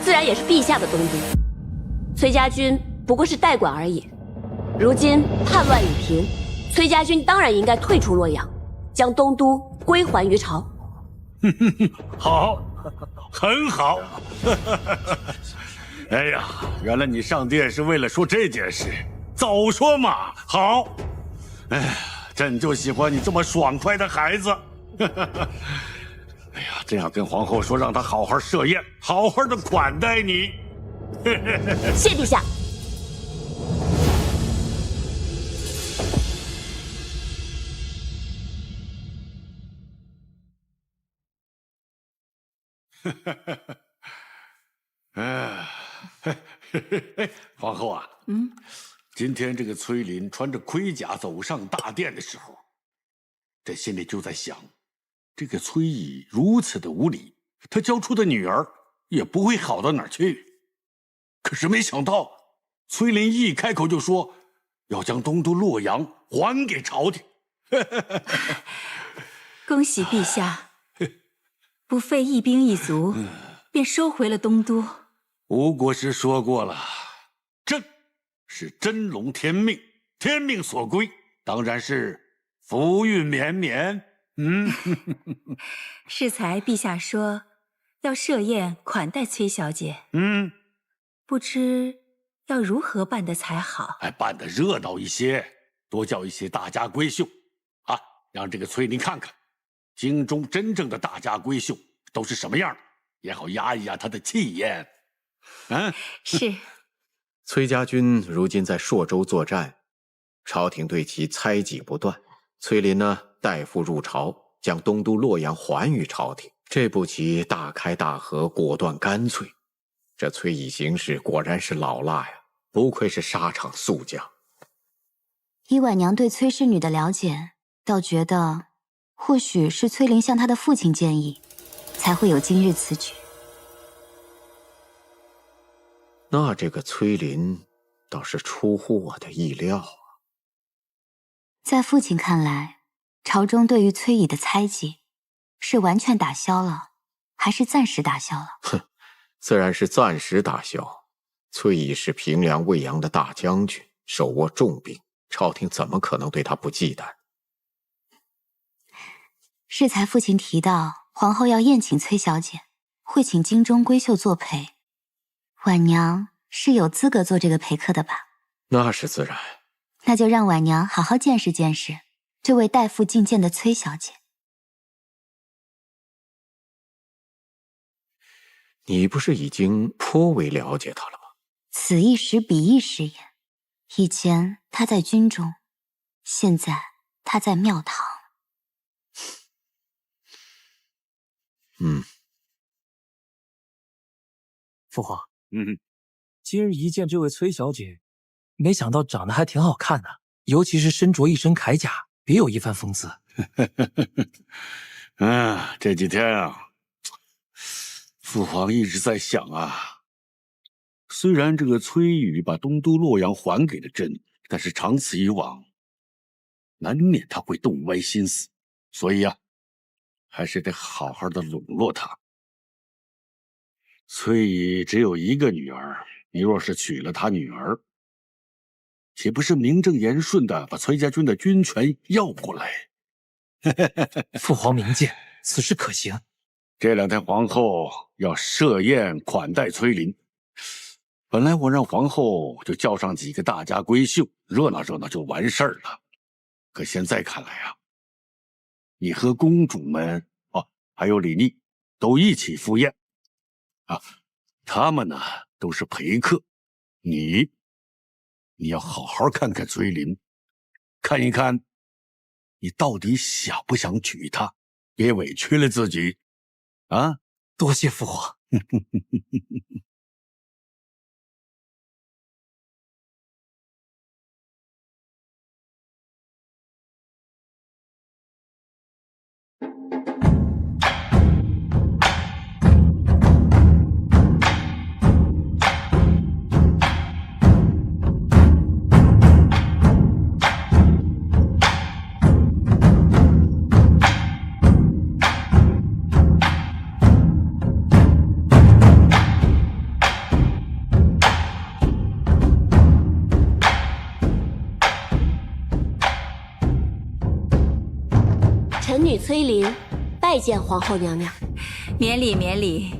自然也是陛下的东都。崔家军不过是代管而已。如今叛乱已平，崔家军当然应该退出洛阳，将东都归还于朝。好，很好。哎呀，原来你上殿是为了说这件事，早说嘛！好，哎呀，朕就喜欢你这么爽快的孩子。哎呀，这样跟皇后说，让她好好设宴，好好的款待你。谢陛下。皇后啊，今天这个崔林穿着盔甲走上大殿的时候，朕心里就在想，这个崔乙如此的无礼，他教出的女儿也不会好到哪儿去。可是没想到，崔林一开口就说要将东都洛阳还给朝廷。恭喜陛下，不费一兵一卒，便收回了东都。吴国师说过了，朕是真龙天命，天命所归，当然是福运绵绵。适才陛下说要设宴款待崔小姐，不知要如何办的才好？办得热闹一些，多叫一些大家闺秀，啊，让这个崔林看看，京中真正的大家闺秀都是什么样的，也好压一压她的气焰。是。崔家军如今在朔州作战，朝廷对其猜忌不断。崔林呢，代父入朝，将东都洛阳还于朝廷。这步棋大开大合，果断干脆。这崔乙行事果然是老辣呀，不愧是沙场宿将。以婉娘对崔氏女的了解，倒觉得或许是崔林向他的父亲建议，才会有今日此举。那这个崔林倒是出乎我的意料啊。在父亲看来，朝中对于崔乙的猜忌，是完全打消了，还是暂时打消了？哼，自然是暂时打消。崔乙是平凉卫阳的大将军，手握重兵，朝廷怎么可能对他不忌惮？适才父亲提到皇后要宴请崔小姐，会请京中闺秀作陪，婉娘是有资格做这个陪客的吧？那是自然。那就让婉娘好好见识见识这位代父觐见的崔小姐。你不是已经颇为了解她了吗？此一时彼一时也。以前她在军中，现在她在庙堂。父皇，今日一见这位崔小姐，没想到长得还挺好看的，尤其是身着一身铠甲，别有一番风姿。这几天啊，父皇一直在想啊，虽然这个崔宇把东都洛阳还给了朕，但是长此以往，难免他会动歪心思，所以啊，还是得好好的笼络他。崔乙只有一个女儿，你若是娶了他女儿，岂不是名正言顺的把崔家军的军权要过来？父皇明鉴，此事可行。这两天皇后要设宴款待崔林，本来我让皇后就叫上几个大家闺秀，热闹热闹就完事儿了。可现在看来啊，你和公主们还有李丽都一起赴宴啊，他们呢都是陪客，你要好好看看崔林，看一看你到底想不想娶她，别委屈了自己啊，多谢父皇。臣女崔琳拜见皇后娘娘。免礼免礼。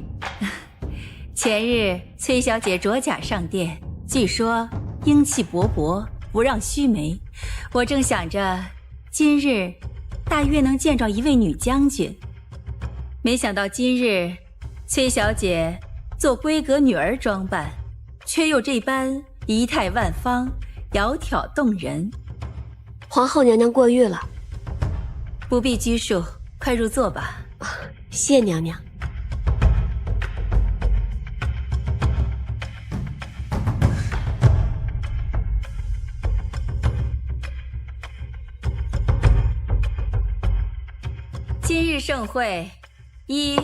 前日崔小姐着甲上殿，据说英气勃勃，不让须眉。我正想着今日大约能见着一位女将军，没想到今日崔小姐做闺阁女儿装扮，却又这般仪态万方，窈窕动人。皇后娘娘过誉了。不必拘束，快入座吧。谢娘娘。今日盛会，一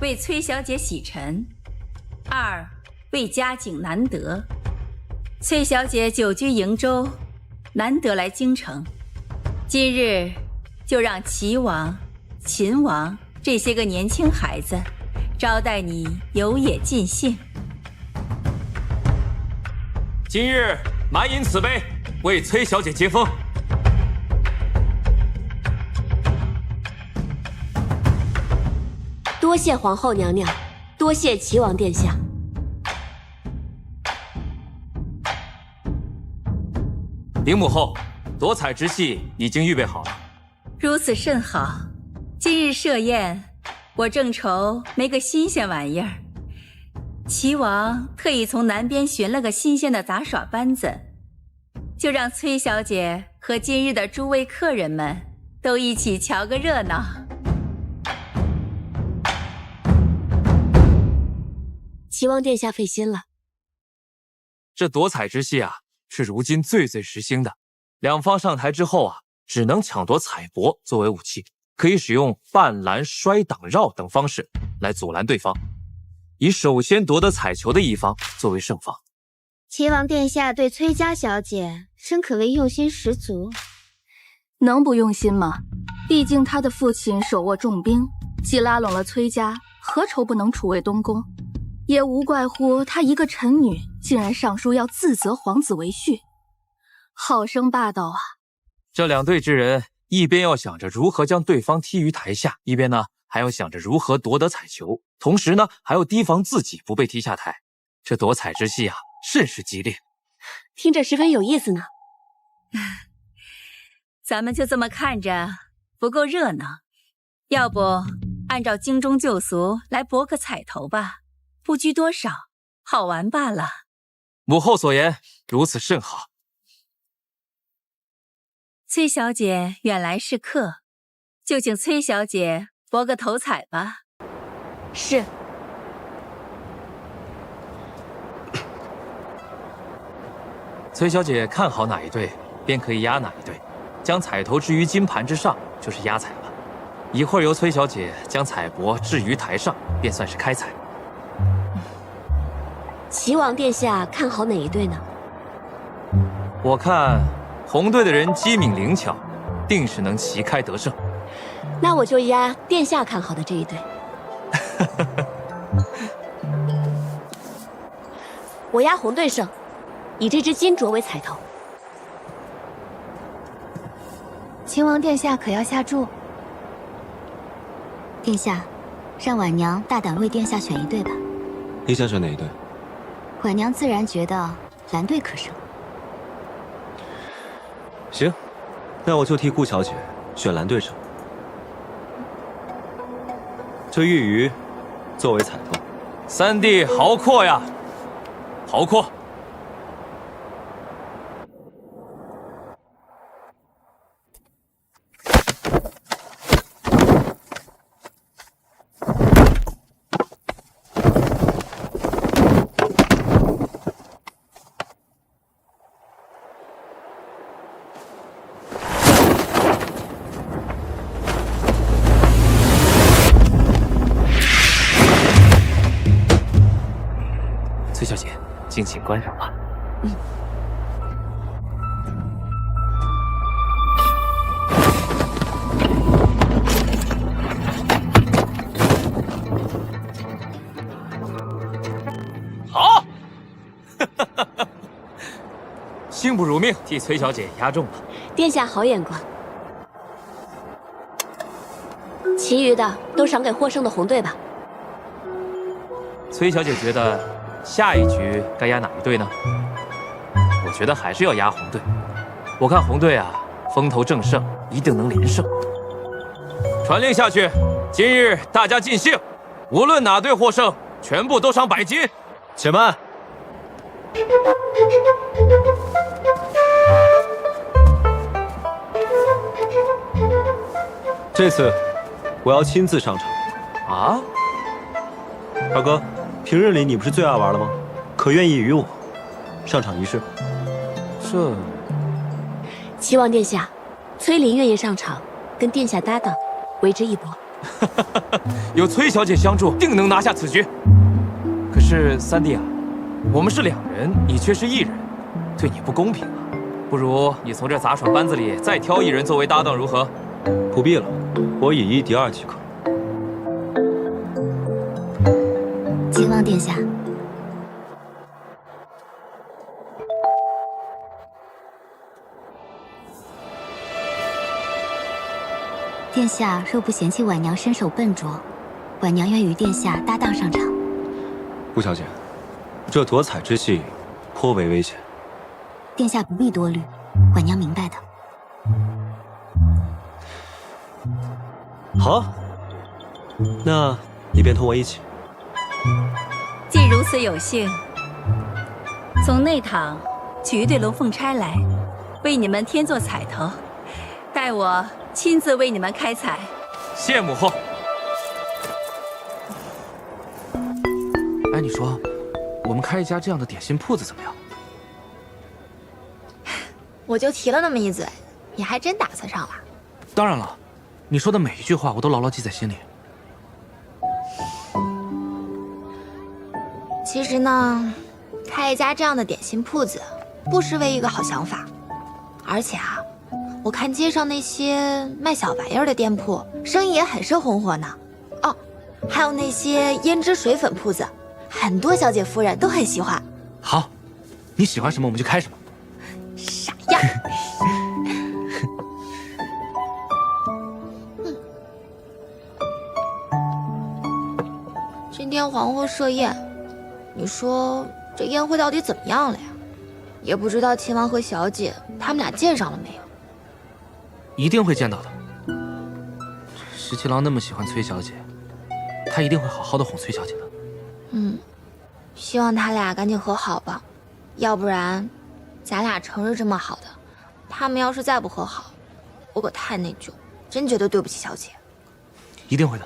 为崔小姐洗尘，二为佳景难得。崔小姐久居瀛州，难得来京城，今日就让齐王、秦王这些个年轻孩子招待你游冶尽兴。今日满饮此杯，为崔小姐接风。多谢皇后娘娘，多谢齐王殿下。禀母后，夺彩之戏已经预备好了。如此甚好。今日设宴，我正愁没个新鲜玩意儿。齐王特意从南边寻了个新鲜的杂耍班子，就让崔小姐和今日的诸位客人们都一起瞧个热闹。齐王殿下费心了。这夺彩之戏啊，是如今最时兴的。两方上台之后啊，只能抢夺彩帛作为武器，可以使用绊拦、摔挡、绕等方式来阻拦对方，以首先夺得彩球的一方作为胜方。齐王殿下对崔家小姐真可谓用心十足。能不用心吗？毕竟他的父亲手握重兵，既拉拢了崔家，何愁不能储位东宫？也无怪乎他一个臣女，竟然上书要自择皇子为婿，好生霸道啊！这两队之人，一边要想着如何将对方踢于台下，一边呢还要想着如何夺得彩球，同时呢还要提防自己不被踢下台。这夺彩之戏啊，甚是激烈，听着十分有意思呢。咱们就这么看着不够热闹，要不按照京中旧俗来博个彩头吧，不拘多少，好玩罢了。母后所言如此甚好。崔小姐远来是客，就请崔小姐博个头彩吧。是。崔小姐看好哪一队，便可以压哪一队，将彩头置于金盘之上，就是压彩了。一会儿由崔小姐将彩帛置于台上，便算是开彩。齐王殿下看好哪一队呢？我看红队的人机敏灵巧，定是能旗开得胜。那我就压殿下看好的这一队。我压红队胜，以这只金镯为彩头。秦王殿下可要下注？殿下，让婉娘大胆为殿下选一队吧。你想选哪一队？婉娘自然觉得蓝队可胜。行，那我就替顾小姐选蓝队胜。这玉鱼作为彩头。三弟豪阔呀，豪阔！崔小姐，敬请观赏吧。好，幸不辱命，替崔小姐押中了。殿下好眼光。其余的都赏给获胜的红队吧。崔小姐觉得下一局该压哪一队呢？我觉得还是要压红队。我看红队啊，风头正盛，一定能连胜。传令下去，今日大家尽兴，无论哪队获胜，全部都赏100金。且慢。这次我要亲自上场。啊？二哥，平日里你不是最爱玩了吗？可愿意与我上场一试？这……齐王殿下，崔林愿意上场，跟殿下搭档，为之一搏。有崔小姐相助，定能拿下此局。可是三弟啊，我们是2人，你却是1人，对你不公平啊！不如你从这杂耍班子里再挑1人作为搭档，如何？不必了，我以1敌2即可。秦王殿下，殿下若不嫌弃婉娘身手笨拙，婉娘愿与殿下搭档上场。顾小姐，这夺彩之戏颇为危险。殿下不必多虑，婉娘明白的。好，那你便同我一起。既如此有幸，从内堂取一对龙凤钗来，为你们添做彩头，待我亲自为你们开彩。谢母后。哎，你说，我们开一家这样的点心铺子怎么样？我就提了那么一嘴，你还真打算上了？当然了，你说的每一句话我都牢牢记在心里。其实呢，开一家这样的点心铺子，不失为一个好想法。而且啊，我看街上那些卖小玩意儿的店铺，生意也很是红火呢。哦，还有那些胭脂水粉铺子，很多小姐夫人都很喜欢。好，你喜欢什么我们就开什么。傻样。今天皇后设宴，你说这宴会到底怎么样了呀？也不知道秦王和小姐他们俩见上了没有？一定会见到的。十七郎那么喜欢崔小姐，他一定会好好的哄崔小姐的。希望他俩赶紧和好吧，要不然，咱俩成日这么好的，他们要是再不和好，我可太内疚，真觉得对不起小姐。一定会的。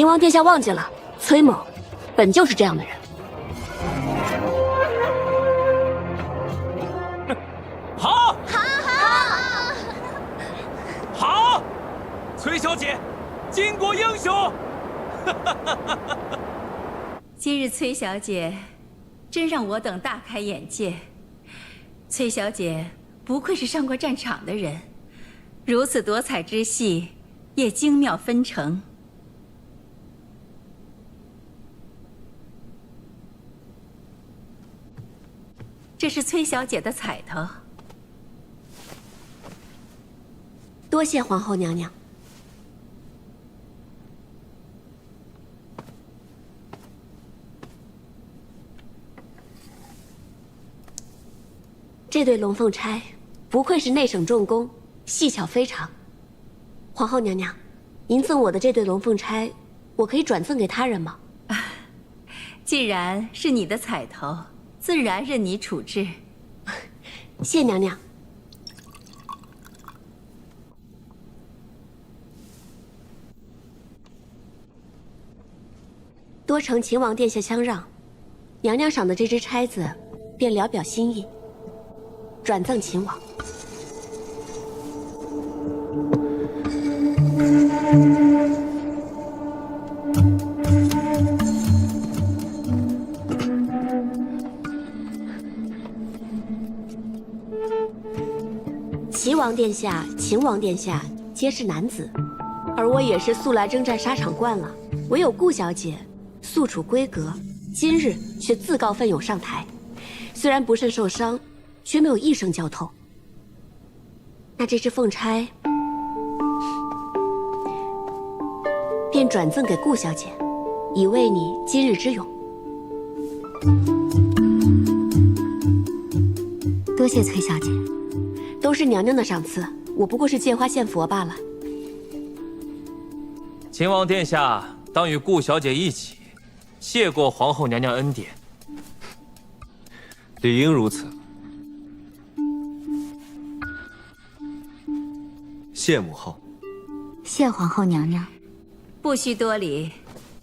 秦王殿下忘记了，崔某本就是这样的人。好，好，崔小姐，巾帼英雄。今日崔小姐，真让我等大开眼界。崔小姐不愧是上过战场的人，如此夺彩之戏也精妙纷呈。这是崔小姐的彩头。多谢皇后娘娘。这对龙凤钗不愧是内省重工，细巧非常。皇后娘娘，您赠我的这对龙凤钗，我可以转赠给他人吗？既然是你的彩头，自然任你处置。谢娘娘。多承秦王殿下相让，娘娘赏的这只钗子，便聊表心意，转赠秦王。齐王殿下、秦王殿下皆是男子，而我也是素来征战沙场惯了，唯有顾小姐素处闺阁，今日却自告奋勇上台，虽然不慎受伤，却没有一声叫痛。那这只凤钗便转赠给顾小姐，以慰你今日之勇。多谢崔小姐。都是娘娘的赏赐，我不过是借花献佛罢了。秦王殿下当与顾小姐一起，谢过皇后娘娘恩典。理应如此。谢母后。谢皇后娘娘。不需多礼，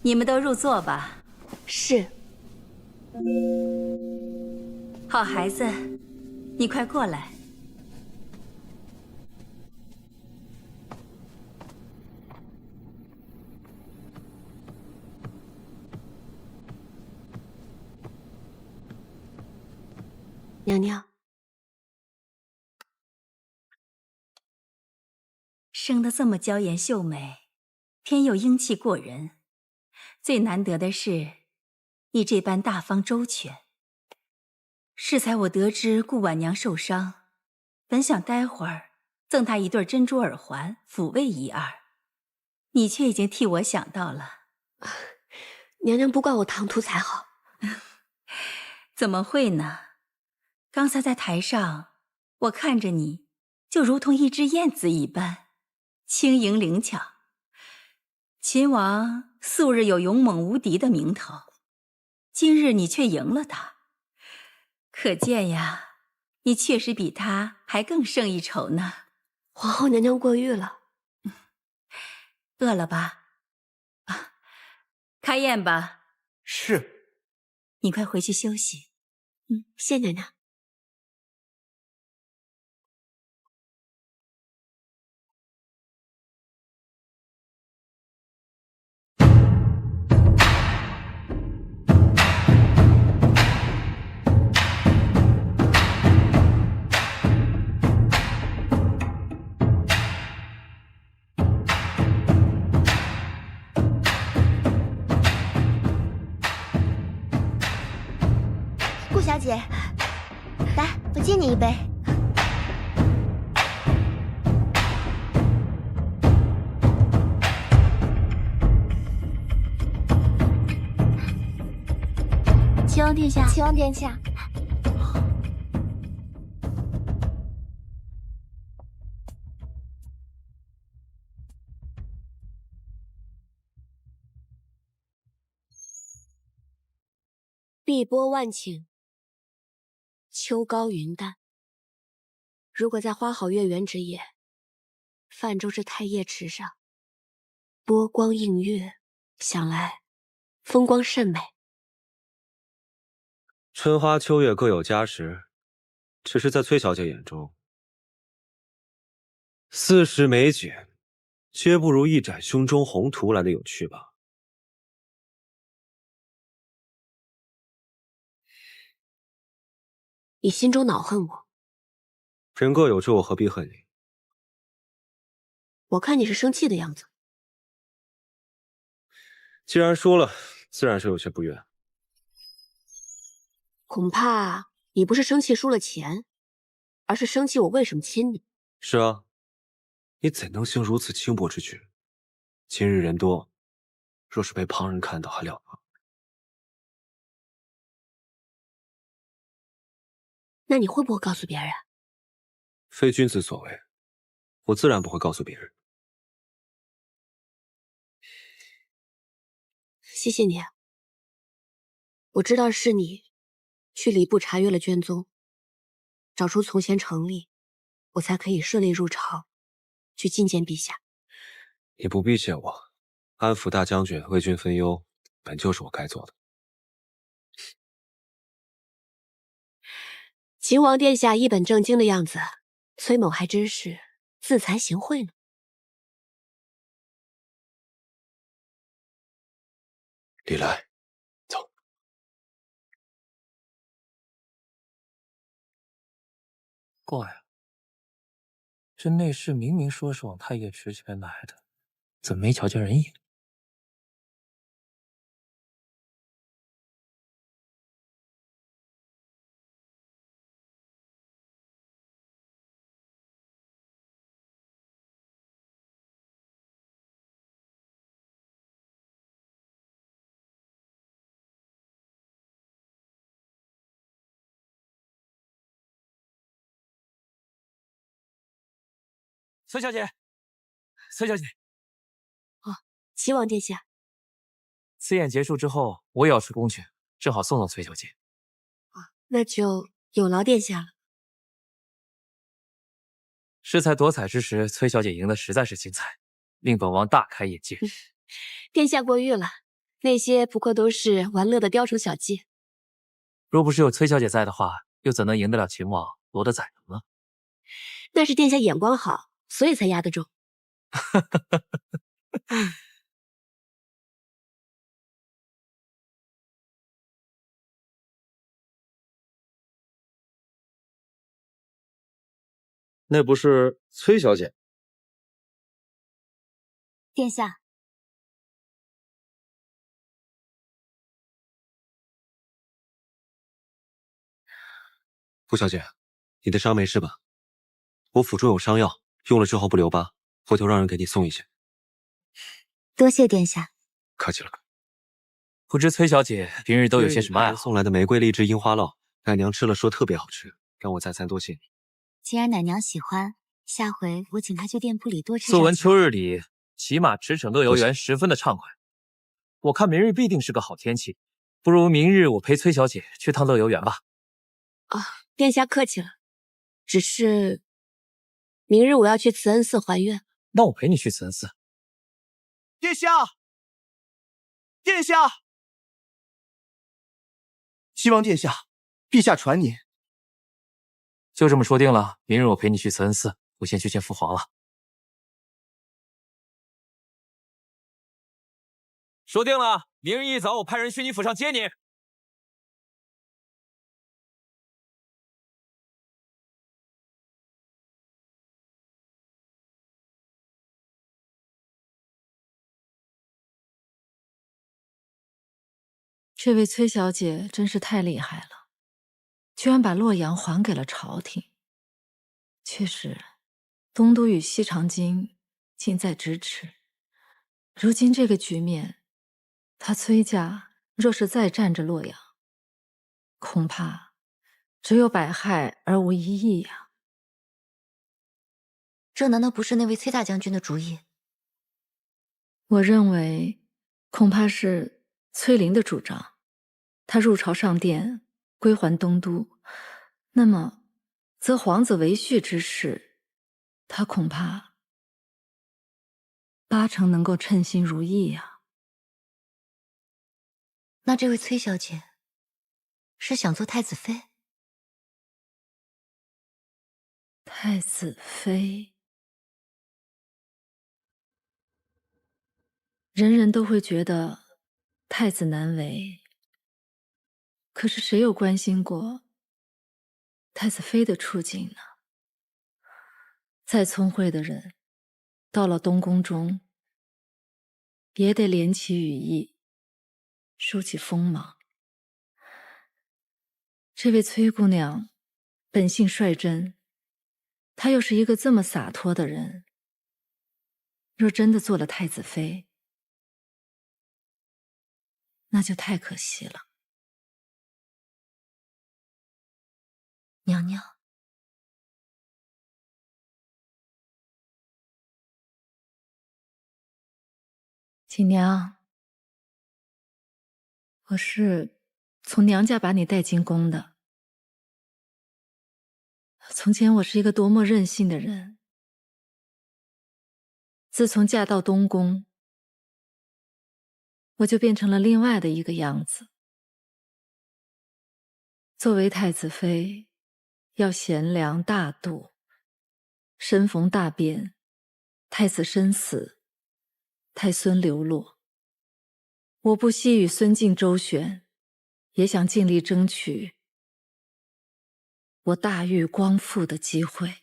你们都入座吧。是。好孩子，你快过来。娘娘，生得这么娇颜秀美，偏又英气过人，最难得的是你这般大方周全。适才我得知顾婉娘受伤，本想待会儿赠她一对珍珠耳环抚慰一二，你却已经替我想到了。娘娘不怪我唐突才好。怎么会呢？刚才在台上，我看着你，就如同一只燕子一般，轻盈灵巧。秦王素日有勇猛无敌的名头，今日你却赢了他，可见呀，你确实比他还更胜一筹呢。皇后娘娘过誉了。饿了吧？开宴吧。是。你快回去休息。谢娘娘。顾小姐，来，我敬你一杯。齐王殿下，齐王殿下。碧波万顷，秋高云淡。如果在花好月圆之夜，泛舟至太液池上，波光映月，想来风光甚美。春花秋月各有佳时，只是在崔小姐眼中，40美景，皆不如一展胸中宏图来的有趣吧。你心中恼恨我？人各有志，我何必恨你？我看你是生气的样子。既然说了，自然是有些不悦。恐怕你不是生气输了钱，而是生气我为什么亲你。是啊，你怎能行如此轻薄之举？今日人多，若是被旁人看到，还了得？那你会不会告诉别人？非君子所为，我自然不会告诉别人。谢谢你啊，我知道是你去礼部查阅了卷宗，找出从前成立，我才可以顺利入朝，去觐见陛下。你不必谢我，安抚大将军，为君分忧，本就是我该做的。秦王殿下一本正经的样子，崔某还真是自惭形秽呢。李来，怪啊，这内侍明明说是往太液池前来的，怎么没瞧见人影？崔小姐，崔小姐，秦王殿下，此宴结束之后，我也要出宫去，正好送送崔小姐。那就有劳殿下了。恃才夺彩之时，崔小姐赢得实在是精彩，令本王大开眼界。殿下过誉了，那些不过都是玩乐的雕虫小技。若不是有崔小姐在的话，又怎能赢得了秦王，夺得宰人呢？那是殿下眼光好，所以才压得中。那不是崔小姐？殿下，傅小姐，你的伤没事吧？我府中有伤药，用了之后不留疤，回头让人给你送一些。多谢殿下。客气了。不知崔小姐平日都有些什么爱好？送来的玫瑰荔枝樱花酪，奶娘吃了说特别好吃，让我再三多谢你。既然奶娘喜欢，下回我请她去店铺里多吃。素闻秋日里骑马驰骋乐游园十分的畅快，我看明日必定是个好天气，不如明日我陪崔小姐去趟乐游园吧。殿下客气了，只是明日我要去慈恩寺还愿。那我陪你去慈恩寺。殿下，殿下，希望殿下，陛下传您。就这么说定了，明日我陪你去慈恩寺，我先去见父皇了。说定了，明日一早我派人去你府上接你。这位崔小姐真是太厉害了，居然把洛阳还给了朝廷。确实，东都与西长京近在咫尺，如今这个局面，他崔家若是再占着洛阳，恐怕只有百害而无一益呀。这难道不是那位崔大将军的主意？我认为，恐怕是崔林的主张。他入朝上殿，归还东都，那么，则皇子为婿之事，他恐怕八成能够称心如意呀。那这位崔小姐是想做太子妃？太子妃，人人都会觉得太子难为，可是谁有关心过太子妃的处境呢？再聪慧的人，到了东宫中，也得敛起羽翼，梳起锋芒。这位崔姑娘本性率真，她又是一个这么洒脱的人，若真的做了太子妃，那就太可惜了。娘娘，锦娘，我是从娘家把你带进宫的。从前我是一个多么任性的人，自从嫁到东宫，我就变成了另外的一个样子。作为太子妃，要贤良大度，身逢大变，太子身死，太孙流落，我不惜与孙敬周旋，也想尽力争取我大狱光复的机会。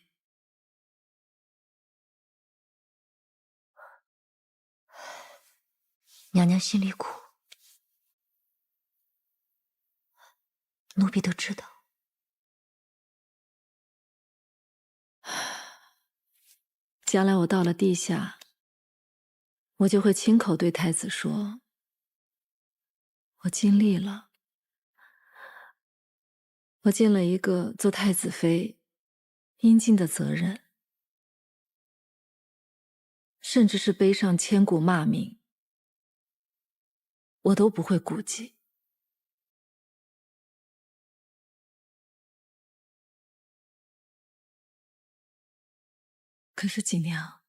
娘娘心里苦，奴婢都知道。将来我到了地下，我就会亲口对太子说，我尽力了，我尽了一个做太子妃应尽的责任，甚至是背上千古骂名，我都不会顾忌。可是锦娘，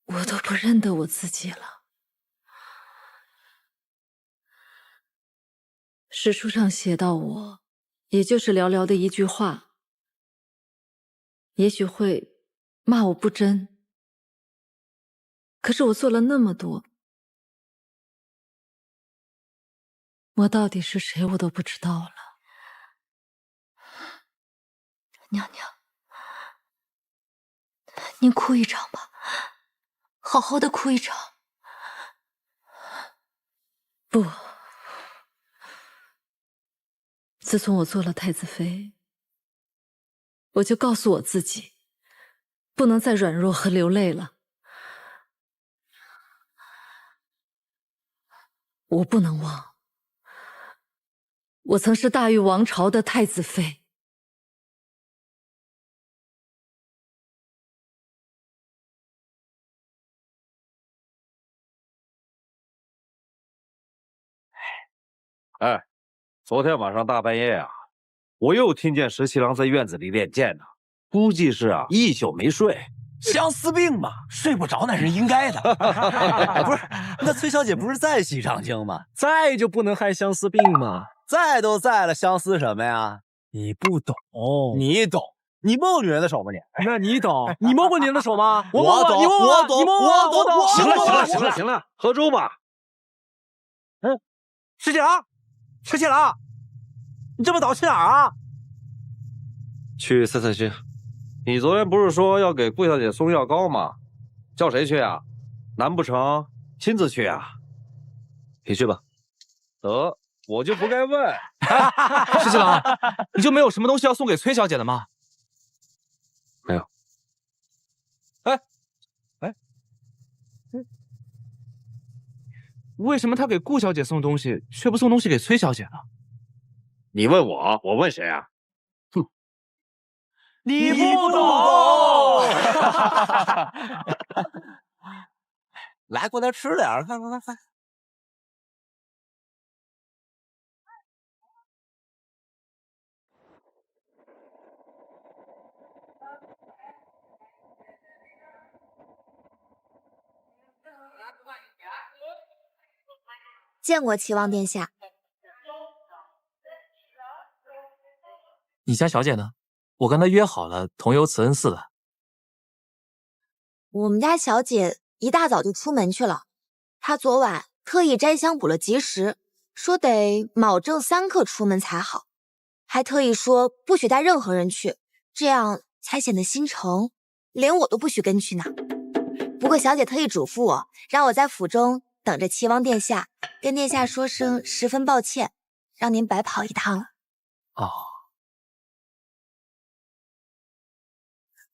我都不认得我自己了。史书上写到我，也就是寥寥的一句话，也许会骂我不真，可是我做了那么多，我到底是谁我都不知道了。娘娘，您哭一场吧，好好的哭一场。不，自从我做了太子妃，我就告诉我自己，不能再软弱和流泪了。我不能忘，我曾是大玉王朝的太子妃。哎，昨天晚上大半夜啊，我又听见石七郎在院子里练剑呢，估计是一宿没睡。相思病嘛，睡不着那是应该的。不是，那崔小姐不是在西长京吗？在就不能害相思病吗？在都在了，相思什么呀？你不懂，你懂。你摸过女人的手吗你？那你懂？你摸过女人的手吗？我懂，你摸过，我懂，你摸过，我懂。行了，喝粥吧。石七郎，石七郎，你这么早去哪儿啊？去散散心。你昨天不是说要给顾小姐送药膏吗？叫谁去啊？难不成亲自去啊？你去吧。得，我就不该问。石七郎，你就没有什么东西要送给崔小姐的吗？没有。为什么他给顾小姐送东西，却不送东西给崔小姐呢？你问我，我问谁啊？哼，你不懂。来，过来吃点儿，快。见过齐王殿下。你家小姐呢？我跟她约好了同游慈恩寺的。我们家小姐一大早就出门去了，她昨晚特意摘香补了吉时，说得卯正3刻出门才好，还特意说不许带任何人去，这样才显得心诚，连我都不许跟去呢。不过小姐特意嘱咐我，让我在府中等着齐王殿下，跟殿下说声十分抱歉，让您白跑一趟了。哦，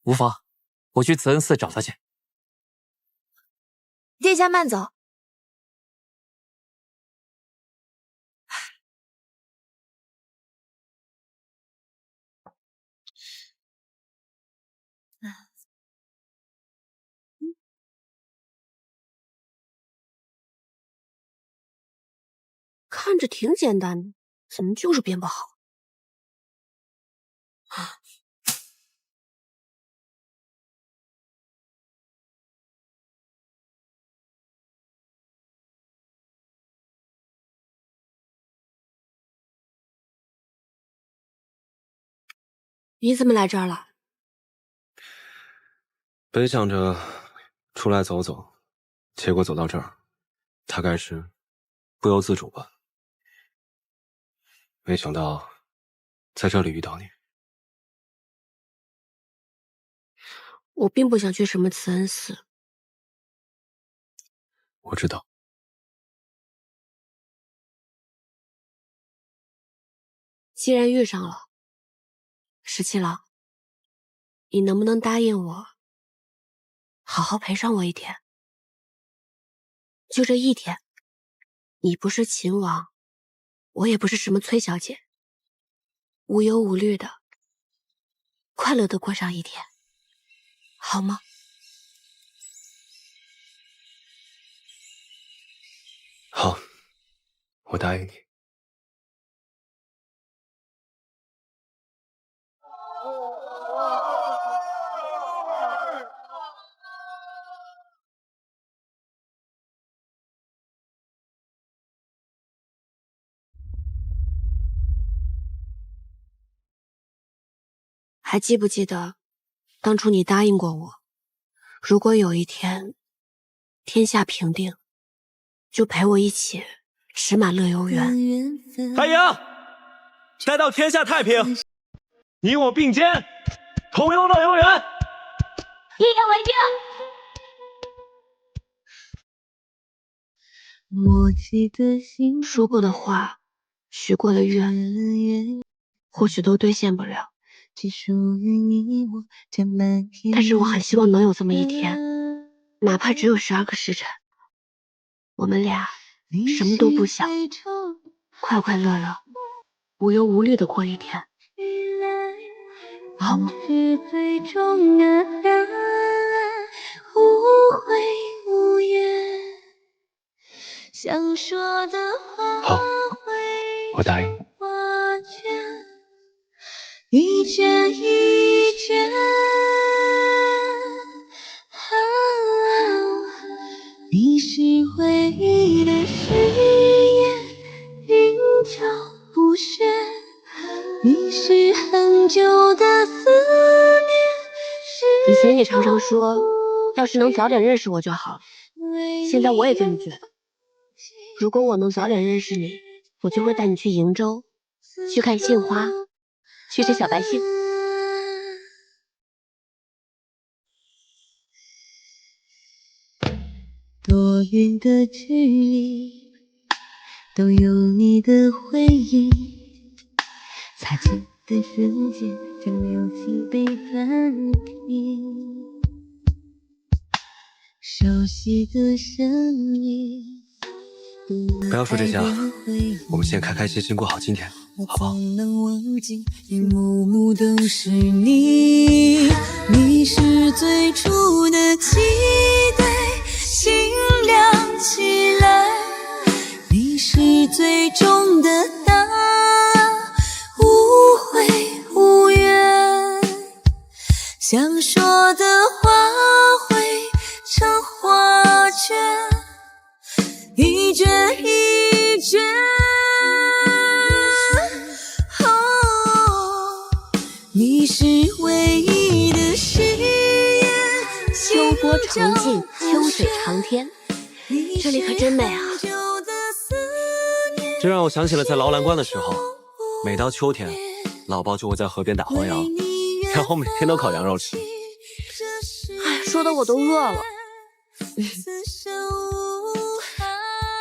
无妨，我去慈恩寺找她去。殿下慢走。看着挺简单的，怎么就是编不好？你怎么来这儿了？本想着出来走走，结果走到这儿，大概是不由自主吧。没想到在这里遇到你。我并不想去什么慈恩寺。我知道。既然遇上了，十七郎，你能不能答应我，好好陪上我一天？就这一天，你不是秦王，我也不是什么崔小姐，无忧无虑的，快乐的过上一天，好吗？好，我答应你。还记不记得，当初你答应过我，如果有一天天下平定，就陪我一起驶马乐游原。太阳，待到天下太平，你我并肩，同游乐游原。一言为定。说过的话，许过的愿，或许都兑现不了。但是我很希望能有这么一天，哪怕只有12个时辰，我们俩什么都不想，快快乐乐，无忧无虑的过一天，好吗？好，我答应。一圈一圈，你是唯一的誓言，云飘不雪。你是很久的思念。以前你常常说，要是能早点认识我就好了。现在我也这么觉得。如果我能早点认识你，我就会带你去瀛洲，去看杏花，去吃小白杏。多远的距离，都有你的回忆。擦肩的瞬间，将流星背叛你。熟悉的声音。不要说这些了，我们先开开心心过好今天，好不好？能忘记一幕幕都是你，你是最初的期待，心亮起来，你是最终的答案，无悔无怨，想说的话汇成画卷，一卷一重庆秋水长天，这里可真美啊！这让我想起了在劳兰关的时候，每到秋天，老包就会在河边打黄羊，然后每天都烤羊肉吃。哎，说的我都饿了。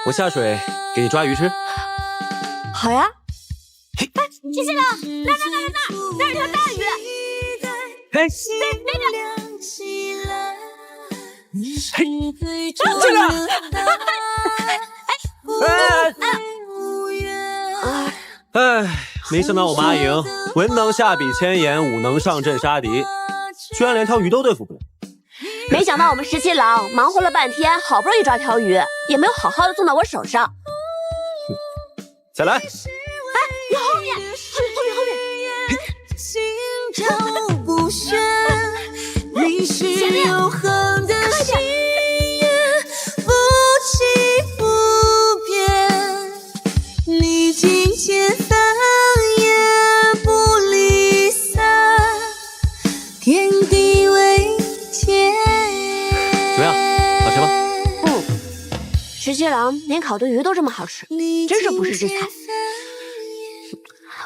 我下水给你抓鱼吃。好呀。哎，七七郎，那儿有条大鱼。嘿，那边。嘿，这个。哎，没想到我们阿莹文能下笔千言，武能上阵杀敌，居然连条鱼都对付不了。没想到我们十七郎忙活了半天，好不容易抓条鱼，也没有好好的送到我手上。再来。哎，你后面，后面。心照不宣，你是永恒的誓言，不弃不变，历经千帆也不离散，天地为天。怎么样，好吃吗？十七郎连烤的鱼都这么好吃，真是不世之才。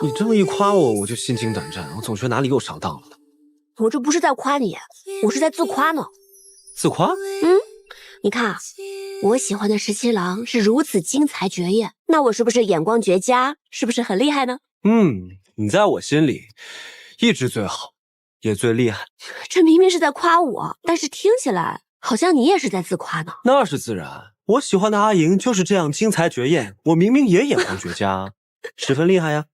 你这么一夸我，我就心惊胆战，我总觉得哪里又上当了。我这不是在夸你，我是在自夸呢。自夸？你看啊，我喜欢的十七郎是如此惊才绝艳，那我是不是眼光绝佳？是不是很厉害呢？你在我心里一直最好，也最厉害。这明明是在夸我，但是听起来好像你也是在自夸呢。那是自然，我喜欢的阿莹就是这样惊才绝艳，我明明也眼光绝佳，十分厉害呀。